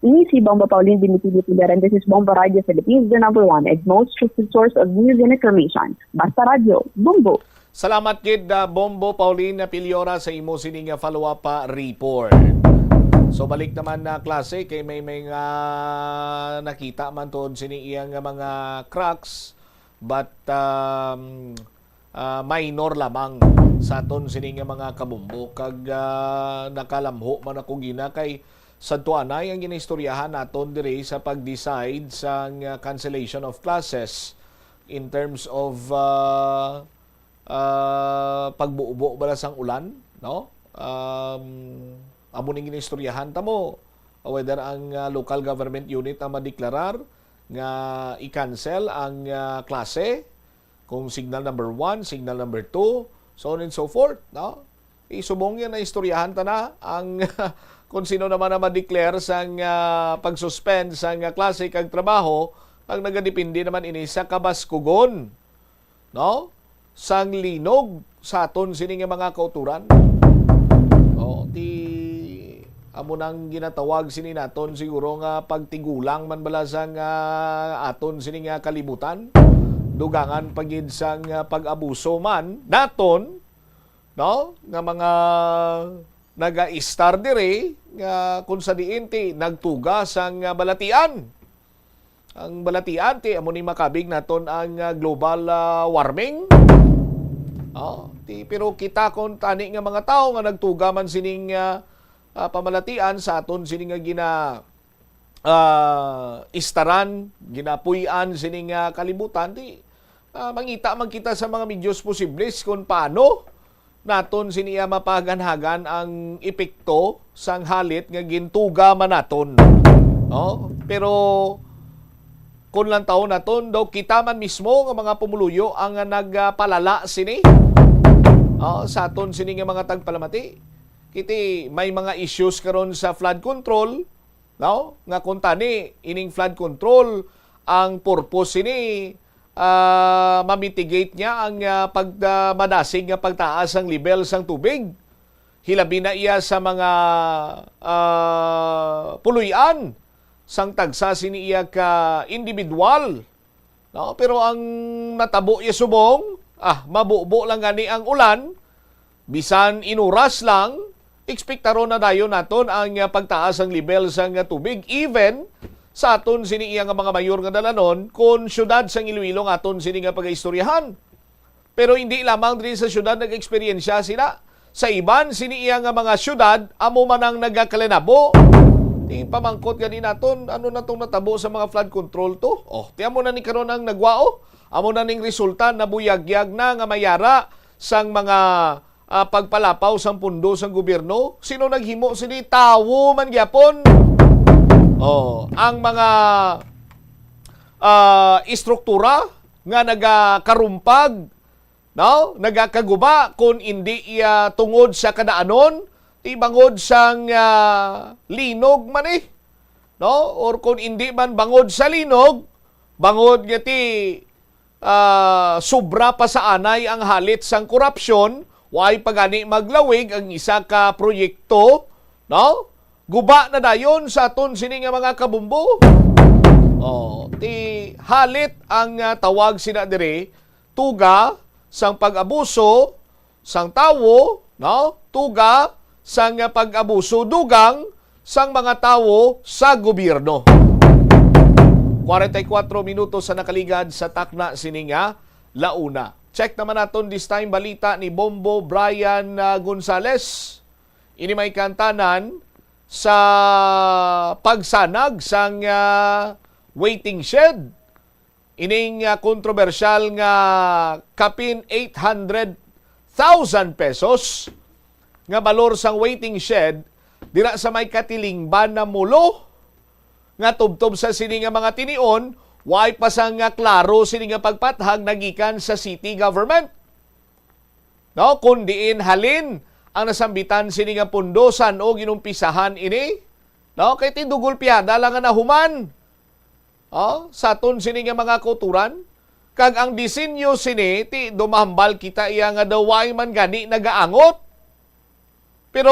Ini si Bombo Pauline Dimitridipilaran. This is Bombo Radio Philippines, the number one and most trusted source of news and information. Basta Radio, Bombo. Salamat kid Bombo Pauline Piliora sa imo sining follow-up report. So balik naman na klase kay may nakita man tuod sini iyang mga cracks but minor lamang sa aton sini nga mga kabumbo kag nakalamho man ako gina kay sadto anay ang ginaistoryahan naton diri sa pag-decide sa cancellation of classes in terms of pagbuubo bala sang ulan, no? Amo ning ginaistoryahan ta mo whether ang local government unit ang madeklarar nga i-cancel ang klase kung signal number 1, signal number 2, so on and so forth, no? Isubong yan na istoryahan ta na ang kung sino naman na ma-declare sang pag-suspend sang klase kag trabaho, ang nagadepende naman ini sa kabaskugon, no? Sang linog sa aton sini nga mga kauturan. Amo nang ginatawag sini naton siguro nga pagtigulang man bala sang aton sini nga kalibutan. Dugangan pagid sang pag-abuso man naton, no, nga mga naga-star dire nga kung sa diin ti nagtuga sang balatian. Ang balatian ti amo ni makabig naton ang global warming. Pero kita kon tani nga mga tao nga nagtuga man sining pamalatian sa aton sining nga istaran, ginapuy-an sining kalibutan, mangita man kita sa mga medyos posibles kung paano naton siniya mapaganhagan ang epekto sang halit nga gintuga man naton. Pero kung lang taon naton daw kita man mismo nga mga pumuluyo ang nagpalala sini sa aton sini nga mga tagpalamati. Kiti may mga issues karon sa flood control, no? Nga kung tani ining flood control ang purpose ini mamitigate niya ang pagmadasig nga pagtaas ang level sang tubig. Hilabi na iya sa mga puluyan sang tagsa sini iya ka individual, no? Pero ang natabo iya subong, mabubo lang gani ang ulan, bisan inuras lang, ekspektaron na dayon naton ang pagtaas ang level sang tubig even sa aton sini iya nga mga mayor nga dalanon kung syudad sang Iloilo nga aton sini nga pagaistoryahan. Pero hindi lamang diri sa syudad nag-eksperyensya sila. Sa iban sini iya nga mga syudad amo man ang nagakalenabo. Ting pamangkot gani naton ano na tong natabo sa mga flood control to. Ti amo na ni karon ang nagwao. Amo na ning resulta na buyagyag na nga mayara sang mga pagpalapaw sang pundo sang gobyerno. Sino naghimo sini? Tawo man gyapon. Ang mga istruktura nga nagakarumpag, no, nagakaguba kung hindi tungod sa kadaanon, bangod sang linog man no, or kung hindi man bangod sa linog, bangod nga ti sobra pa sa anay ang halit sang korupsyon. Way pagani maglawig ang isa ka proyekto, no? Guba na dayon sa aton sini nga mga kabumbo. Ti halit ang tawag sina dire, tuga sang pag-abuso sang tawo, no? Tuga sang pag-abuso dugang sang mga tawo sa gobyerno. 44 minutos sa nakaligad sa takna sini nga launa. Check naman naton this time balita ni Bombo Brian Gonzales. Ini may kantanan sa pagsanag sang waiting shed. Ining kontrobersyal nga kapin 800,000 pesos nga balor sang waiting shed dira sa may katilingban na mulo nga tubtob sa sini nga mga tinion. Way pa sang klaro sini nga pagpathag nagikan sa city government. No, kundiin halin ang nasambitan sini nga pundo san o ginumpisahan ini. No, kay tindugol piyada lang nga nahuman. Sa aton sini nga mga kulturan, kag ang disenyo sini ti dumahambal kita iya nga daway man gani nagaangot. Pero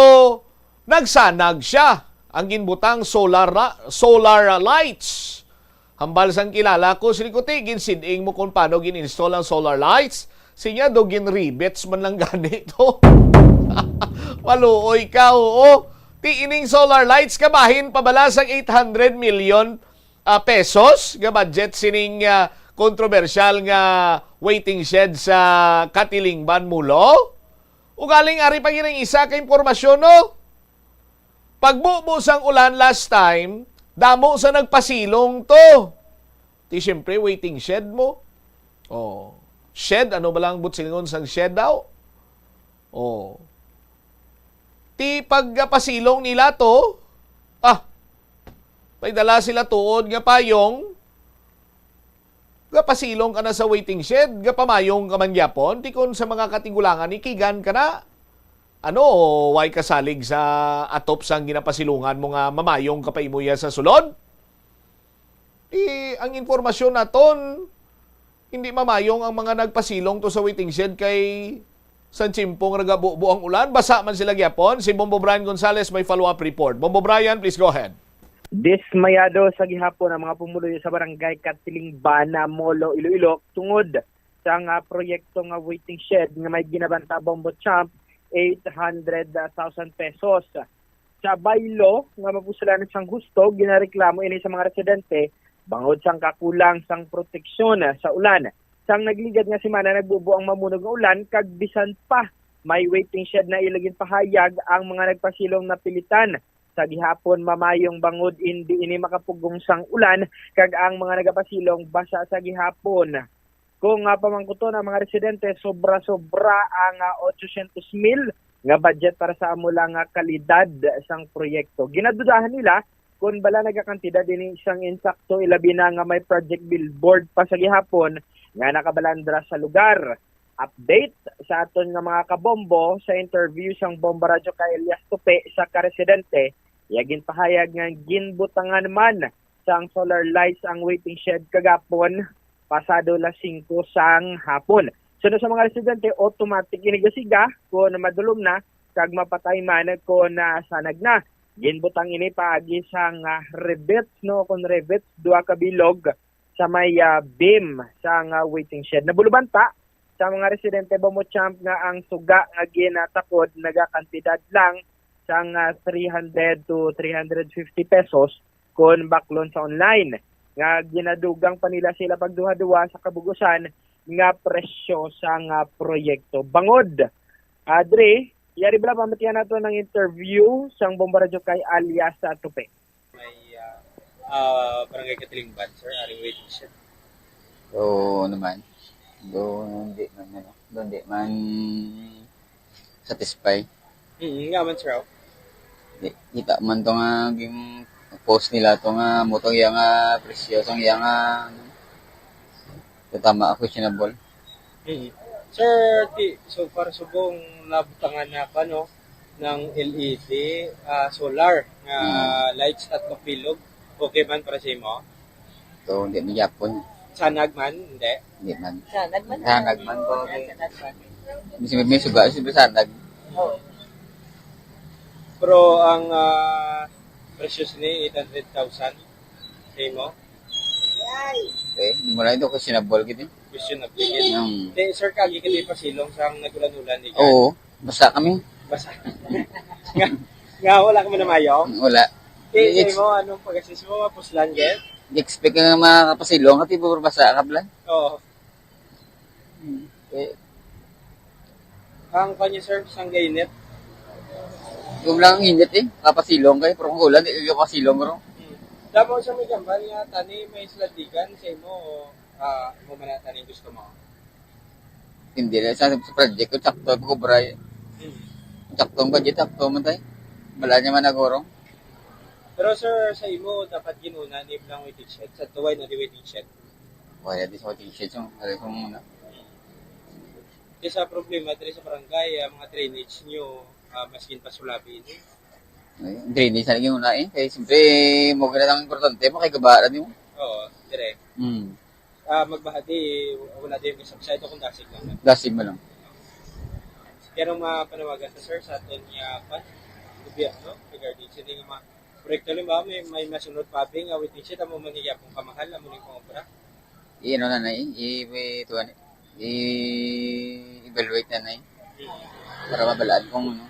nagsanag siya ang ginbutang solar lights. Hambal sang kilala ko, silikuti, ginsiding mo kung paano gin-install ang solar lights. Sinya do gin-rebets man lang ganito. Maluoy ka, oo. Ti ining solar lights, kabahin pabala sang 800 million pesos. Nga budget sining kontrobersyal nga waiting shed sa Katilingban Mulo? Ugaling ari pa gining isa ka impormasyon, no? Pagbubo sang ulan last time, damo sa nagpasilong to. Ti siyempre, waiting shed mo. Oh. Shed, ano ba lang butsilngon sang shed daw? Oh. Ti pagpasilong nila to, may dala sila tuod nga payong, nga pasilong ka na sa waiting shed, nga pamayong ka man gyapon, ti kon sa mga katigulangan, ikigan ka na. Ano, why kasalig sa atop sang ginapasilungan mo nga mamayong ka pa imuya sa sulod? Ang informasyon naton, hindi mamayong ang mga nagpasilong to sa waiting shed kay San Chimpong nagabuo ang ulan. Basa man sila gyapon. Si Bombo Brian Gonzales may follow-up report. Bombo Brian, please go ahead. Dismayado sa gihapon ang mga pumuloy sa barangay Katilingban, Molo, Iloilo tungod sa nga proyekto nga waiting shed nga may ginabanta Bombo Champ 800,000 pesos. Sa baylo nga mapusulan sang husto, ginareklamo ini sa mga residente bangod sang kakulang sang proteksyon sa ulan. Sang nagligad nga simana nagbubo ang mamunog nga ulan kag bisan pa may waiting shed na ilagin pahayag ang mga nagpasilong na pilitan. Sa gihapon mamayong bangod hindi ini makapugong sang ulan kag ang mga nagapasilong basa sa gihapon. Kung pamangkuton ang mga residente, sobra-sobra ang 800,000 nga budget para sa amo lang kalidad sang proyekto. Ginadudahan nila kung bala nagakantidad din isang insakto ilabi na nga may project billboard pa sa gihapon nga nakabalandra sa lugar. Update sa aton nga mga kabombo sa interview sang Bombo Radyo kay Elias Tupe sa karesidente, yagin pahayag nga ginbutangan man sang solar lights ang waiting shed kagapon pasado las 5 sang hapon. So sa mga residente, automatic inigasiga kung madulom na kag mapatay man kung sanag na. Ginbutang ini paagi sang rivets, no, kung rivets duha ka bilog sa may beam sang waiting shed. Nabulubanta sa mga residente Bombo Champ nga ang suga nga ginatakod nagakantidad lang sang 300 to 350 pesos kung baklon sa online. Nga ginadugang pa nila sila pagduha-duha sa kabugusan nga presyo sang proyekto. Bangod, Adre, yari bala pamatiyan nato ng interview sang Bombo Radyo kay alias Tupe. May barangay Katilingban, sir, aring waiting shed. Oo naman. Doon di man satisfy. Nga man, sir. Kita man to nga yung post nila to nga motong iya nga presyo sang iya nga tama questionable. Sir, so far subong nabutangan na ka no ng LED solar nga lights at bilog. Okay man para sa imo? So hindi ni Japon. Sanag man, hindi? Hindi man. Sanag man? Sanag man po. May suga, sanag. Oo. Pero ang presyo ni 800,000 sa imo? Okay, mula ito questionable gitu. Questionable gitu. Sir, kagi ka di pasilong sa nagulan-ulan ni Oo, basta kami. Basta. Nga, wala ka man na mayo? Wala. Sa imo, anong pag-assist mo, puslan get? Expect nga makapasilong at ibubasa ka pala. Oo. Ang kanya, sir, sang gainit? Kung lang ang init kapasilong kayo, pero kung ulan, hindi ka pasilong ro. Dapat sa may gambal nga, tani may sladigan sa imo o mo man tani gusto mo? Hindi na, sa project ko, sakto, kubra. Sakto ang budget, sakto man tayo. Wala niya man nagurong. Pero sir, sa imo, dapat ginuna ni lang waiting shed. Sa tuway na di waiting shed. Wala di sa waiting shed. Kasi sa problema, dito sa barangay, mga drainage nyo, maskin pa sulabi ini. Drainage na lagi muna Kaya siyempre, mo gana lang importante, makikabaaran mo. Oo, direct. Magbahati, wala din yung subside kung dasig lang. Dasig mo lang. Kaya nung mapanawagan sa sir, sa aton niya pa, no? Regarding sa mga proyekto rin ba, may masunod pa bing, waiting shed, amo maniya kung kamahal, amo rin kung obra? Ano na i-evaluate na para mabalaan kung ano.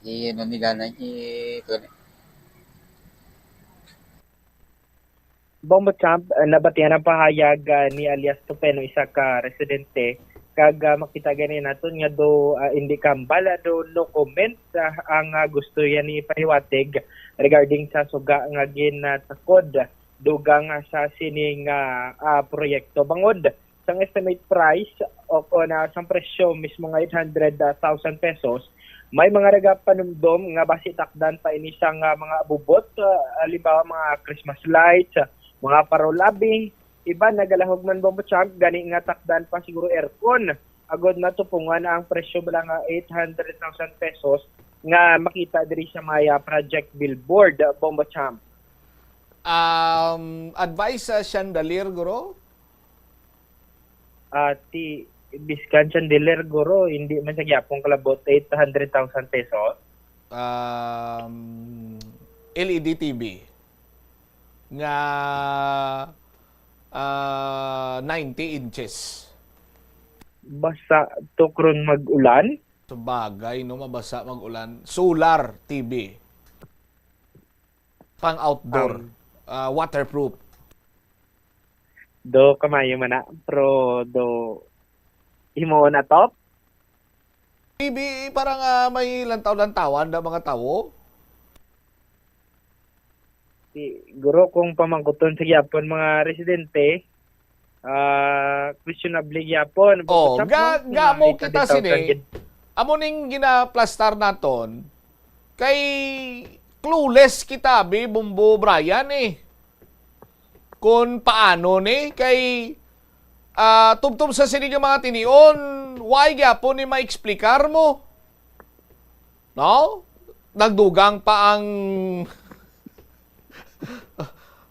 Ano nila na ito Bombo Champ, nabatihan ang pahayag ni alias Tupeno, isa ka residente, kag makita ganin naton nga do hindi kambala do no comment ang gusto yan ni pahiwatig regarding sa suga nga ginatakod dugang sa sining proyekto bangod sang estimate price o na sang presyo mismo nga 800,000 pesos. May mga rega panumdom nga basi takdan pa ini sang mga abubot, halimbawa mga Christmas lights, mga parolabing, iba nagalahog man Bombo Champ, gani nga takdan pa siguro aircon. Agod na tupungan ang presyo bala nga 800,000 pesos nga makita diri sa Maya Project Billboard, Bombo Champ. Advice sa chandelier, guro? Ti biskan chandelier, guro, hindi man sa gyapong kalabot 800,000 pesos. LED TV nga 90 inches. Basta tukron mag-ulan? So bagay, no, mabasa mag-ulan. Solar TV. Pang outdoor. Waterproof. Do kamayo man na, pro do imo na top? TV, parang may lantaw-lantawan na mga tao. Siguro kung pamangkuton sa gyapon mga residente, questionable gyapon. Mo kita sini. Amo ning ginaplastar naton kay clueless kita bi Bumbo Brian kung paano kay tubtob sa sini mga tinion, why gyapon ni ma-explicar mo? No? Nagdugang pa ang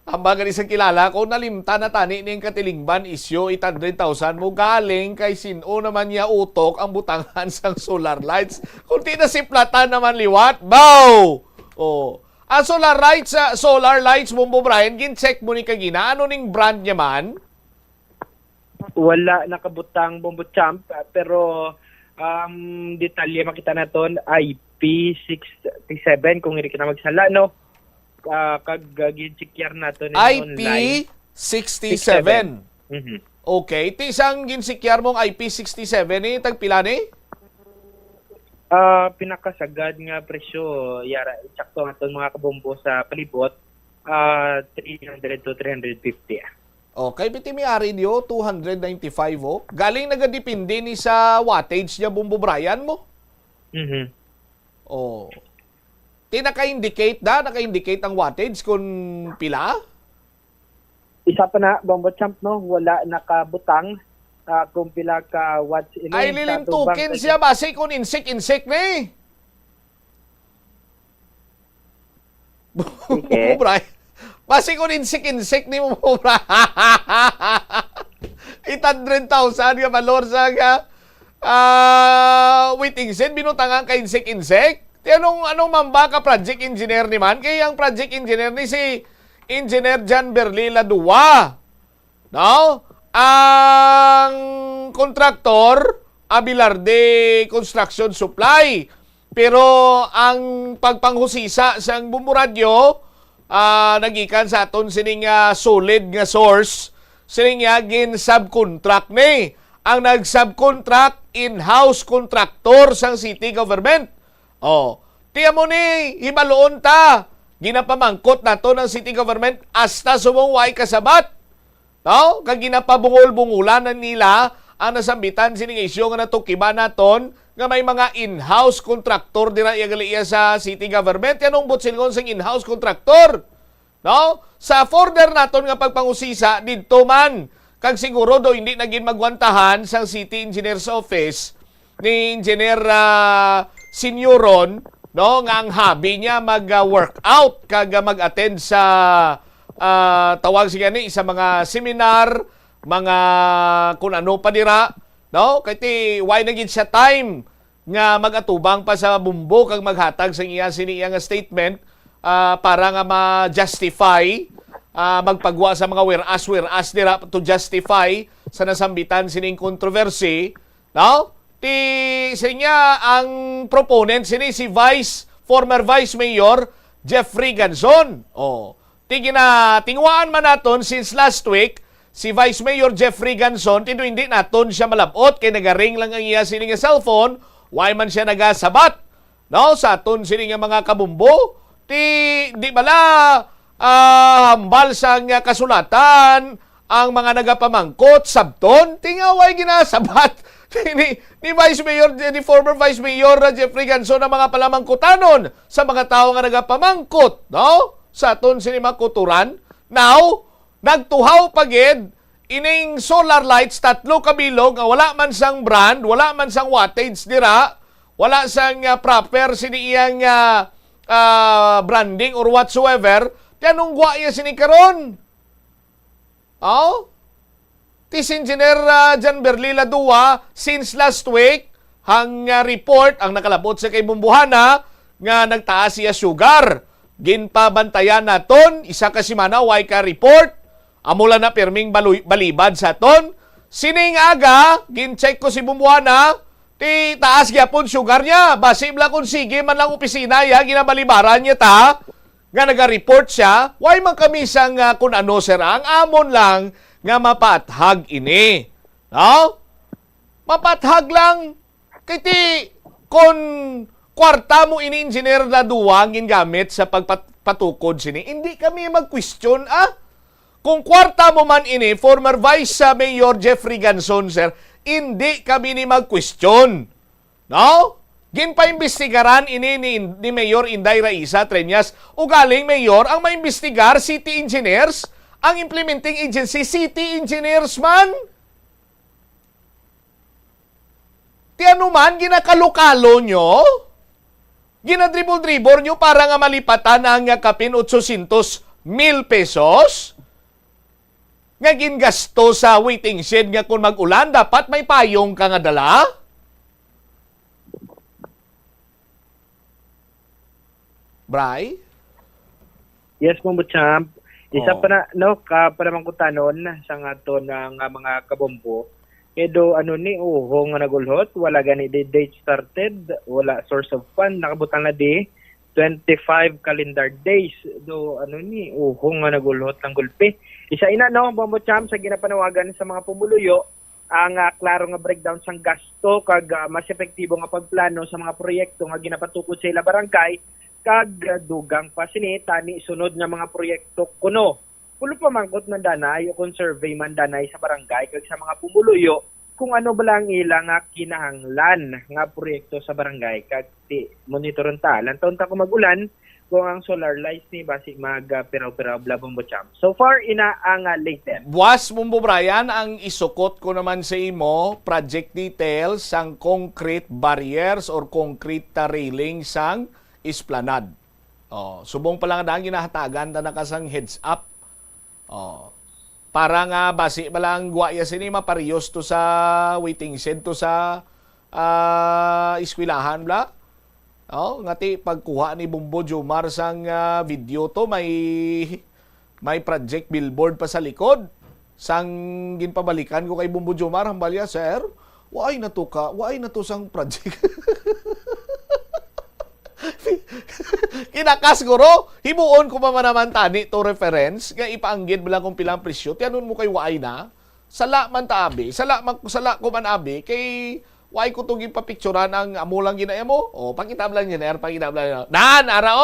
ang baga isang kilala ko, nalimta na tani ng katilingban isyo 800,000 mo galing kay sino naman niya utok ang butangan sang solar lights. Kung di na si plata naman liwat, bow! Oh. Ang solar lights, Bumbo Brian, gin-check mo ni Kagina, ano ning brand niya man? Wala nakabutang Bombo Champ, pero detalye makita naton IP67 kung hindi ka na magsala, no? Kag ginsikyar nato ni online. IP67. Okay, tisang ginsikyar mong IP67 tagpila ni? Pinakasagad nga presyo yara sakto aton mga kabombo sa palibot 300 to 350. Okay, biti mi ari dio 295 Galing nagadepende ni sa wattage niya Bumbo Brian mo? Oh. Naka-indicate ang wattage kung pila? Isa pa na, Bombo Champ, no? Wala nakabutang kung pila ka watts ini. Ay, lilintukin siya base kung insik na Okay. Base kung insik ni mo, Brian. 800,000 ka valor sa waiting set, binutangan ka insik. Anong mamba ka project engineer ni man? Kaya ang project engineer ni si Engineer John Berlila Dua. No? Ang kontraktor, Abilarde Construction Supply. Pero ang pagpanghusisa sa Bumbo Radio, nagikan sa aton sining solid nga source, sining gin subcontract ni. Ang nag-subcontract in-house contractor sang city government. Oh, tiya mo ni, hibaloon ta. Ginapamangkot na to ng city government hasta sumuway kasabat. No? Kag ginapabungol-bungulan na nila ang nasambitan sining isyo nga natukiba naton nga may mga in-house contractor dira iya sa city government. Yanong butsilgon sing in-house contractor. No? Sa folder naton nga pagpangusisa didto man kag siguro do hindi naging magwantahan sang city engineer's office ni engineer Senyoron, no, nga ang hobby niya mag-workout kag mag-attend sa tawag siya ni sa mga seminar, mga kung ano pa dira, no? Kay why naging siya time nga mag-atubang pa sa Bumbo kag maghatag sa iya nga statement para nga ma-justify magpagwa sa mga whereas dira to justify sa nasambitan sining controversy, no? Siya ang proponent si former Vice Mayor Jeffrey Ganzon. Oh, tingwaan man naton since last week, si Vice Mayor Jeffrey Ganson, hindi naton siya malabot, kay nagaring lang ang iya sining cellphone, why man siya nagasabat, no? Sa aton sining mga kabumbo, di bala hambal sang kasulatan, ang mga nagapamangkot, sabton, tingaway ginasabat ni Vice Mayor, ni former Vice Mayor Jeffrey Ganson ang mga palamangkutanon sa mga tao nga nagapamangkot, no? Sa aton sinima kuturan. Now, nagtuhaw pagid ining solar lights 3 kabilog nga wala man sang brand, wala man sang wattage dira, wala sang proper sini iyang branding or whatsoever. Tanong gwa iya sini karon. Oh? Tis Engineer Jan Berlila Dua since last week hang report ang nakalabot sa kay Bumbuhana nga nagtaas siya sugar. Ginpabantayan naton isa ka semana way ka report. Amula na pirming balibad sa ton. Sining aga gin-check ko si Bumbuhana, ti taas gyapon sugar niya. Base bla kun sige man lang opisina ya ginabalibaran niya ta. Nga naga-report siya, why man kami sang kun ano sir, ang amon lang nga mapathag ini. No? Mapathag lang. Kiti, kung kwarta mo ini engineer na duwang gingamit sa pagpatukod sini, hindi kami mag-question, Kung kwarta mo man ini, former Vice Mayor Jeffrey Ganson, sir, hindi kami ni mag-question. No? Ginpaimbestigaran ini ni Mayor Inday Raisa Treñas o galing Mayor ang maimbestigar city engineers, ang implementing agency city engineers man. Ti ano man ginakalukalo nyo, ginadribol-dribor nyo para nga malipatan ang kapin 800,000 pesos nga gingasto sa waiting shed nga kung mag-ulan dapat may payong ka nga dala. Bray? Yes, Bombo Champ. Isa pa na, no, panamangkutanon sa nga to ng mga kabombo. Edo, uhong nga nagulhot, wala gani di date started, wala source of fund, nakabutang na di 25 calendar days. Do, uhong nga nagulhot ng gulpi. Isa ina, no, Bombo Champ, sa ginapanawagan sa mga pumuluyo, ang klaro nga breakdown sang gasto, kag mas epektibo nga pagplano sa mga proyekto nga ginapatukod sa ila barangay, kag dugang pa sini tani sunod nga mga proyekto kuno. Pulo pamangkot man danay o kung survey man danay sa barangay kag sa mga pumuluyo kung ano ba lang ilang nga kinahanglan nga proyekto sa barangay kag ti monitoron ta lan taon ta kung magulan kung ang solar lights ni basig mag piraw-piraw bla Bombo Champ. So far ina ang latest. Buwas Bombo Brian, ang isukot ko naman sa imo project details sang concrete barriers or concrete railing sang Esplanade. Subong pa lang na ginahatagan na nakasang heads up. Para nga basi balang guwaya sini maparehos to sa waiting shed to sa eskwelahan bla. Ngati pagkuha ni Bumbo Jomar sang video to may project billboard pa sa likod. Sang ginpabalikan ko kay Bumbo Jomar hambalya, sir, why na to sang project. Kinakas guro, himuon ko pa naman tani to reference, nga ipaanggid mo lang kung pilang presyo, tiyanon mo kay waay na, sala man ta abi, sala ko man abi, kay waay ko itong ipapicturan ang amulang ginaya mo, pakitab lang yun, pakitab lang yun, ara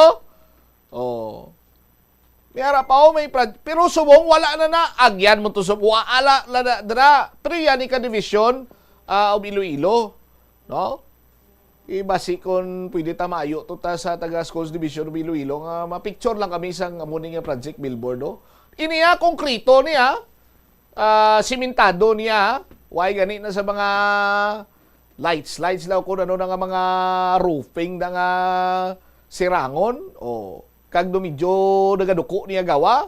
may ara pa may pero subong, wala na, agyan mo to subong, ala, dara, pero yan ka division, of Iloilo, no? Basi kung pwede ta maayo to ta sa taga Schools Division of Iloilo nga ma-picture lang kami isang amuning nga project billboard. Iniya konkrito niya, simentado niya, why gani na sa mga lights lang kung ano na nga mga roofing na nga sirangon, kag medyo nagaduko niya gawa,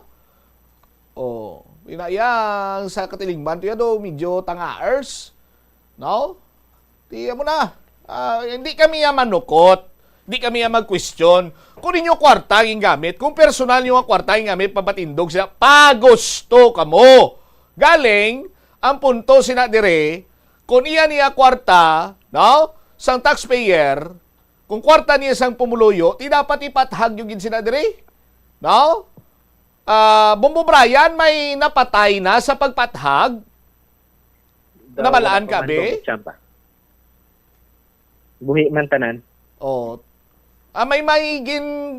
inayang sa katilingban to medyo tangaers, no? Tiya mo na. Hindi kami manukot. Hindi kami mag-question. Kung ninyo kwarta yung gamit, kung personal nyo ang kwarta yung gamit, papatindog sila, pagusto ka mo. Galing, ang punto sinadire, kung iya niya kwarta, no? Sang taxpayer, kung kwarta niya sang pumuluyo, di dapat ipathag yung sinadire. No? Bombo Brian, may napatay na sa pagpathag? Nabalaan ka, be? Buhi man tanan. Oh. May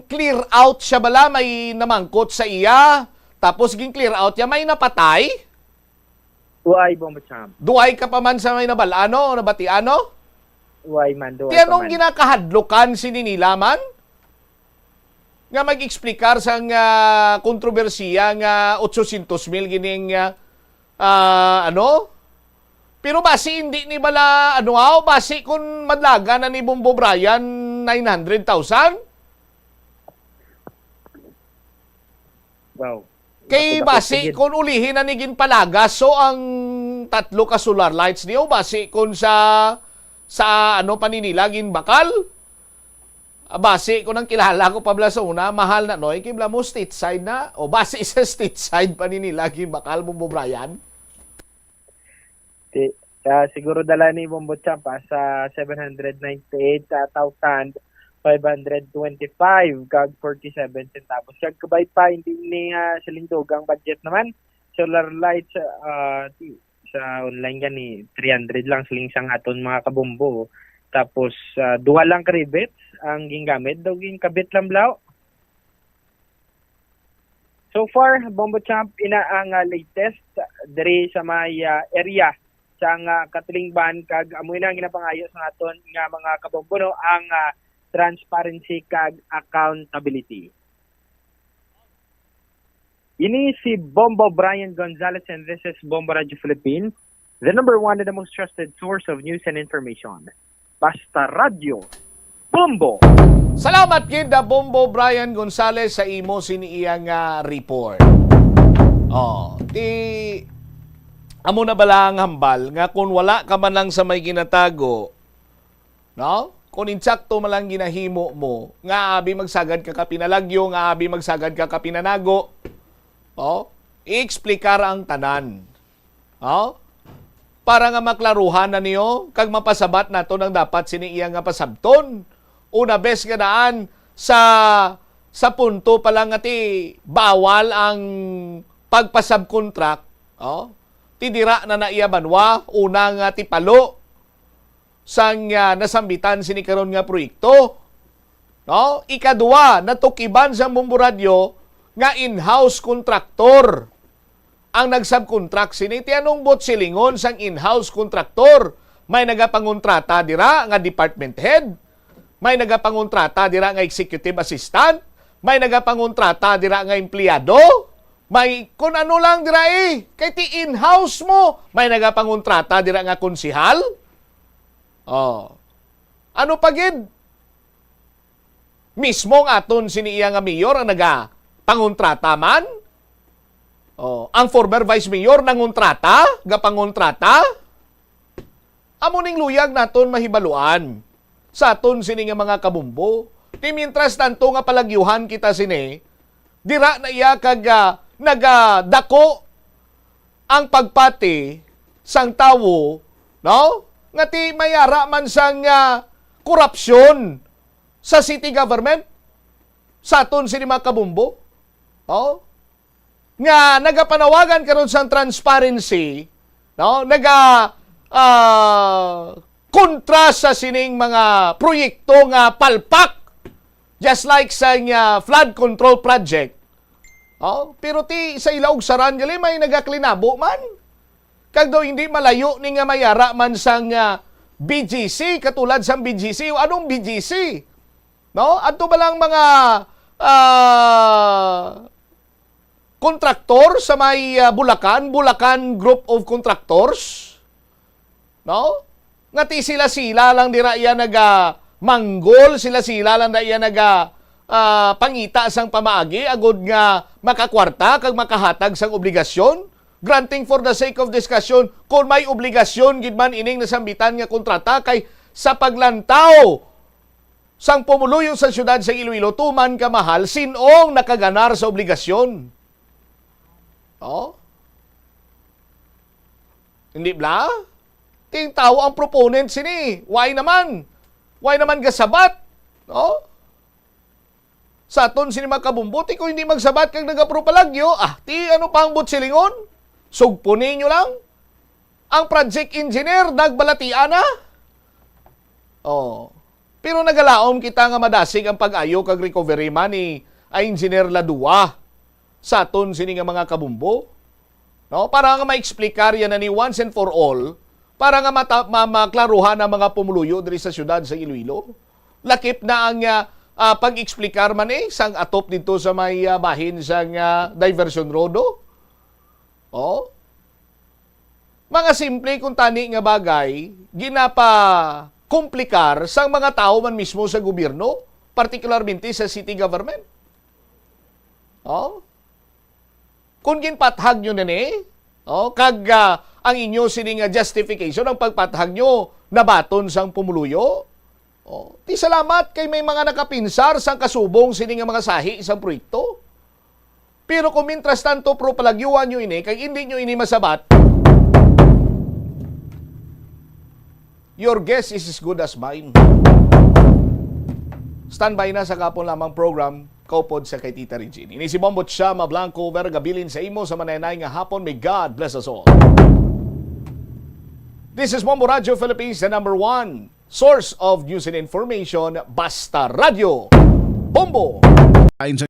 clear out siya bala, may namangkot sa iya, tapos gin clear out ya, may napatay? Uy, Bombo Champ. Duay ka pa man sa may nabalano o nabatiano? Uy man, duay Ti pa anong man. ginakahadlokan sininilaman? Nga mag-explikar sa kontrobersiya nga 800,000 gining Pero basi hindi ni bala basi kung madlaga na ni Bombo Brian 900,000? Wow. Kay basi kung ulihin na ni ginpalagas so ang 3 ka solar lights niyo basi kung sa paninila ginbakal. Basi kung ang kilala ko pabla sa una mahal na noy kibla mo stateside na o basi sa stateside paninila ginbakal Bombo Brian. Siguro dala ni Bombo Champ sa 798,525 kag 47 centavos. Kag kabay pa hindi ni silingdogang budget naman. Solar lights sa online gani 300 lang siling sang aton mga kabombo. Tapos duha lang ka rivets ang gingamit daw kabit lamlaw. So far, Bombo Champ ina ang latest diri sa may area sang katilingban kag amoy na ginapangayo sa aton nga mga kabombo no ang transparency kag accountability. Ini si Bombo Brian Gonzalez and this is Bombo Radio Philippines, the number one and the most trusted source of news and information. Basta Radio Bombo. Salamat gid Bombo Brian Gonzalez sa imo siniiyang report. Amo na bala ang hambal nga kung wala ka man lang sa may ginatago, no? Kung insakto man lang ginahimo mo, nga abi magsagad ka kapinalagyo, nga abi magsagad ka kapinanago, i-explikar ang tanan. Para nga maklaruhan na niyo, kag mapasabat nato ng dapat siniiya nga pasabton. Una bes nga daan sa punto pa lang ati bawal ang pagpasabkontrak, tidira na naiyabanwa, unang tipalo sang nasambitan sini karon nga proyekto. No? Ikadua, natukiban sa Bombo Radio nga in-house contractor ang nagsubcontract sini. Tianong bot silingon sang in-house contractor. May nagapangontrata dira nga department head, may nagapangontrata dira nga executive assistant, may nagapangontrata dira nga empleyado, may kung ano lang dira kay ti in-house mo, may nagapangontrata dira nga konsihal. Ano pa gid? Mismo ang aton siniya nga mayor ang nagapangontrata man. Ang former vice mayor nangontrata, gapangontrata. Amo ning luyag naton mahibaluan sa aton sini nga mga kabumbo. Ti mintras tanto nga palagyuhan kita sini, dira na iya kag nagadako ang pagpati sang tawo, no? Nga ti mayara man sang korupsyon sa city government sa aton sini mga kabumbo. Nga nagapanawagan karon sang transparency, no? Kontra sa sining mga proyekto nga palpak, just like sa flood control project. Pero ti sa ilaog saran gali may nagaklinabo man. Kag daw hindi malayo ni nga mayara man sang BGC, katulad sang BGC. Anong BGC? No? Adto ba lang mga kontraktor sa may Bulacan Group of Contractors? No? Ngati sila lang dira iya manggol, sila lang da iya pangita sang pamaagi agud nga makakwarta kag makahatag sang obligasyon. Granting for the sake of discussion, kung may obligasyon gid man ining nasambitan nga kontrata kay sa paglantaw sang pumuluyong sa syudad sa Iloilo tuman ka mahal sinong nakaganar sa obligasyon. Hindi bla? Ting tao ang proponent sini. Why naman? Why naman gasabat? sa aton sini makabumbo, ti ko hindi magsabat kag nagapro palagyo, ti ano pa ang butsilingon? Sugpunin nyo lang. Ang project engineer, nagbalatian na. Pero nagalaom kita nga madasig ang pag-ayo kag recovery money ay engineer Ladua sa aton sini nga mga kabumbo. No? Para nga ma-explikar yan na ni once and for all, para nga maklaruhan ang mga pumuluyo diri sa syudad sa Iloilo. Lakip na ang pag-explikar man sang atop dito sa may bahin sang diversion road. Mga simple kung tani nga bagay, ginapa komplikar sang mga tao man mismo sa gobyerno, particularmente sa city government. Kung ginpathag nyo kag ang inyo sining justification, ang pagpathag nyo nabaton sang pumuluyo, ti salamat kay may mga nakapinsar sang kasubong sining mga sahi isang proyekto. Pero kung mintras tanto pro palagyuan nyo kag hindi nyo masabat, your guess is as good as mine. Standby na sa kapon lamang program, kaupod sa kay Tita Regine. Ini si Bombot siya, Mablanco, vergabilin sa imo sa mananay nga hapon. May God bless us all. This is Bombo Radio Philippines, the #1 source of news and information, Basta Radio. Bombo! Ayon sa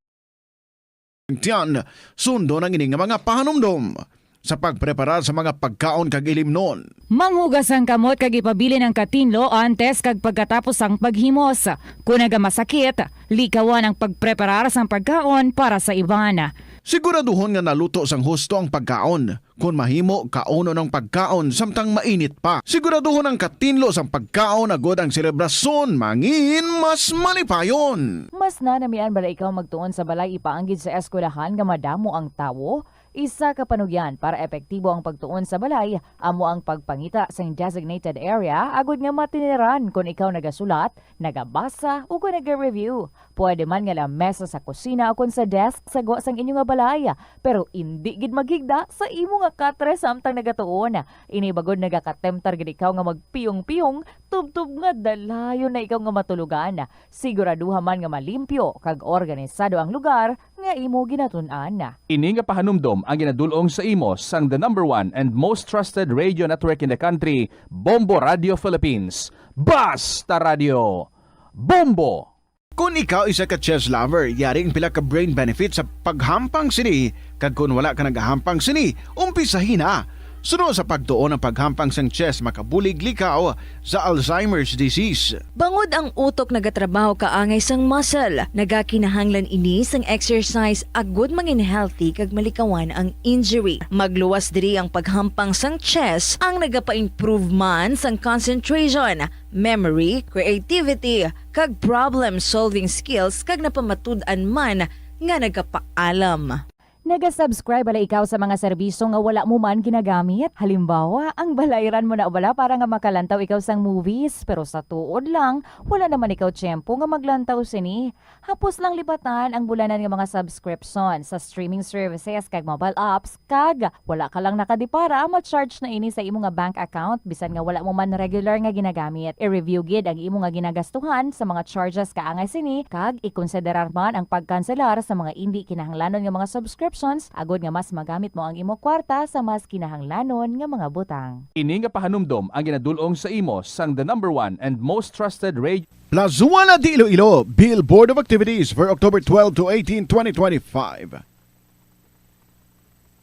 tiyan, sundo ng ining mga pahanumdom sa pagprepara sa mga pagkaon kag ilimnon. Manghugas ang kamot kag ipabili ng katinlo antes kag pagkatapos ang paghimos. Kung masakit, likawan ang pagpreparar sang pagkaon para sa iban. Siguraduhon nga naluto sang husto ang pagkaon. Kung mahimo, kauno ng pagkaon samtang mainit pa. Siguraduhon ang katinlo sang pagkaon agod ang selebrasyon, mangin mas malipayon. Mas nanamian bala ikaw magtuon sa balay ipaanggid sa eskwelahan nga madamo ang tawo? Isa ka panugyan para epektibo ang pagtuon sa balay, amo ang pagpangita sa designated area agud nga matiniran kung ikaw nagasulat, nagabasa o kung nag-review. Pwede man nga lamesa sa kusina o kung sa desk sa sang inyo nga balay, pero hindi gid maghigda sa imo nga katre samtang nagatuon. Inibagod nagakatemptar gid ikaw nga magpiyong-piyong, tubtub nga dalayon na ikaw nga matulugan. Siguraduha man nga malimpyo kag organisado ang lugar nga imo ginatun-an. Ini nga pahanumdom ang ginadulong sa imo sang the #1 and most trusted radio network in the country, Bombo Radio Philippines. Basta Radio! Bombo! Kung ikaw isa ka chess lover, yaring pila ka brain benefit sa paghampang sini, kag kung wala ka nagahampang sini, umpisahin na. Sunod sa pagtuon ng paghampang sang chess makabulig likaw sa Alzheimer's disease. Bangod ang utok nagatrabaho kaangay sang muscle, nagakinahanglan ini sang exercise agud mangin healthy kag malikawan ang injury. Magluwas diri ang paghampang sang chess ang nagapa-improve man sang concentration, memory, creativity, kag problem-solving skills kag napamatud-an man nga nagapaalam. Naga-subscribe bala ikaw sa mga serbisyo nga wala mo man ginagamit. Halimbawa, ang balayran mo na bala para nga makalantaw ikaw sang movies. Pero sa tuod lang, wala naman ikaw tiyempo nga maglantaw sini. Hapos lang lipatan ang bulanan nga mga subscription sa streaming services kag mobile apps. Kag wala ka lang nakadipara, ma-charge na ini sa imo nga bank account bisan nga wala mo man regular nga ginagamit. I-review gid ang imo nga ginagastuhan sa mga charges kaangay sini. Kag ikonsiderar man ang pagkanselar sa mga hindi kinahanglanon nga mga subscription agod nga mas magamit mo ang imo kwarta sa mas kinahanglanon nga mga butang. Ini nga pahanumdom ang ginadulong sa imo sang the #1 and most trusted radio Plazuela de Iloilo, Billboard of Activities for October 12 to 18, 2025.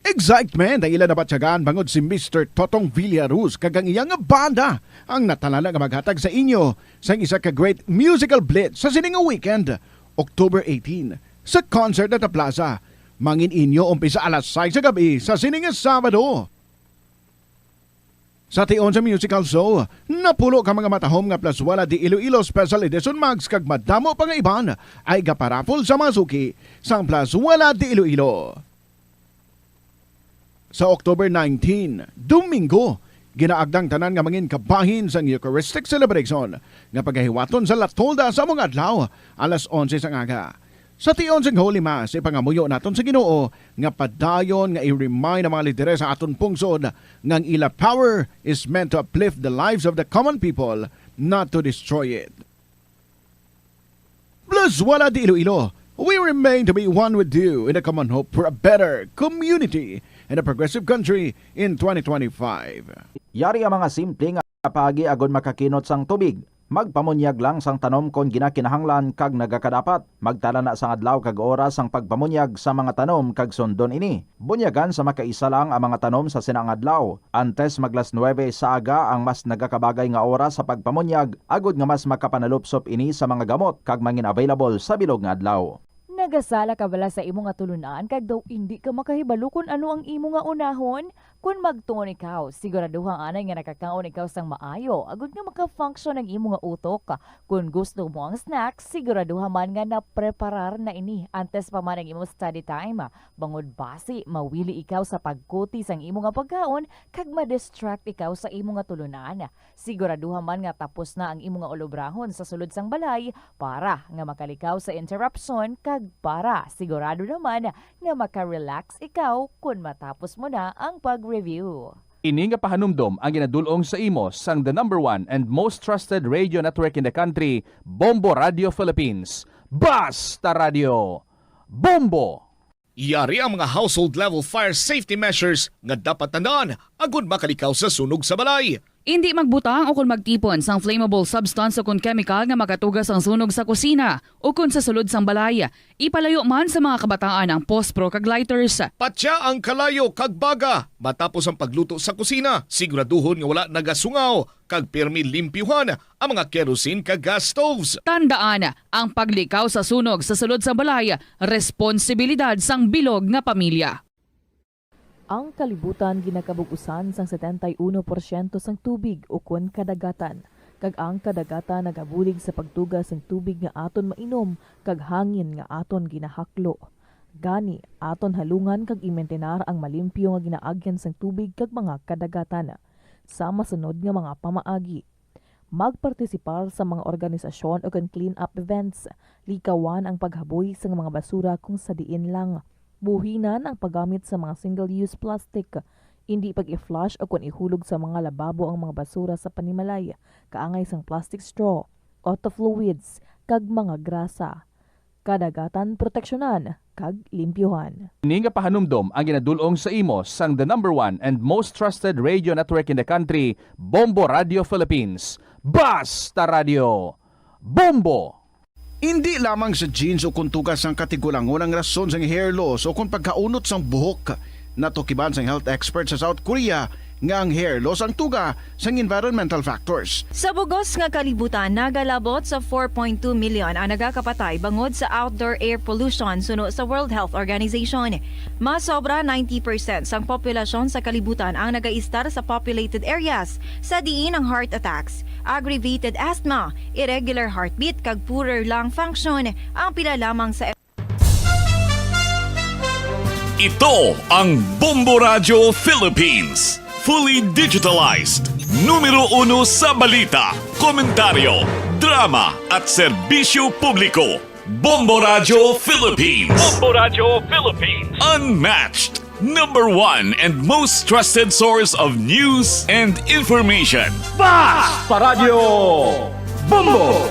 Excitement ang ilan na batyagaan bangod si Mr. Totong Villaruz kagang iyang banda ang natalala nga maghatag sa inyo sa isa ka great musical blitz sa sining weekend, October 18, sa concert at Plaza. Mangin inyo umpisa alas 6 sa gabi sa sining Sabado. Sa tion sa musical show, napulo ka mga matahom nga Plazuela de Iloilo Special Edition Mags kag madamo pa nga iban ay gaparapol sa masuki sa Plazuela de Iloilo. Sa October 19, Domingo, ginaagdang tanan nga mangin kabahin sa Eucharistic Celebration nga paghiwaton sa Latolda sa mga adlaw alas 11 sa aga. Sa tion sa Holy Mass, ipangamuyo naton sa Ginoo nga padayon nga i-remind ang mga lideres sa aton pungsod nga ila power is meant to uplift the lives of the common people, not to destroy it. Plazuela de Iloilo, we remain to be one with you in a common hope for a better community and a progressive country in 2025. Yari ang mga simple nga paagi agon makakinot sang tubig. Magpamunyag lang sang tanom kon ginakinahanglan kag nagakadapat. Magtala na sang adlaw kag oras sang pagpamunyag sa mga tanom kag sundon ini. Bunyagan sa makaisa lang ang mga tanom sa sinang adlaw. Antes maglas 9 sa aga ang mas nagakabagay nga oras sa pagpamunyag agod nga mas makapanalupsop ini sa mga gamot kag mangin available sa bilog nga adlaw. Nagasala ka bala sa imo nga tulunan kag daw hindi ka makahibalo kung ano ang imo nga unahon? Kung magtuon ikaw, siguraduhang anay nga nakakaon ikaw sang maayo, agud nga maka-function ang imo nga utok. Kung gusto mo ang snacks, siguraduhan man nga na-preparar na ini antes pa man ang imo study time. Bangod basi, mawili ikaw sa pagkuti sang imo nga pagkaon kag ma-distract ikaw sa imo nga tulunan. Siguraduhan man nga tapos na ang imo nga olobrahon sa sulod sang balay para nga makalikaw sa interruption kag para sigurado naman nga maka-relax ikaw kung matapos mo na ang pag-review. Ini nga pahanumdom ang ginadulong sa imo sang the number one and most trusted radio network in the country, Bombo Radio Philippines. Basta Radio Bombo! Yari ang mga household level fire safety measures nga dapat tandaan agud makalikaw sa sunog sa balay. Hindi magbutang o kung magtipon sang flammable substance o kung chemical nga makatugas ang sunog sa kusina o kung sa sulod sang balay. Ipalayo man sa mga kabataan ang pospro kag lighters. Patya ang kalayo kag baga matapos ang pagluto sa kusina. Siguraduhon nga wala nagasungaw kag pirmi limpyuhan ang mga kerosene kag gas stoves. Tandaan, ang paglikaw sa sunog sa sulod sa balay, responsibilidad sang bilog nga pamilya. Ang kalibutan ginakabugusan sang 71% sang tubig o kun kadagatan. Kag ang kadagatan nagabulig sa pagtugas sang tubig nga aton mainom kag hangin nga aton ginahaklo. Gani, aton halungan kag imentenar ang malimpyo nga ginaagyan sang tubig kag mga kadagatan. Sa masunod nga mga pamaagi. Magpartisipar sa mga organisasyon o clean up events. Likawan ang paghaboy sa mga basura kung sa diin lang. Buhinan ang paggamit sa mga single-use plastic. Hindi pag-i-flush o kung ihulog sa mga lababo ang mga basura sa panimalay. Kaangay sang plastic straw, auto fluids, kag mga grasa. Kadagatan proteksyonan, kag limpyuhan. Ini nga pahanumdom ang ginadulong sa imo sang the number one and most trusted radio network in the country, Bombo Radio Philippines. Basta Radio Bombo! Hindi lamang sa jeans o kung tugas ang katigulangon ang rason sa hair loss o kung pagkaunot sang buhok. Natukiban sang health expert sa South Korea nga ang hair loss ang tuga sang environmental factors. Sa bugos nga kalibutan, nagalabot sa 4.2 million ang nagakapatay bangod sa outdoor air pollution suno sa World Health Organization. Mas sobra 90% sang populasyon sa kalibutan ang nagaistar sa populated areas sa diin ang heart attacks, aggravated asthma, irregular heartbeat kag poorer lung function ang pinalamang sa Ito ang Bombo Radio Philippines. Fully digitalized. Numero 1 sa balita, komentaryo, drama at serbisyo publiko. Bombo Radio Philippines. Bombo Radio Philippines. Unmatched. Number 1 and most trusted source of news and information. Basta Radio Bombo!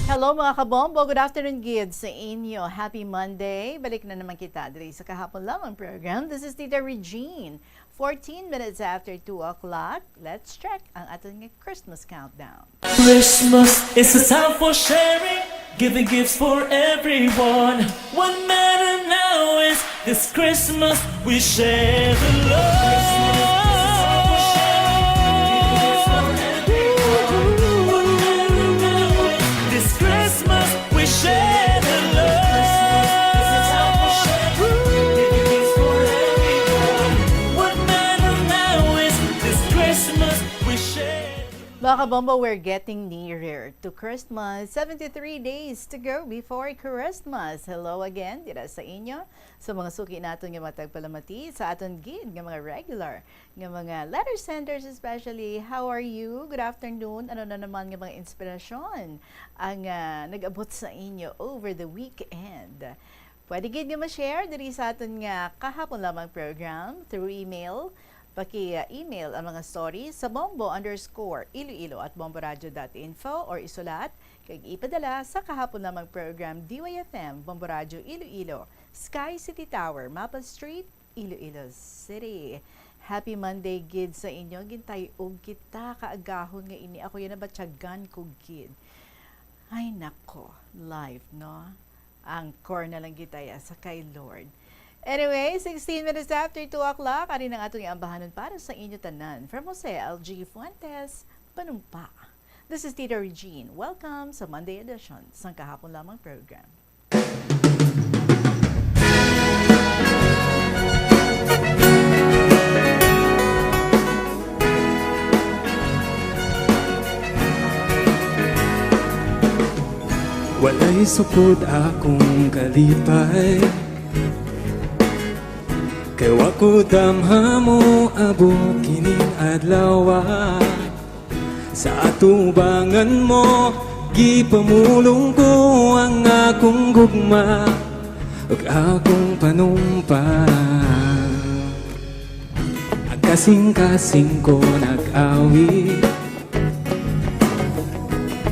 Hello mga kabombo, good afternoon gid sa inyo. Happy Monday. Balik na naman kita diri sa kahapon lamang program. This is Tita Regine. 14 minutes after 2 o'clock, let's check ang ating Christmas countdown. Christmas is a time for sharing, giving gifts for everyone. What matters now is this Christmas we share the love. Mga kabombo, we're getting nearer to Christmas. 73 days to go before Christmas. Hello again, dira sa inyo. Sa mga suki natin nga matagpalamati, sa aton gid nga mga regular, nga mga letter senders especially. How are you? Good afternoon. Ano na naman nga mga inspirasyon ang nag-abot sa inyo over the weekend? Pwede gid nga ma-share diri sa aton nga kahapon lamang program through email. Paki-email ang mga story sa bombo_iloilo at bomboradio.info or isulat kag ipadala sa kahapon lamang program DYFM Bombo Radio Iloilo, Sky City Tower, Maple Street, Iloilo City. Happy Monday gid sa inyo. Gintay og kita kaagahon nga ini ako yan nabatyagan ko gid. Ay nako, live no. Ang core na lang gitaya sa kay Lord. Anyway, 16 minutes after 2 o'clock, ari nang atong iambahanon para sa inyo tanan. From Jose LG Fuentes, Panumpa. This is Tita Regine. Welcome sa Monday edition sa kahapon lamang program. Walay sukod akong kalipay, kay wako damha mo abot kining adlaw. Sa atubangan mo gipamulong ko ang akong gugma ug akong panumpa. Ang kasing-kasing ko nag-awi,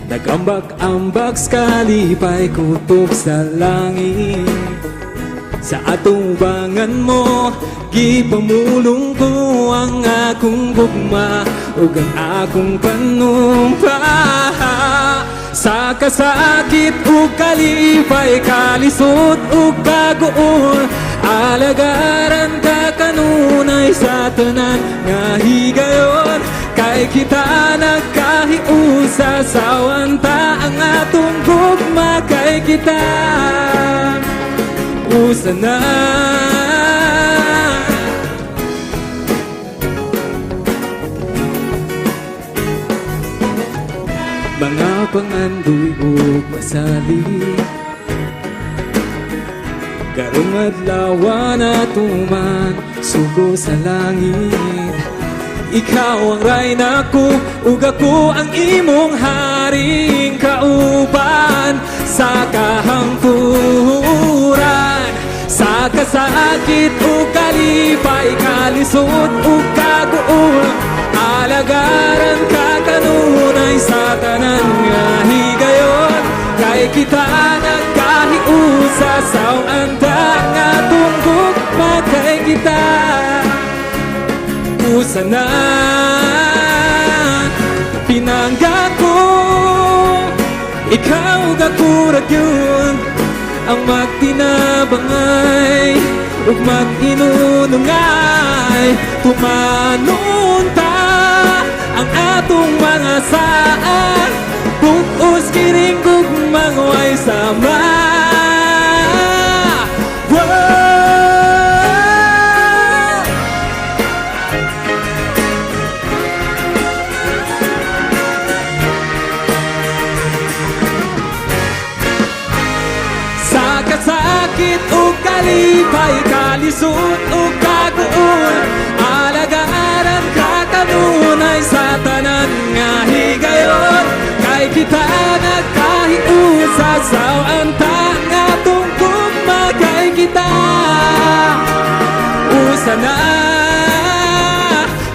nagambak-ambak kalipay kutok sa langit. Sa atubangan mo gipamulong ko ang akong gugma ug ang akong panumpa. Sa kasakit ug kalipay, kalisod ug kaguol, alagaran ka kanunay sa tanan nga higayon. Kay kita nagkahiusa sa wanta ang atong gugma, kay kita usa na. Mga pangandoy ug pasali, karong adlaw na tuman sugo sa langit. Ikaw ang rayna ko, ug ako ang imong haring kauban. Sa kahangturan, sa kasakit ug kalipay, kalisod ug kaguol, alagaran ka kanunay sa tanan nga higayon. Kay kita nagkahiusa sa anda nga tunggok, kay kita usa na. Pinangga ko, ikaw gakurag yun, ang magtinabangay ug mag-inunungay. Tumanon ta ang atong mga saan, bukos kiring gugmang way sama. Sakit ug kalipay, kalisod ug kaguol, alagaran ka kanunay sa tanan nga higayon. Kay kita nagkahiusa sa anta nga tungkog, magay kita usa na.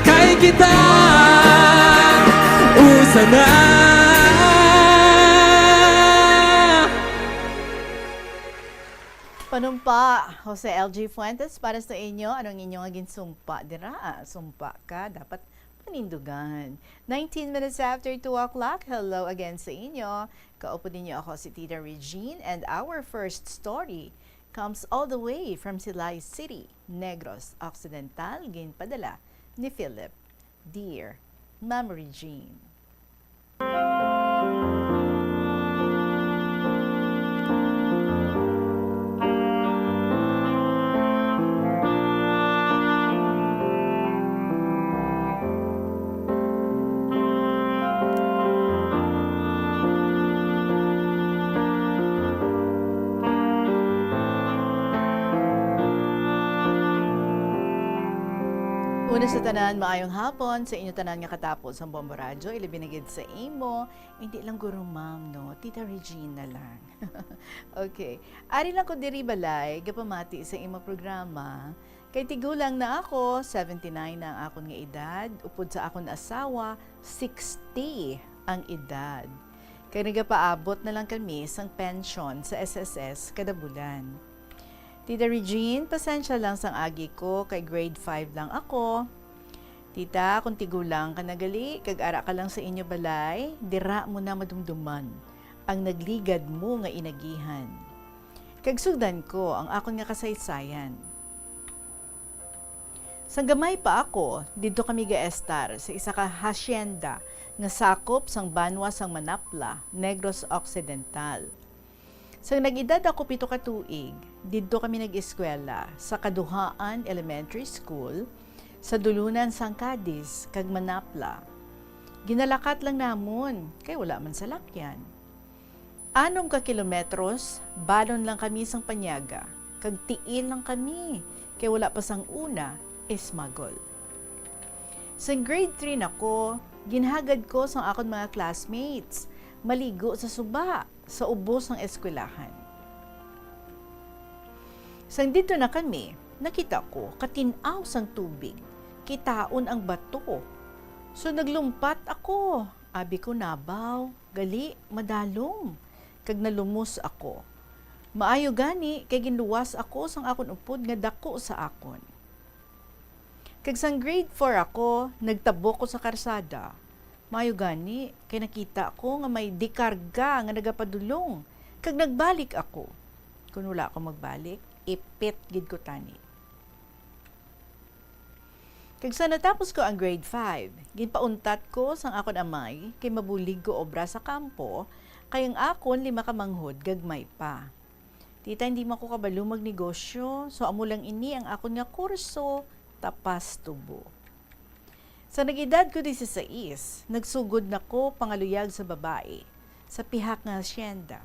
Kay kita usa na. Panumpa, Jose LG Fuentes, para sa inyo. Anong inyong aging sumpa? Dira, sumpa ka, dapat panindugan. 19 minutes after 2 o'clock, hello again sa inyo. Kaupo ninyo ako si Tita Regine, and our first story comes all the way from Silay City, Negros Occidental, ginpadala ni Philip. Dear Ma'am Regine. Una sa tanan, maayong hapon sa inyo tanan nga katapos ang Bombo Radio. Ilibinagid sa imo, hindi lang guro ma'am, no? Tita Regine na lang. Okay. Ari lang ko diri balay, gapamati sa imo programa. Kay tigulang na ako, 79 na ang akon nga edad, upod sa akon asawa, 60 ang edad. Kaya nagapaabot na lang kami sang pension sa SSS kada bulan. Tita Regine, pasensya lang sang agi ko, kay grade 5 lang ako. Tita, kung tigulang ka nagali, kag-ara ka lang sa inyo balay, dira mo na madumduman ang nagligad mo nga inagihan. Kagsugdan ko ang akon nga kasaysayan. Sang gamay pa ako, dito kami gaestar sa isa ka hacienda nga sakop sang banwa sang Manapla, Negros Occidental. Sang nag-edad ako 7 ka tuig, dito kami nag-eskwela sa Kaduhaan Elementary School sa dulunan sang Cadiz kag Manapla. Ginalakat lang namon kay wala man salakyan. 6 ka kilometros, balon lang kami sang Panyaga, kag tiil lang kami kay wala pa sang una Ismagol. Sa grade 3 nako, ginhagad ko sa akong mga classmates maligo sa suba sa ubos ng eskwelahan. Sang dito na kami, nakita ko katinaw sang tubig, kitaon ang bato. So naglumpat ako, abi ko nabaw, gali, madalom, kag nalumos ako. Maayo gani, kay ginluwas ako sang akon upod nga dako sa akon. Kag sang grade 4 ako, nagtabok ko sa karsada. Mayo gani, kay nakita ko nga may dekarga nga nagapadulong. Kag nagbalik ako. Kung wala ako magbalik, ipit gid ko tani. Kag sa natapos ko ang grade 5, ginpauntat ko sang akon amay, kay mabulig ko obra sa kampo, kay ang akon 5 ka manghod, gagmay pa. Tita, hindi man ko kabalo magnegosyo, so amo lang ini ang akon nga kurso, tapas tubo. Sa nag-edad ko 16, nagsugod na ko pangaluyag sa babae, sa pihak nga hacienda.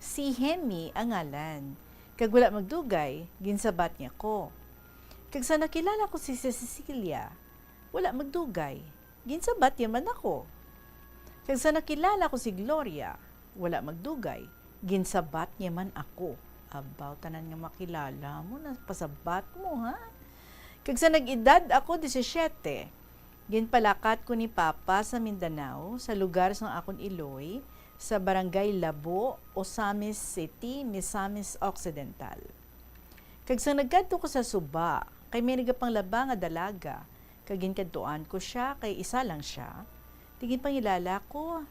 Si Hemi ang ngalan, kag wala magdugay, ginsabat niya ko. Kag sa nakilala ko si Cecilia, wala magdugay, ginsabat niya man ako. Kag sa nakilala ko si Gloria, wala magdugay, ginsabat niya man ako. Abaw, tanan nga makilala mo, napasabat mo ha? Kag sa nag-edad ako 17, ginpalakat ko ni Papa sa Mindanao, sa lugar sa akon Iloy, sa Barangay Labo, Osamis City, Misamis Occidental. Kag sa nagkadto ko sa Suba, kay may nagapanglaba nga dalaga, kag ginkantuan ko siya, kay isa lang siya, tigin pangilala ko,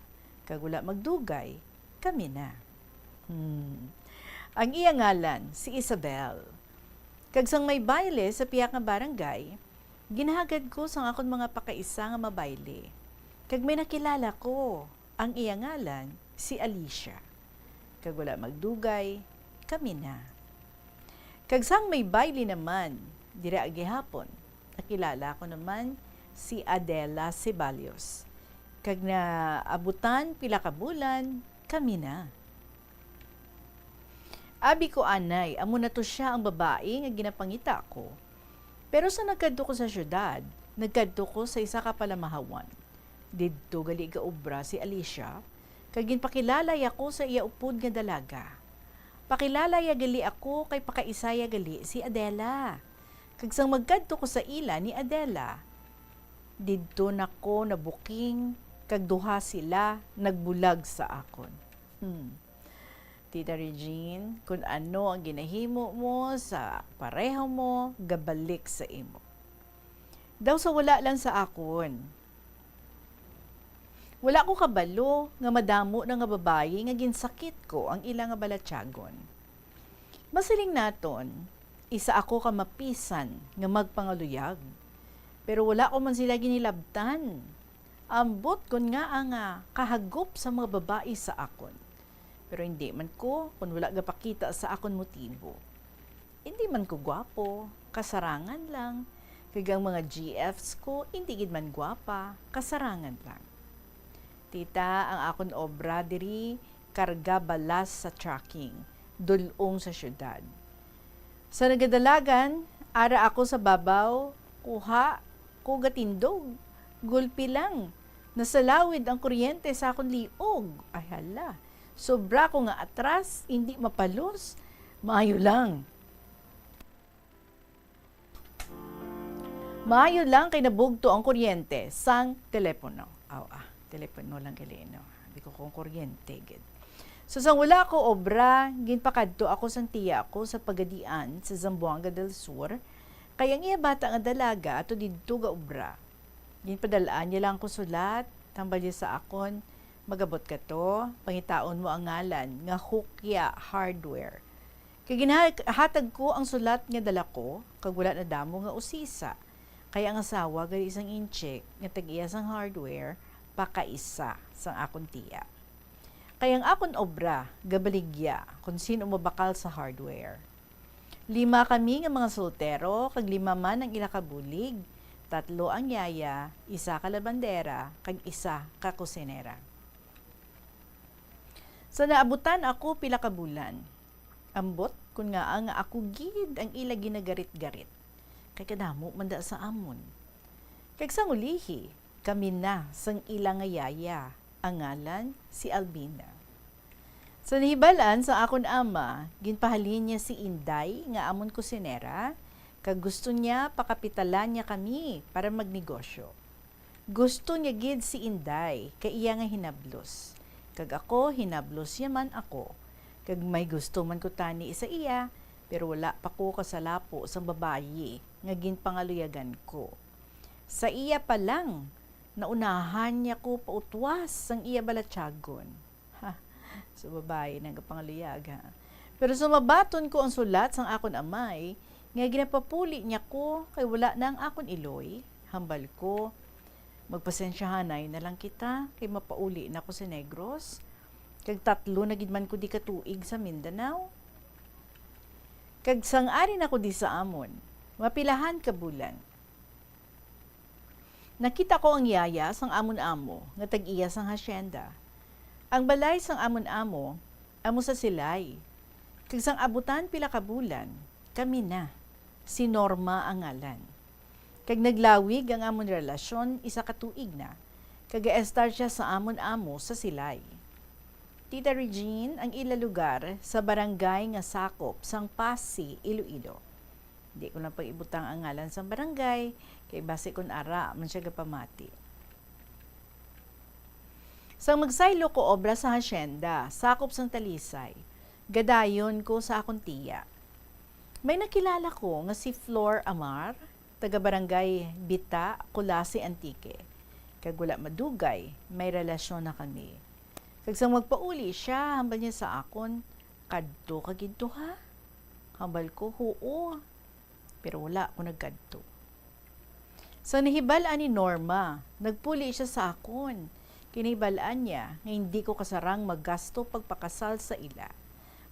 kag wala magdugay, kami na. Ang iya ngalan, si Isabel. Kag sang may baile sa piyak nga barangay, ginahagad ko sang akon mga pakaisa nga mabayle. Kag may nakilala ko, ang iya ngalan, si Alicia. Kag wala magdugay, kami na. Kag sang may baile naman, dira gihapon, nakilala ko naman si Adela Ceballos. Kag na abutan pila ka bulan, kami na. Abi ko anay, amo na to siya ang babae nga ginapangita ko. Pero sa nagkadto ko sa syudad, nagkadto ko sa isa ka palamahawan. Didto gali ka obra si Alicia, kag ginpakilalay ako sa iya upod nga dalaga. Pakilalay gali ako kay pakaisaya gali si Adela. Kag sang magkadto ko sa ila ni Adela, didto nako nabuking, kag duha sila nagbulag sa akon. Tita Regine, kung ano ang ginahimo mo sa pareho mo, gabalik sa imo. Daw sa wala lang sa akon. Wala ko kabalo nga madamo na nga babayi nga ginsakit ko ang ilang nga balatyagon. Masiling naton, isa ako ka mapisan nga magpangaluyag. Pero wala ko man sila ginilabtan. Ambot kon nga ang kahagop sa mga babae sa akon. Pero hindi man ko, kung wala gapakita sa akon motibo. Hindi man ko gwapo, kasarangan lang. Kaya mga GFs ko, hindi gid man gwapa, kasarangan lang. Tita, ang akon obra diri, karga balas sa trucking, dulong sa syudad. Sa nagadalagan, ara ako sa babaw, kuha, ko gatindog, gulpi lang. Nasalawid ang kuryente sa akon liog. Ay hala. Sobra ko nga atras, hindi mapalos, maayo lang. Maayo lang kay nabugto ang kuryente sang telepono. Telepono lang galino. Di ko kung kuryente gid. So sang wala ko obra, ginpakadto ako sang tiya ako sa Pagadian sa Zamboanga del Sur. Kaya ang iya bata nga dalaga ato didto ga obra. Ginpadalaan niya lang ko sulat, tambal niya sa akon, magabot ka to, pangitaon mo ang ngalan nga Hukya Hardware. Kay ginahatag ko ang sulat nga dala ko, kag wala na damo nga usisa. Kaya ang asawa gali isang incheck nga tag-iya sang hardware pakaisa sang akon tiya. Kaya ang akon obra gabaligya kung sino mabakal sa hardware. 5 kami nga mga soltero, kag 5 man ang ilakabulig. 3 ang yaya, 1 ka labandera, kag 1 ka kusinera. Sa naabutan ako pila ka bulan. Ambot kun nga ang ako gid ang ila ginagarit-garit. Kay kadamo manda sa amon. Kag sang ulihi, kami na sang ila nga yaya, ang ngalan si Albina. Sa nahibalan sa akon ama, ginpahalin niya si Inday nga amon kusinera, kag gusto niya pakapitalan niya kami para magnegosyo. Gusto niya gid si Inday, kay iya nga hinablos. Kag ako hinablos yaman ako. Kag may gusto man ko tani isa iya, pero wala pa ko kasalapo sa babayi nga ginpangaluyagan ko. Sa iya pa lang, naunahan niya ko pautwas sang iya balatyagon. Sa babae nga pangaluyag ha. Pero sumabaton ko ang sulat sang akon amay, nga ginapapuli niya ko kay wala na ang akon iloy, hambal ko. Magpasensyahanay na lang kita kay mapauli na ko sa Negros. Kag 3 na gid man ko di katuig sa Mindanao. Kag sang-ari na ko di sa amon, mapilahan ka bulan. Nakita ko ang yaya sang amon-amo nga tag-iya sang hasyenda. Ang balay sang amon-amo, amo sa silay. Kag sang abutan pila ka bulan, kami na. Si Norma ang ngalan. Kag naglawig ang amon relasyon 1 katuig na. Kag estar siya sa amon-amo sa silay. Tita Regine ang ila lugar sa barangay nga sakop sang Pasi, Iloilo. Di ko lang pag-ibutang ang ngalan sang barangay, kay base kun ara man siya gapamati. Sang magsaylo ko obra sa hasyenda, sakop sang Talisay, gadayon ko sa akong tiya. May nakilala ko nga si Flor Amar, taga barangay Bita, Kulasi, Antique. Kag wala madugay, may relasyon na kami. Kag sang magpauli siya, hambal niya sa akon, kadto ka ginto ha? Hambal ko, oo. Pero wala ko nagkadto. Sa nahibalaan ni Norma, nagpuli siya sa akon. Kinibalaan niya nga hindi ko kasarang maggasto pagpakasal sa ila.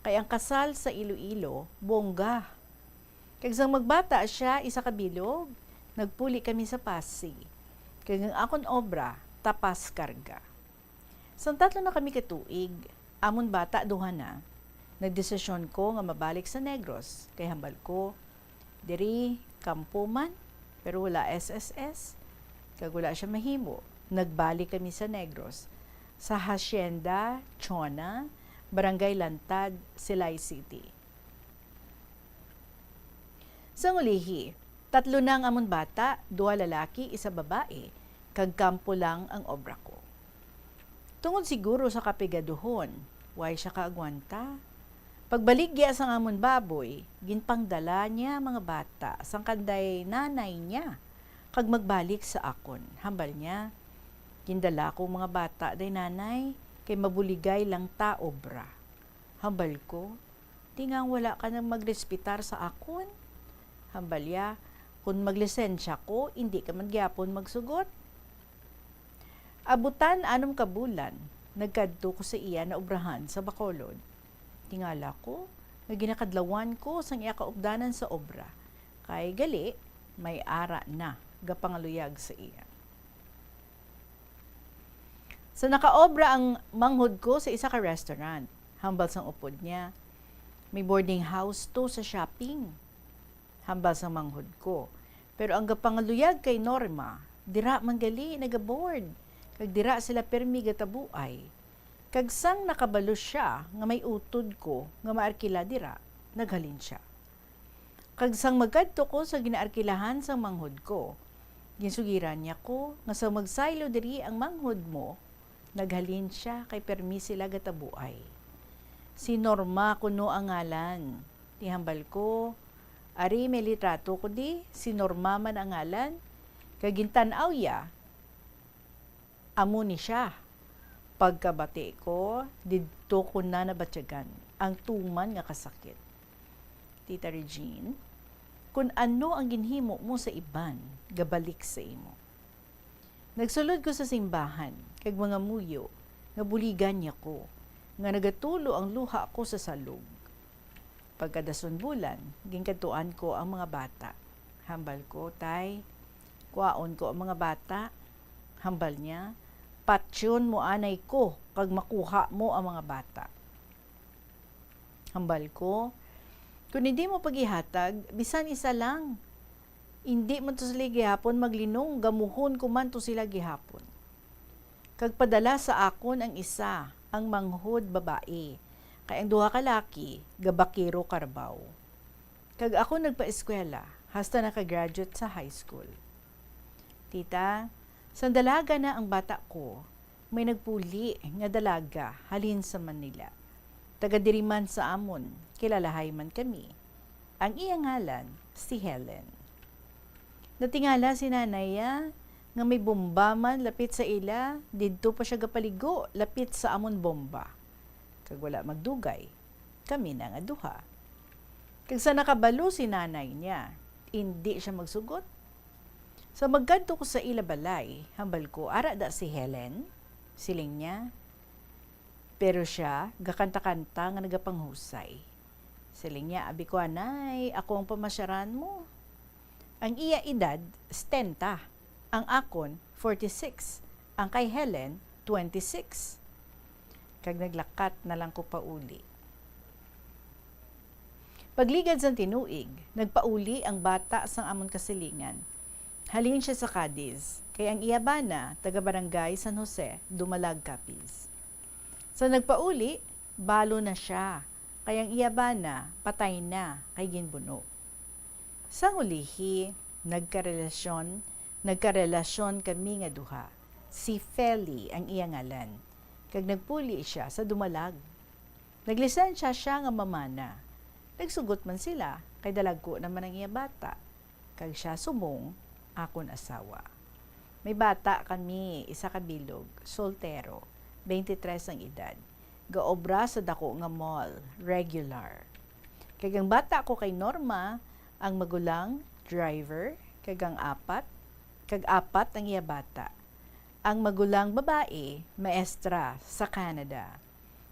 Kaya ang kasal sa Iloilo, bongga. Kag sang magbata siya, 1 kabilog, nagpuli kami sa Pasi. Kag ang akon obra, tapas karga. Sang 3 na kami katuig, amon bata 2 na. Nagdesisyon ko nga mabalik sa Negros, kay hambal ko, diri, kampo man, pero wala SSS. Kag wala siya mahimo. Nagbalik kami sa Negros, sa Hacienda, Chona, Barangay Lantad, Silay City. Sang ulihi, 3 na ang amon bata, 2 lalaki, 1 babae, kag kampo lang ang obra ko. Tungod siguro sa kapigaduhon, why siya kaagwanta? Pagbaligya sa amon baboy, ginpangdala niya mga bata sang kanday nanay niya, kag magbalik sa akon. Hambal niya, gindala ko mga bata day nanay, kay mabuligay lang ta obra. Hambal ko, tingang wala ka nang magrespitar sa akon. Hambal ya, kung maglisensya ko, hindi ka man gyapon magsugot. Abutan 6 ka bulan, nagkadto ko sa iya na obrahan sa Bacolod. Tingala ko, nga ginakadlawan ko sang iya kaupdanan sa obra. Kay gali, may ara na, gapangaluyag sa iya. Sa nakaobra ang manghod ko sa 1 ka restaurant. Hambal sang upod niya. May boarding house to sa shopping. Hambal sang manghod ko. Pero ang gapangaluyag kay Norma, dira manggali nagaboard. Kag dira sila permi gatabuay. Kag sang nakabalo siya nga may utod ko nga maarkila dira, naghalin siya. Kag sang magkadto ko sa ginaarkilahan sang manghod ko. Ginsugiran niya ko nga sa magsaylo diri ang manghod mo, naghalin siya kay permi sila gatabuay. Si Norma kuno ang ngalan. Tihambal ko, ari may litrato ko di, si Norma man ang ngalan. Kagintanaw ya, amo ni siya. Pagkabati ko, didto ko na nabatyagan ang tuman nga kasakit. Tita Regine, kung ano ang ginhimo mo sa iban, gabalik sa imo. Nagsulod ko sa simbahan, kag mga muyo, nga buligan niya ko, nga nagatulo ang luha ko sa salog. Pagkadason bulan, ginkatuan ko ang mga bata. Hambal ko, tay, kuwaon ko ang mga bata. Hambal niya, patsyon mo anay ko, kag makuha mo ang mga bata. Hambal ko, kung hindi mo paghihatag, bisan isa lang. Hindi man to sila gihapon maglinong, gamuhon ko man to sila gihapon. Kag padala sa akon ang isa, ang manghod babae, kay ang duha ka laki, gabakiro karbaw. Kag ako nagpa-eskwela, hasta nakagraduate sa high school. Tita, sa dalaga na ang bata ko, may nagpuli nga dalaga halin sa Manila. Taga-diriman sa amon, kilalahay man kami. Ang iyang ngalan, si Helen. Natingala si nanaya, nga may bomba man lapit sa ila, didto pa siya gapaligo, lapit sa amon bomba. Kag wala magdugay, kami na nga duha. Kag sa nakabalo si nanay niya, hindi siya magsugot. Sa magkanto ko sa ila balay, hambal ko, ara da si Helen, siling niya. Pero siya, gakanta-kanta nga nagapanghusay. Siling niya, abi ko anay, ako ang pamasyaran mo. Ang iya edad, 70. Ang akon, 46. Ang kay Helen, 26. Kag naglakat na lang ko pauli. Pagligad sa tinuig, nagpauli ang bata sang amon kasilingan. Halin siya sa Cadiz, kay ang iya bana, taga-barangay San Jose, Dumalag, Capiz. Sa nagpauli, balo na siya, kay ang iya bana, patay na, kay ginbuno. Sang ulihi, nagkarelasyon kami nga duha. Si Feli ang iya ngalan, kag nagpuli siya sa Dumalag. Naglisensya siya nga mamana. Nagsugot man sila, kay dalagko naman ang iya bata. Kag siya sumong, akon asawa. May bata kami, isa kabilog, soltero, 23 ang edad. Gaobra sa dako nga mall, regular. Kag ang bata ko kay Norma, ang magulang, driver, kag apat ang iya bata. Ang magulang babae, maestra sa Canada.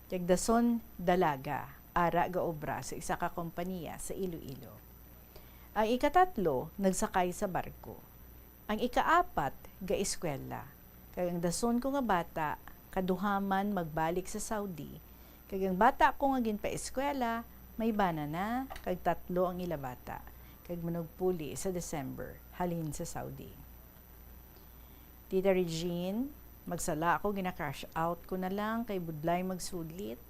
Kag dason dalaga, ara gaobra sa isa ka kompanya sa Iloilo. Ang ikatatlo, nagsakay sa barko. Ang ikaapat, ga-eskwela. Kag ang dason ko nga bata, kaduhaman magbalik sa Saudi. Kag ang bata ko nga ginpa-eskwela, may bana na, kag tatlo ang ila bata. Kag manugpuli sa December, halin sa Saudi. Tita Regine, magsala ako, gina-crash out ko na lang, kay budlay magsulit.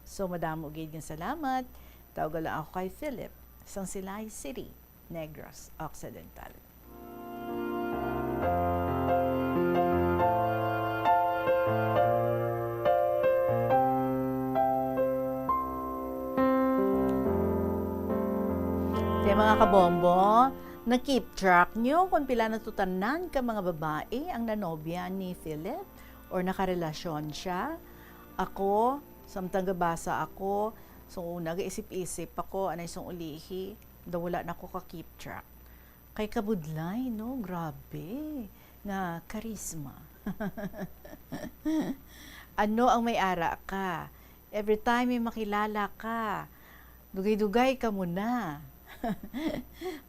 So, madamo gid ng salamat. Tawag lang ako kay Philip, sang Silay City, Negros Occidental. Kaya mga kabombo, na-keep track nyo kung pila natutanan ka mga babae ang nanobya ni Philip or nakarelasyon siya. Ako, samtang gabasa ako, so nag-isip-isip ako, anay song ulihi, wala na ako ka-keep track. Kay kabudlay, no? Grabe. Nga, karisma. Ano ang may ara ka? Every time may makilala ka, dugay-dugay ka muna.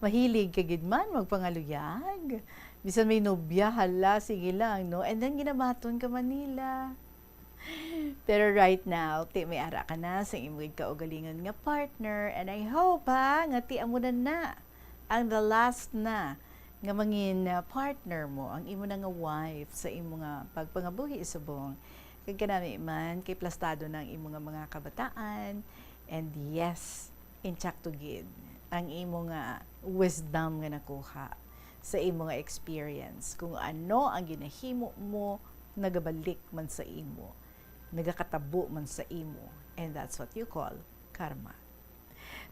Mahilig ka gidman, magpangaluyag. Bisan may nobya, hala, sige lang, no? And then, ginabaton ka Manila. Pero right now, may ara ka na sa imwid ka o galingan nga partner. And I hope, nga ti amo na ang the last na nga mangin partner mo, ang imo na nga wife sa imo nga pagpangabuhi subong. Kag kanami man, kay plastado ng imo nga mga kabataan. And yes, in to gid ang imo nga wisdom nga nakuha sa imo nga experience. Kung ano ang ginahimo mo, nagabalik man sa imo, nagakatabo man sa imo. And that's what you call karma.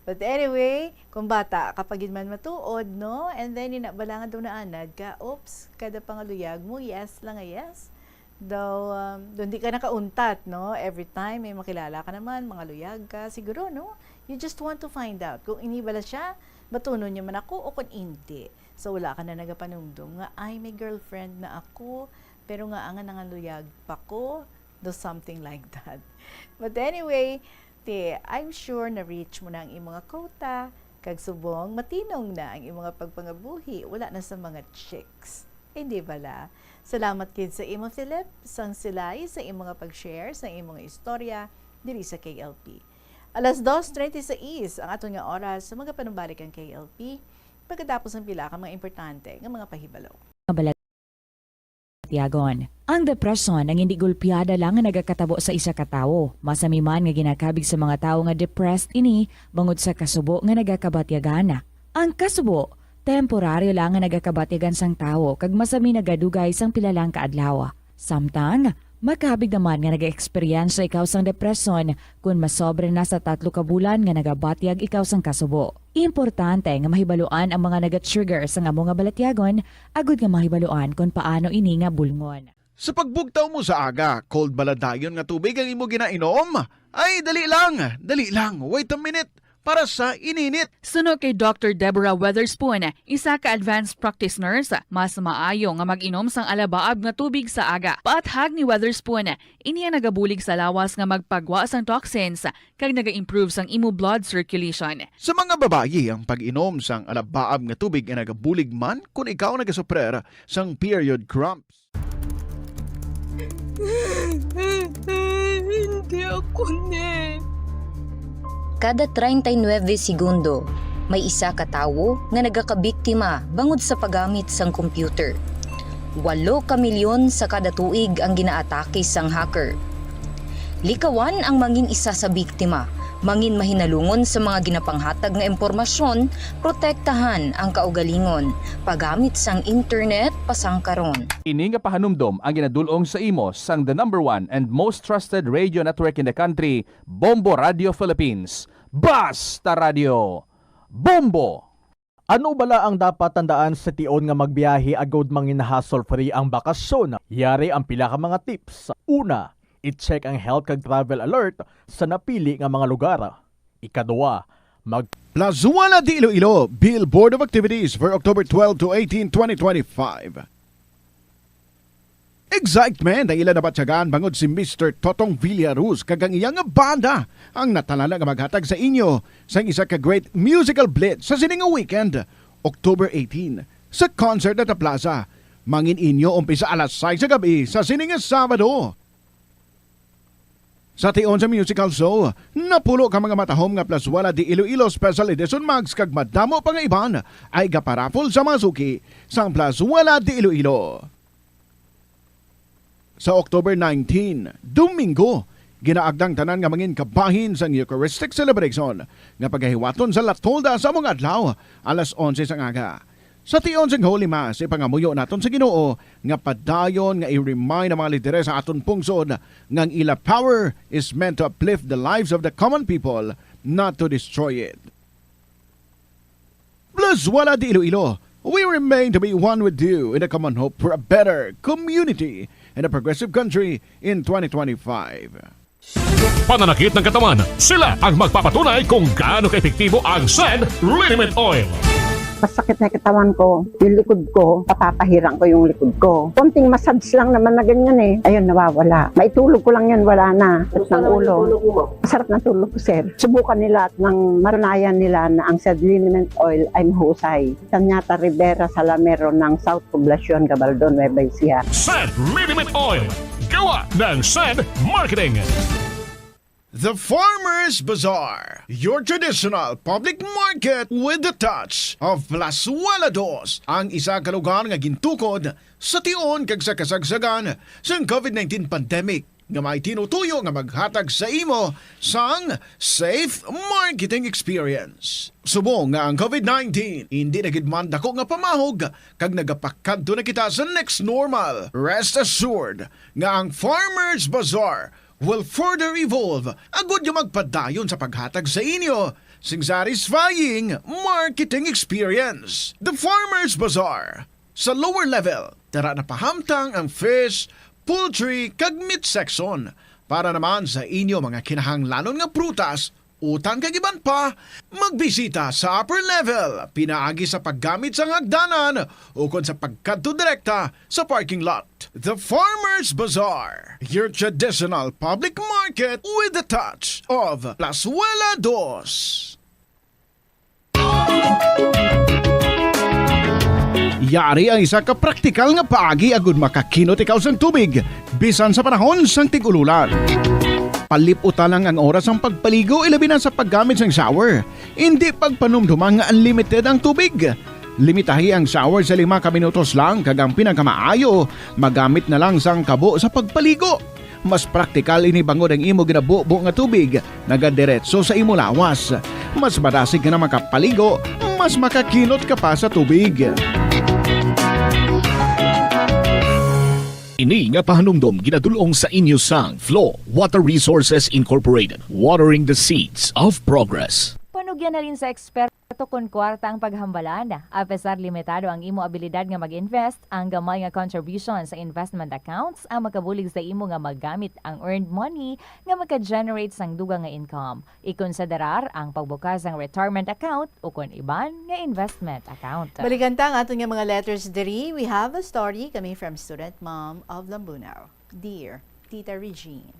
But anyway, kung bata, kapag yun man matuod, no? And then, inabalangan daw na anad ka, oops, kada pangaluyag mo, yes lang nga yes. Daw, doon di ka nakauntat, no? Every time may makilala ka naman, mga luyag ka, siguro, no? You just want to find out. Kung inibala siya, batunon niya man ako o kung hindi. So, wala ka na nagapanumdum nga, ay, may girlfriend na ako, pero nga, ang nangaluyag pa ko, do something like that. But anyway, I'm sure na-reach mo na ang imong quota, kag subong, matinong na ang imong pagpangabuhi, wala na sa mga chicks. Hindi bala? Salamat kid sa imo Philip, sang silay sa imong pag-share sa imong istorya diri sa KLP. Alas 2:36 ang aton nga oras sa mga panumbalik ang KLP, pagkatapos ng pila ka mga importante nga mga pahibalo. Tiagon. Ang depresyon ang hindi gulpiyada lang nga nagakatabo sa isa ka tawo. Masami man nga ginakabig sa mga tawo nga depressed ini bangod sa kasubo nga nagakabatyagan. Ang kasubo, temporaryo lang nga nagakabatyagan sang tawo kag masami nagadugay sang pilalang kaadlaw. Samtang, makabig naman nga nag-experience ikaw sang depresyon kung masobre na sa 3 ka bulan nga nagabatyag ikaw sang kasubo. Importante nga mahibaluan ang mga naga-trigger sa nga mga balatyagon, agud nga mahibaluan kung paano ini nga bulngon. Sa pagbugtaw mo sa aga, cold baladayon nga tubig ang imo ginainom? Ay, dali lang, wait a minute. Para sa ininit. Suno kay Dr. Deborah Weatherspoon, isa ka advanced practice nurse, mas maayo nga mag-inom sang alabaab nga tubig sa aga. Paathag ni Weatherspoon, iniya nagabulig sa lawas nga magpagwa sang toxins kag naga-improve sang imo blood circulation. Sa mga babayi, ang pag-inom sang alabaab nga tubig ay nagabulig man kung ikaw nagasuprer sang period cramps. Hindi ako Kada 39 segundo, may isa ka tawo nga nagakabiktima bangod sa paggamit sang computer. 8 ka milyon sa kada tuig ang ginaatake sang hacker. Likawan ang mangin isa sa biktima, mangin mahinalungon sa mga ginapanghatag nga impormasyon, protektahan ang kaugalingon, paggamit sang internet pasangkaron. Ini nga pahanumdom ang ginadulong sa imo sang the #1 and most trusted radio network in the country, Bombo Radio Philippines. Basta Radio Bombo! Ano bala ang dapat tandaan sa tion nga magbiyahe agod mangin hassle-free ang bakasyon? Yari ang pila ka mga tips. Una, i-check ang health kag travel alert sa napili nga mga lugar. Ikaduwa, Plazuela de Iloilo Billboard of Activities for October 12 to 18, 2025. Excitement ang ilan na batyagan bangod si Mr. Totong Villaruz kagang iyang banda ang natalala nga maghatag sa inyo sa isa ka great musical blitz sa sining weekend, October 18, sa concert at plaza. Mangin inyo umpisa alas 6 sa gabi sa sining Sabado. Sa tion sa musical show, napulo ka mga matahom nga Plazuela de Iloilo Special Edition Mags kag madamo pa nga iban ay gaparapol sa mga suki sa Plazuela de Iloilo. Sa October 19, Domingo, ginaagdang tanan nga mangin kabahin sa Eucharistic Celebration nga paghahiwaton sa Latolda sa mga adlaw alas 11 sa aga. Sa tion sang Holy Mass, ipangamuyo naton sa Ginoo nga padayon nga i-remind ang mga lidere sa aton pungsod nga ang ila power is meant to uplift the lives of the common people, not to destroy it. Plazuela de Iloilo, we remain to be one with you in a common hope for a better community and a progressive country in 2025. Pananakit ng katawan, sila ang magpapatunay kung gaano ka-epektibo ang SED Liniment Oil. Masakit na katawan ko, yung likod ko, papapahirang ko yung likod ko. Konting massage lang naman na ganyan eh. Ayun, nawawala. Maitulog ko lang yan, wala na. At ng ulo. Masarap na tulog ko, sir. Subukan nila at nang maranayan nila na ang SED Liniment Oil ay mahusay. Tanyata Rivera Salamero ng South Poblacion, Gabaldon, Nueva Ecija. SED Liniment Oil. Gawa ng SED Marketing. The Farmers Bazaar, your traditional public market with the touch of Plazuela Dos, ang isa ka lugar nga gintukod sa tion kag sa kasagsagan sa COVID-19 pandemic nga may tinutuyo nga maghatag sa imo sang safe marketing experience. Subong nga ang COVID-19 hindi na gid man dako nga pamahog kag nagapakadto na kita sa next normal. Rest assured nga ang Farmers Bazaar will further evolve agud yung magpadayon sa paghatag sa inyo sing satisfying marketing experience. The Farmers Bazaar sa lower level, tara na pahamtang ang fish, poultry, kag meat section para naman sa inyo mga kinahanglanon nga prutas, utang kag iban pa, magbisita sa upper level, pinaagi sa paggamit sa hagdanan o kon sa pagkadto direkta sa parking lot. The Farmers Bazaar, your traditional public market with a touch of Plazuela Dos. Yari ang isa ka praktikal nga paagi agud makakinot ikaw sang tubig bisan sa panahon sang tig-ululan. Paliputan lang ang oras ang pagpaligo ilabi na sa paggamit sang shower. Hindi pagpanumdumang nga unlimited ang tubig. Limitahi ang shower sa 5 ka minutos lang kag ang pinakamaayo magamit na lang sang kabo sa pagpaligo. Mas praktikal ini bangod ang imo ginabubo nga tubig nagadiretso sa imo lawas. Mas madasig ka na makapaligo, mas makakinot ka pa sa tubig. Ini nga pahanumdom ginadulong sa inyo sang Flow Water Resources Incorporated, watering the seeds of progress. Panugyan na rin sa eksperto kun kwarta ang paghambalan. Apesar limitado ang imo abilidad nga mag-invest, ang gamay nga contribution sa investment accounts ang makabulig sa imo nga maggamit ang earned money nga maka-generate sang dugang nga income. Ikonsiderar ang pagbukas ng retirement account o kun iban nga investment account. Balikan ta ang aton nga mga letters diri. We have a story coming from student mom of Lambunao. Dear Tita Regine.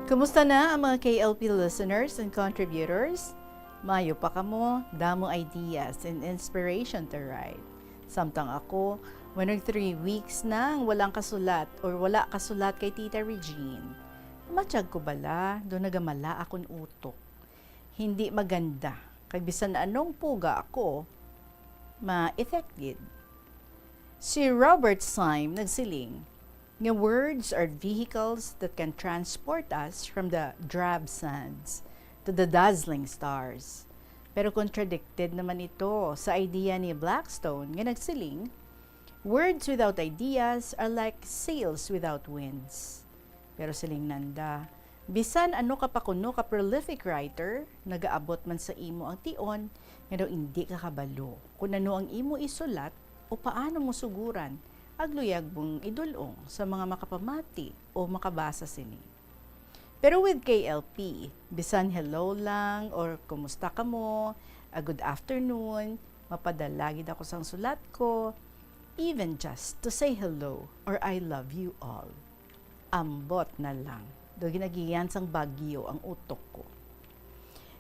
Kumusta na ang mga KLP listeners and contributors? Mayo pa kamo, damo ideas and inspiration to write. Samtang ako, 3 weeks nang walang kasulat or wala kasulat kay Tita Regine. Matiyag ko bala, doon nagamala akong utok. Hindi maganda, kag bisan anong puga ako, ma-effected. Si Robert Syme nagsiling, nga words are vehicles that can transport us from the drab sands to the dazzling stars. Pero contradicted naman ito sa idea ni Blackstone nga nagsiling, words without ideas are like sails without winds. Pero siling nanda, bisan ano ka pa kuno ka prolific writer, nagaabot man sa imo ang tion, nga daw hindi ka kabalo kung ano ang imo isulat o paano mo suguran agluyag mong idulong sa mga makapamati o makabasa sini. Pero with KLP, bisan hello lang or kumusta ka mo, a good afternoon, mapadalagid ako sang sulat ko, even just to say hello or I love you all. Ambot na lang. Do ginagiyan sang Bagyo ang utok ko.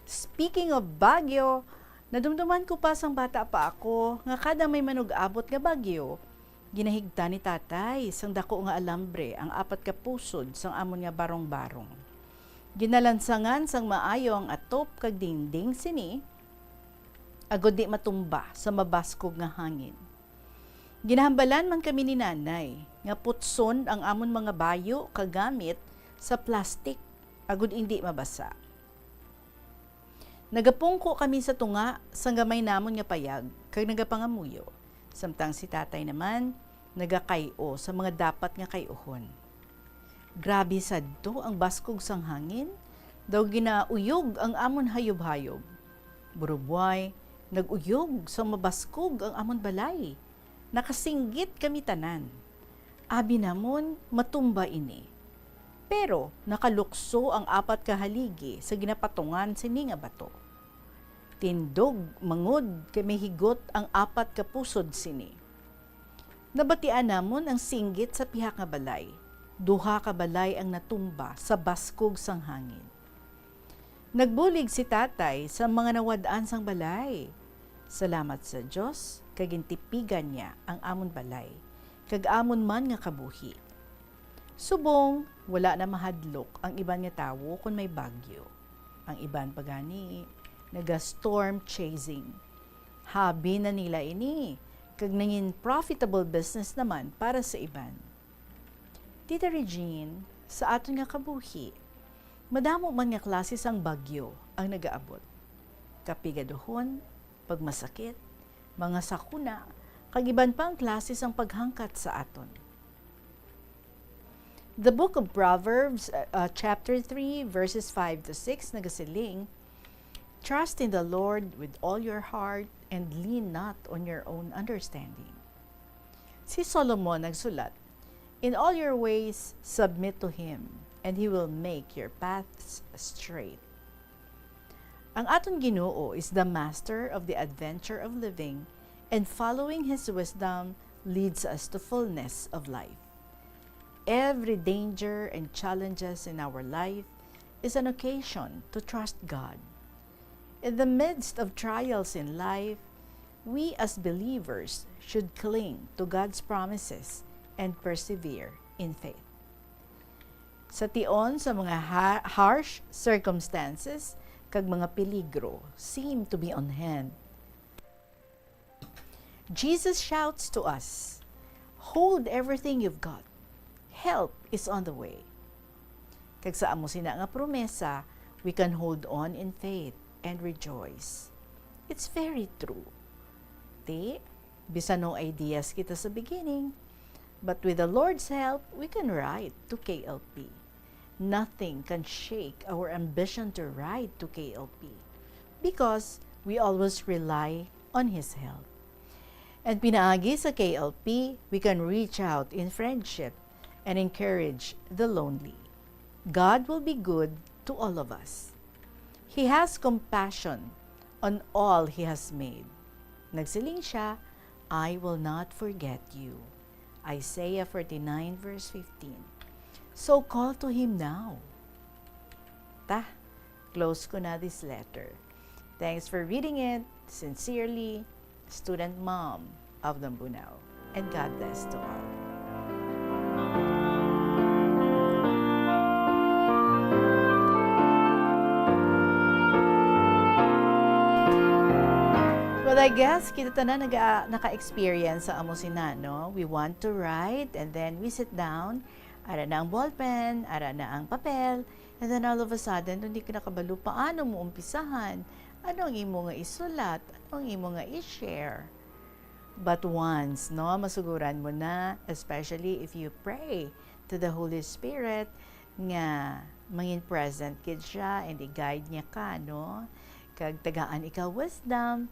Speaking of Bagyo, nadumduman ko pa sang bata pa ako nga kada may manug-abot nga bagyo, ginahigta ni tatay sang dako nga alambre ang 4 ka pusod sang amon nga barong-barong. Ginalansangan sang maayo ang atop kag dingding sini, agod di matumba sa mabaskog nga hangin. Ginahambalan man kami ni nanay nga putson ang amon mga bayo kagamit sa plastik agod hindi mabasa. Nagapungko kami sa tunga sang gamay namon nga payag kag nagapangamuyo. Samtang si tatay naman nagakayo sa mga dapat nga kayohon. Grabe sadto ang baskog sang hangin, daw ginauyog ang amon hayob-hayob. Burubway, naguyog sa mabaskog ang amon balay. Nakasinggit kami tanan. Abi namon matumba ini. Pero nakalukso ang 4 ka haligi sa ginapatungan sini nga bato. Tindog, mangod, kami higot ang 4 ka pusod sini. Nabatian namon ang singgit sa pihak nga balay. 2 ka balay ang natumba sa baskog sang hangin. Nagbulig si tatay sa mga nawadaan sang balay. Salamat sa Diyos, kagintipigan niya ang amon balay, kag amon man nga kabuhi. Subong, wala na mahadlok ang iban nga tawo kung may bagyo. Ang iban pagani, naga-storm chasing. Habi na nila ini, kag nangin profitable business naman para sa iban. Tita Regine, sa aton nga kabuhi, madamo man nga klase sang bagyo ang nagaabot. Kapigaduhon, pagmasakit, mga sakuna, kag iban pang klase sang paghangkat sa aton. The book of Proverbs, chapter 3, verses 5 to 6, nagasiling, "Trust in the Lord with all your heart and lean not on your own understanding." Si Solomon nagsulat, "In all your ways, submit to Him, and He will make your paths straight." Ang aton Ginoo is the master of the adventure of living, and following His wisdom leads us to fullness of life. Every danger and challenges in our life is an occasion to trust God. In the midst of trials in life, we as believers should cling to God's promises and persevere in faith. Sa tion sa mga harsh circumstances, kag mga peligro seem to be on hand, Jesus shouts to us, "Hold everything you've got. Help is on the way." Kag sa amo sina nga promesa, we can hold on in faith and rejoice. It's very true. Bisan no ideas kita sa beginning, but with the Lord's help, we can write to KLP. Nothing can shake our ambition to write to KLP because we always rely on His help. And pinaagi sa KLP, we can reach out in friendship and encourage the lonely. God will be good to all of us. He has compassion on all He has made. Nagsiling siya, "I will not forget you." Isaiah 49 verse 15. So call to Him now. Close ko na this letter. Thanks for reading it. Sincerely, Student Mom of Dambunaw. And God bless to all. Well, I guess kita na naka-experience sa amo sina, no? We want to write and then we sit down, ara na ang ballpen, ara na ang papel, and then all of a sudden, hindi ka nakabalo paano mo umpisahan, ano ang imo nga isulat, ano ang imo nga i-share. But once, no, masuguran mo na, especially if you pray to the Holy Spirit, nga mangin present kid siya and i-guide niya ka, no? Kag tagaan ikaw wisdom,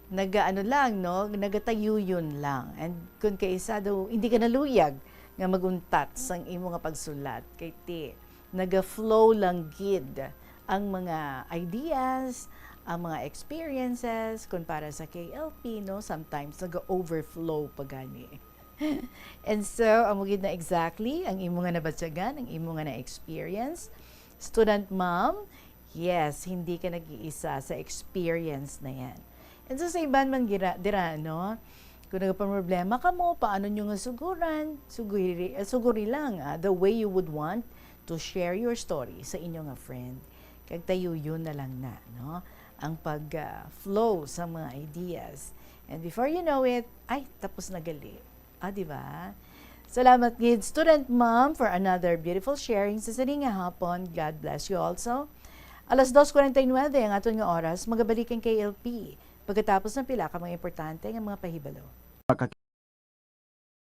nagaano lang, no? Nagatayo yun lang. And kung kaisa daw, hindi ka naluyag nga maguntat sang imo nga pagsulat. Kay ti, naga-flow lang gid ang mga ideas, ang mga experiences, kung para sa KLP, no? Sometimes naga-overflow pa gani. And so, amo gid na exactly ang imo nga nabatyagan, ang imo nga na-experience. Student mom, yes, hindi ka nag-iisa sa experience na yan. And so sa iban man dira, no? Kung nagpa-problema ka mo, paano nyo nga suguran? Suguri lang, the way you would want to share your story sa inyong friend. Kag tayo yun na lang na, no? Ang pag-flow sa mga ideas. And before you know it, ay, tapos na gali. Diba? Salamat gid, Student Mom, for another beautiful sharing sa sining nga hapon. God bless you also. 2:49 ang aton nga oras, magabalik ang KLP. Pagkatapos ng pila ka mga importante ng mga pahibalo.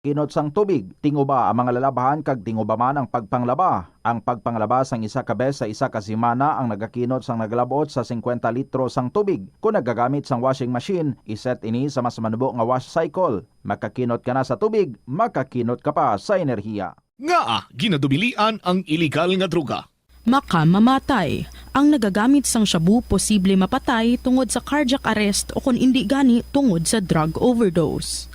Kinot sang tubig, tinguba ang mga lalabahan kag tinguba man ang pagpanglaba. Ang pagpanglaba sang isa ka bes sa isa ka semana ang nagakinot sang naglabot sa 50 litro sang tubig. Kung nagagamit sang washing machine, iset ini sa mas manubo nga wash cycle. Makakinot ka na sa tubig, makakinot ka pa sa enerhiya. Nga ginadubilian ang illegal nga droga. Makamamatay. Ang nagagamit sang shabu posible mapatay tungod sa cardiac arrest o kung hindi gani tungod sa drug overdose.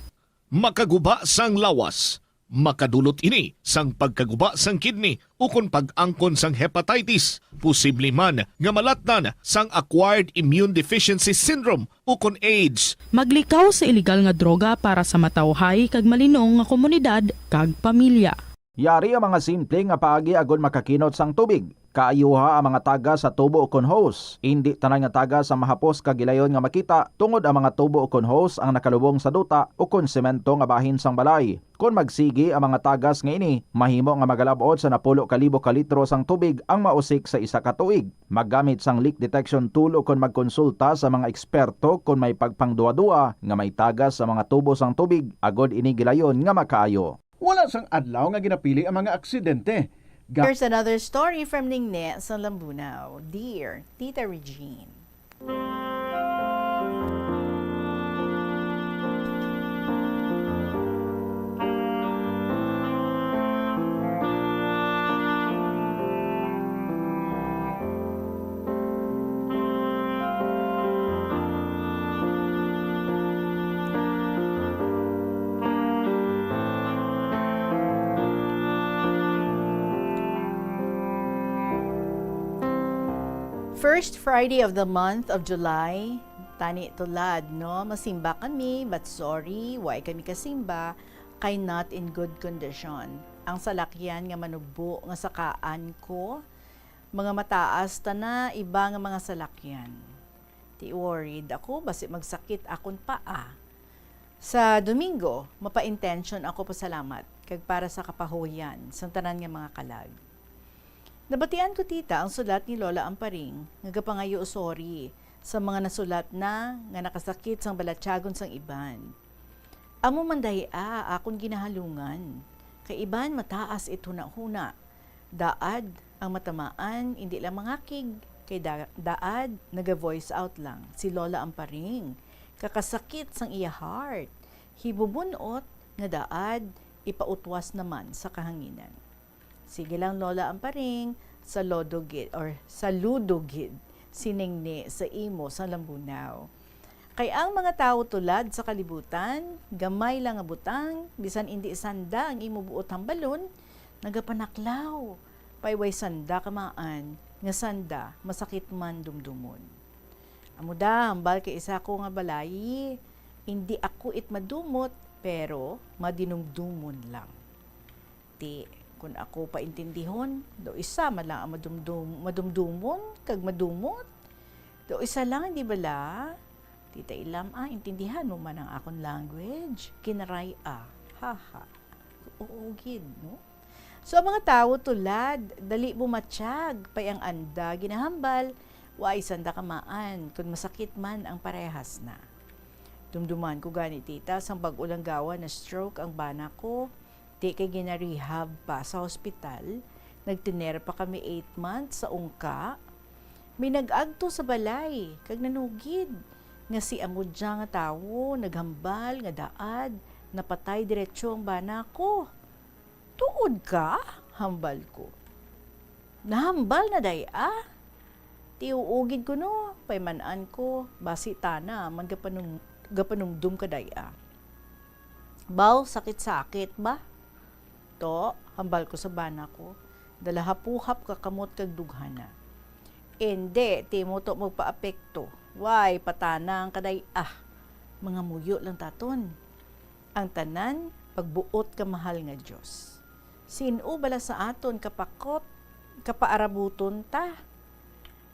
Makaguba sang lawas. Makadulot ini sang pagkaguba sang kidney ukon pag-angkon sang hepatitis, posible man nga malatnan sang acquired immune deficiency syndrome ukon AIDS. Maglikaw sa iligal nga droga para sa matawhay kag malinong nga komunidad kag pamilya. Yari ang mga simple nga paagi agon makakinot sang tubig. Kaayuha ang mga taga sa tubo ukon hose. Hindi tanan nga taga sa mahapos kagilayon nga makita tungod ang mga tubo ukon hose ang nakalubong sa duta ukon semento nga bahin sang balay. Kung magsigi ang mga tagas nga ini, mahimo nga magalabot sa 10,000 ka litro sang tubig ang mausik sa isa ka tuig. Maggamit sang leak detection tool ukon magkonsulta sa mga eksperto kung may pagpangduwa-duwa nga may tagas sa mga tubo sang tubig agod ini gilayon nga makaayo. Wala sang adlaw nga ginapili ang mga aksidente. Here's another story from Ningne sa Lambunaw. Dear Tita Regine. First Friday of the month of July, tani tulad, no? Masimba kami, but sorry, why kami kasimba, kay not in good condition. Ang salakyan nga manugbo nga sakaan ko, mga mataas na iba nga mga salakyan. Ti worried ako, basi magsakit akon paa. Sa Domingo, mapa-intention ako pasalamat, kag para sa kapahuyan, sang tanan nga mga kalag. Nabatian ko tita ang sulat ni Lola Amparing nga gapangayo sorry sa mga nasulat na nga nakasakit sang balatyagon sang iban. Amo manday akon ginahalungan kay iban mataas ito na huna. Daad ang matamaan hindi lang mangakig kay daad naga-voice out lang si Lola Amparing. Kakasakit sang iya heart. Hibubunot nga daad ipautwas naman sa kahanginan. Sige lang Lola Amparing, sa Lodogid or sa Ludogid, siningni sa imo sa Lambunaw. Kay ang mga tao tulad sa kalibutan, gamay lang nga butang, bisan hindi sanda ang imo buot hambalon, nagapanaklaw, payway sanda kamaan, nga sanda masakit man dumdumon. Amuda, hambal kay isa ko nga balay, hindi ako madumot, pero madinumdumon lang. Ti, kung ako paintindihon, do isa man lang ang madumdumon, kag madumot. Do isa lang, di bala? Tita Ilam, intindihan mo man ang akong language. Kinaray haha. Uugid, no? So, ang mga tao tulad, dali bumatsyag, payang anda, ginahambal, wa isanda kamaan, kung masakit man ang parehas na. Dumduman ko gani tita, sang bag-ulang gawa na stroke ang bana ko, di kay ginarehab pa sa hospital, nagtiner pa kami 8 months sa ungka, may nag-agto sa balay, kag nanugid, nga si amudya nga tawo, naghambal, nga daad, napatay diretsyo ang bana ko. Tuod ka? Hambal ko. Nahambal na day tiuugid ko no, paymanan ko, basi tana, gapanumdum ka day Baw, sakit-sakit ba? To, hambal ko sa bana ko, dalahapuhap kakamot kag dughana. Hindi, ti mo to magpa-apekto. Why, patana ang kaday mga muyo lang taton. Ang tanan, pagbuot ka mahal nga Diyos. Sino bala sa aton kapakot, kapaarabuton ta.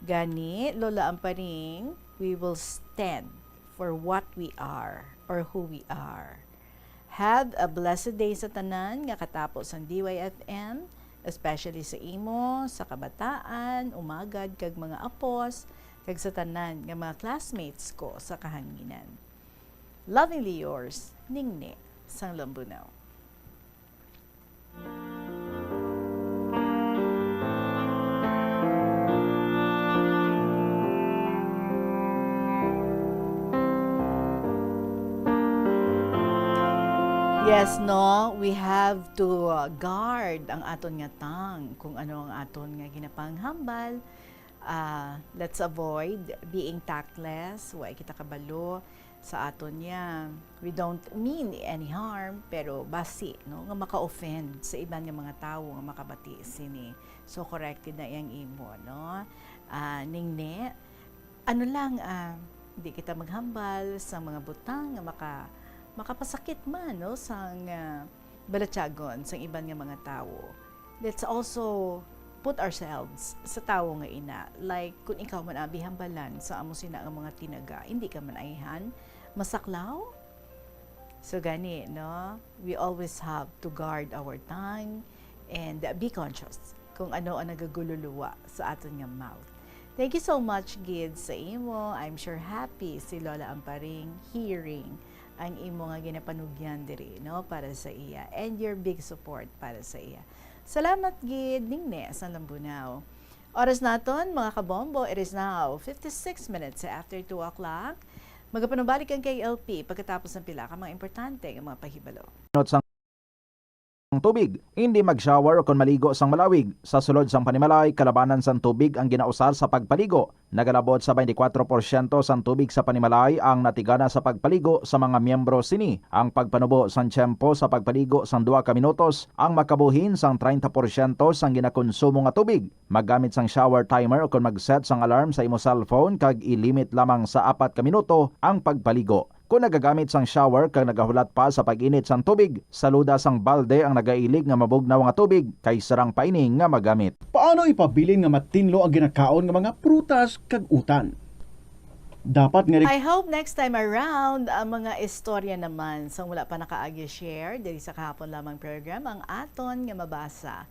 Gani, Lola Amparing, we will stand for what we are or who we are. Have a blessed day sa tanan nga katapos ang DYFM, especially sa imo, sa kabataan, umagad kag mga apos, kag sa tanan nga mga classmates ko sa kahanginan. Lovingly yours, Ningne, sang Lambunaw. Yes, no, we have to guard ang aton nga tang, kung ano ang aton nga ginapanghambal, let's avoid being tactless, way kita kabalo sa aton niya. We don't mean any harm, pero basi, no? Nga maka-offend sa iban nga mga tao nga makabati sini. So, corrected na yang imo, no? Ningne, ano lang, hindi kita maghambal sa mga butang nga makapasakit man, no? Sa balatyagon, sa iban nga mga tao. Let's also put ourselves sa tao nga ina. Like, kung ikaw man abihambalan sa amo sina nga mga tinaga, hindi ka man ayhan, masaklaw? So, gani, no? We always have to guard our tongue and be conscious kung ano ang nagagululuwa sa aton nga mouth. Thank you so much, Gid, sa imo. I'm sure happy si Lola Amparing hearing ang imo nga ginapanugyan diri, no? Para sa iya. And your big support para sa iya. Salamat, Gid, Ningne, sa Lambunaw. Oras naton, mga kabombo, it is now 56 minutes after 2 o'clock. Magapanubalik ang KLP pagkatapos ng pila ka mga importante ng mga pahibalo. Tubig, hindi mag-shower o kung maligo sang malawig. Sa sulod sang panimalay, kalabanan sang tubig ang ginausar sa pagpaligo. Nagalabot sa 24% sang tubig sa panimalay ang natigana sa pagpaligo sa mga miyembro sini. Ang pagpanubo sang tiyempo sa pagpaligo sang 2 ka minutos ang makabuhin sang 30% sang ginakonsumo nga tubig. Maggamit sang shower timer o kung mag-set sang alarm sa imo cellphone kag ilimit lamang sa 4 ka minuto ang pagpaligo. Kung nagagamit sang shower kag nagahulat pa sa pag-init sang tubig, saluda sang balde ang nagailig nga mabugnaw nga tubig kay sarang paining nga magamit. Paano ipabilin nga matinlo ang ginakaon nga mga prutas kag utan? Dapat nga I hope next time around ang mga istorya naman sa wala pa nakaagi share diri sa kahapon lamang program ang aton nga mabasa.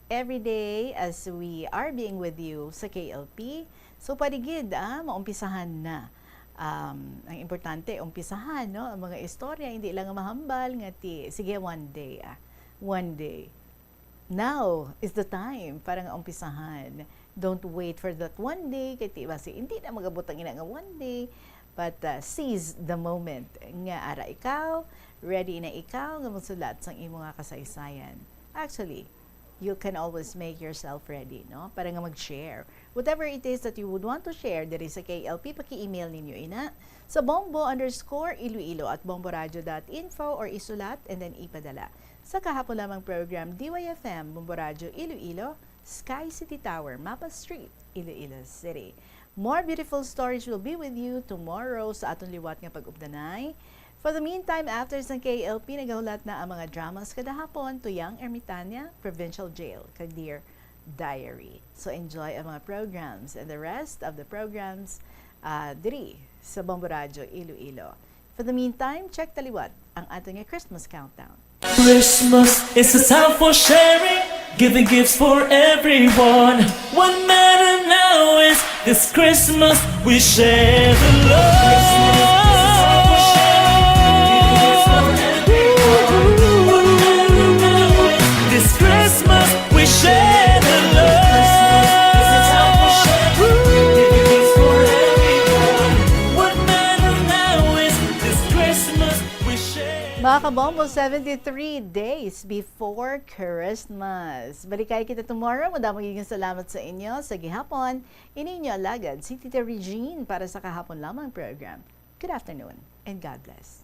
Every day as we are being with you sa KLP. So paligid maumpisahan na. Ang importante, umpisahan, no? Ang mga istorya, hindi lang mahambal, sige, one day. Now is the time para nga umpisahan. Don't wait for that one day, kaya hindi na magabutang ina nga one day, but seize the moment. Nga ara ikaw, ready na ikaw, nga magsulat sang imo nga kasaysayan. Actually, you can always make yourself ready, no? Para nga mag-share. Whatever it is that you would want to share, diri sa KLP, paki-email ninyo ina sa bombo_iloilo@bomboradio.info or isulat and then ipadala. Sa kahapon lamang program, DYFM, Bombo Radio Iloilo, Sky City Tower, Mapa Street, Iloilo City. More beautiful stories will be with you tomorrow sa aton liwat nga pag-ubdanay. For the meantime, after sa KLP, nagahulat na ang mga dramas kada hapon to Young Ermitania, Provincial Jail, kag Dear Diary. So enjoy ang mga programs and the rest of the programs diri sa Bombo Radio Iloilo. For the meantime, check taliwat ang ating Christmas countdown. Christmas is a time for sharing, giving gifts for everyone. What matters now is this Christmas we share the love. This Christmas we share the love. It's a time for sharing, giving gifts for everyone. What matters now is this Christmas we share. Mga kabombo, 73 days before Christmas. Balikay kita tomorrow. Madamang magiging salamat sa inyo sa gihapon. Ininyo alagad si Tita Regine para sa kahapon lamang program. Good afternoon and God bless.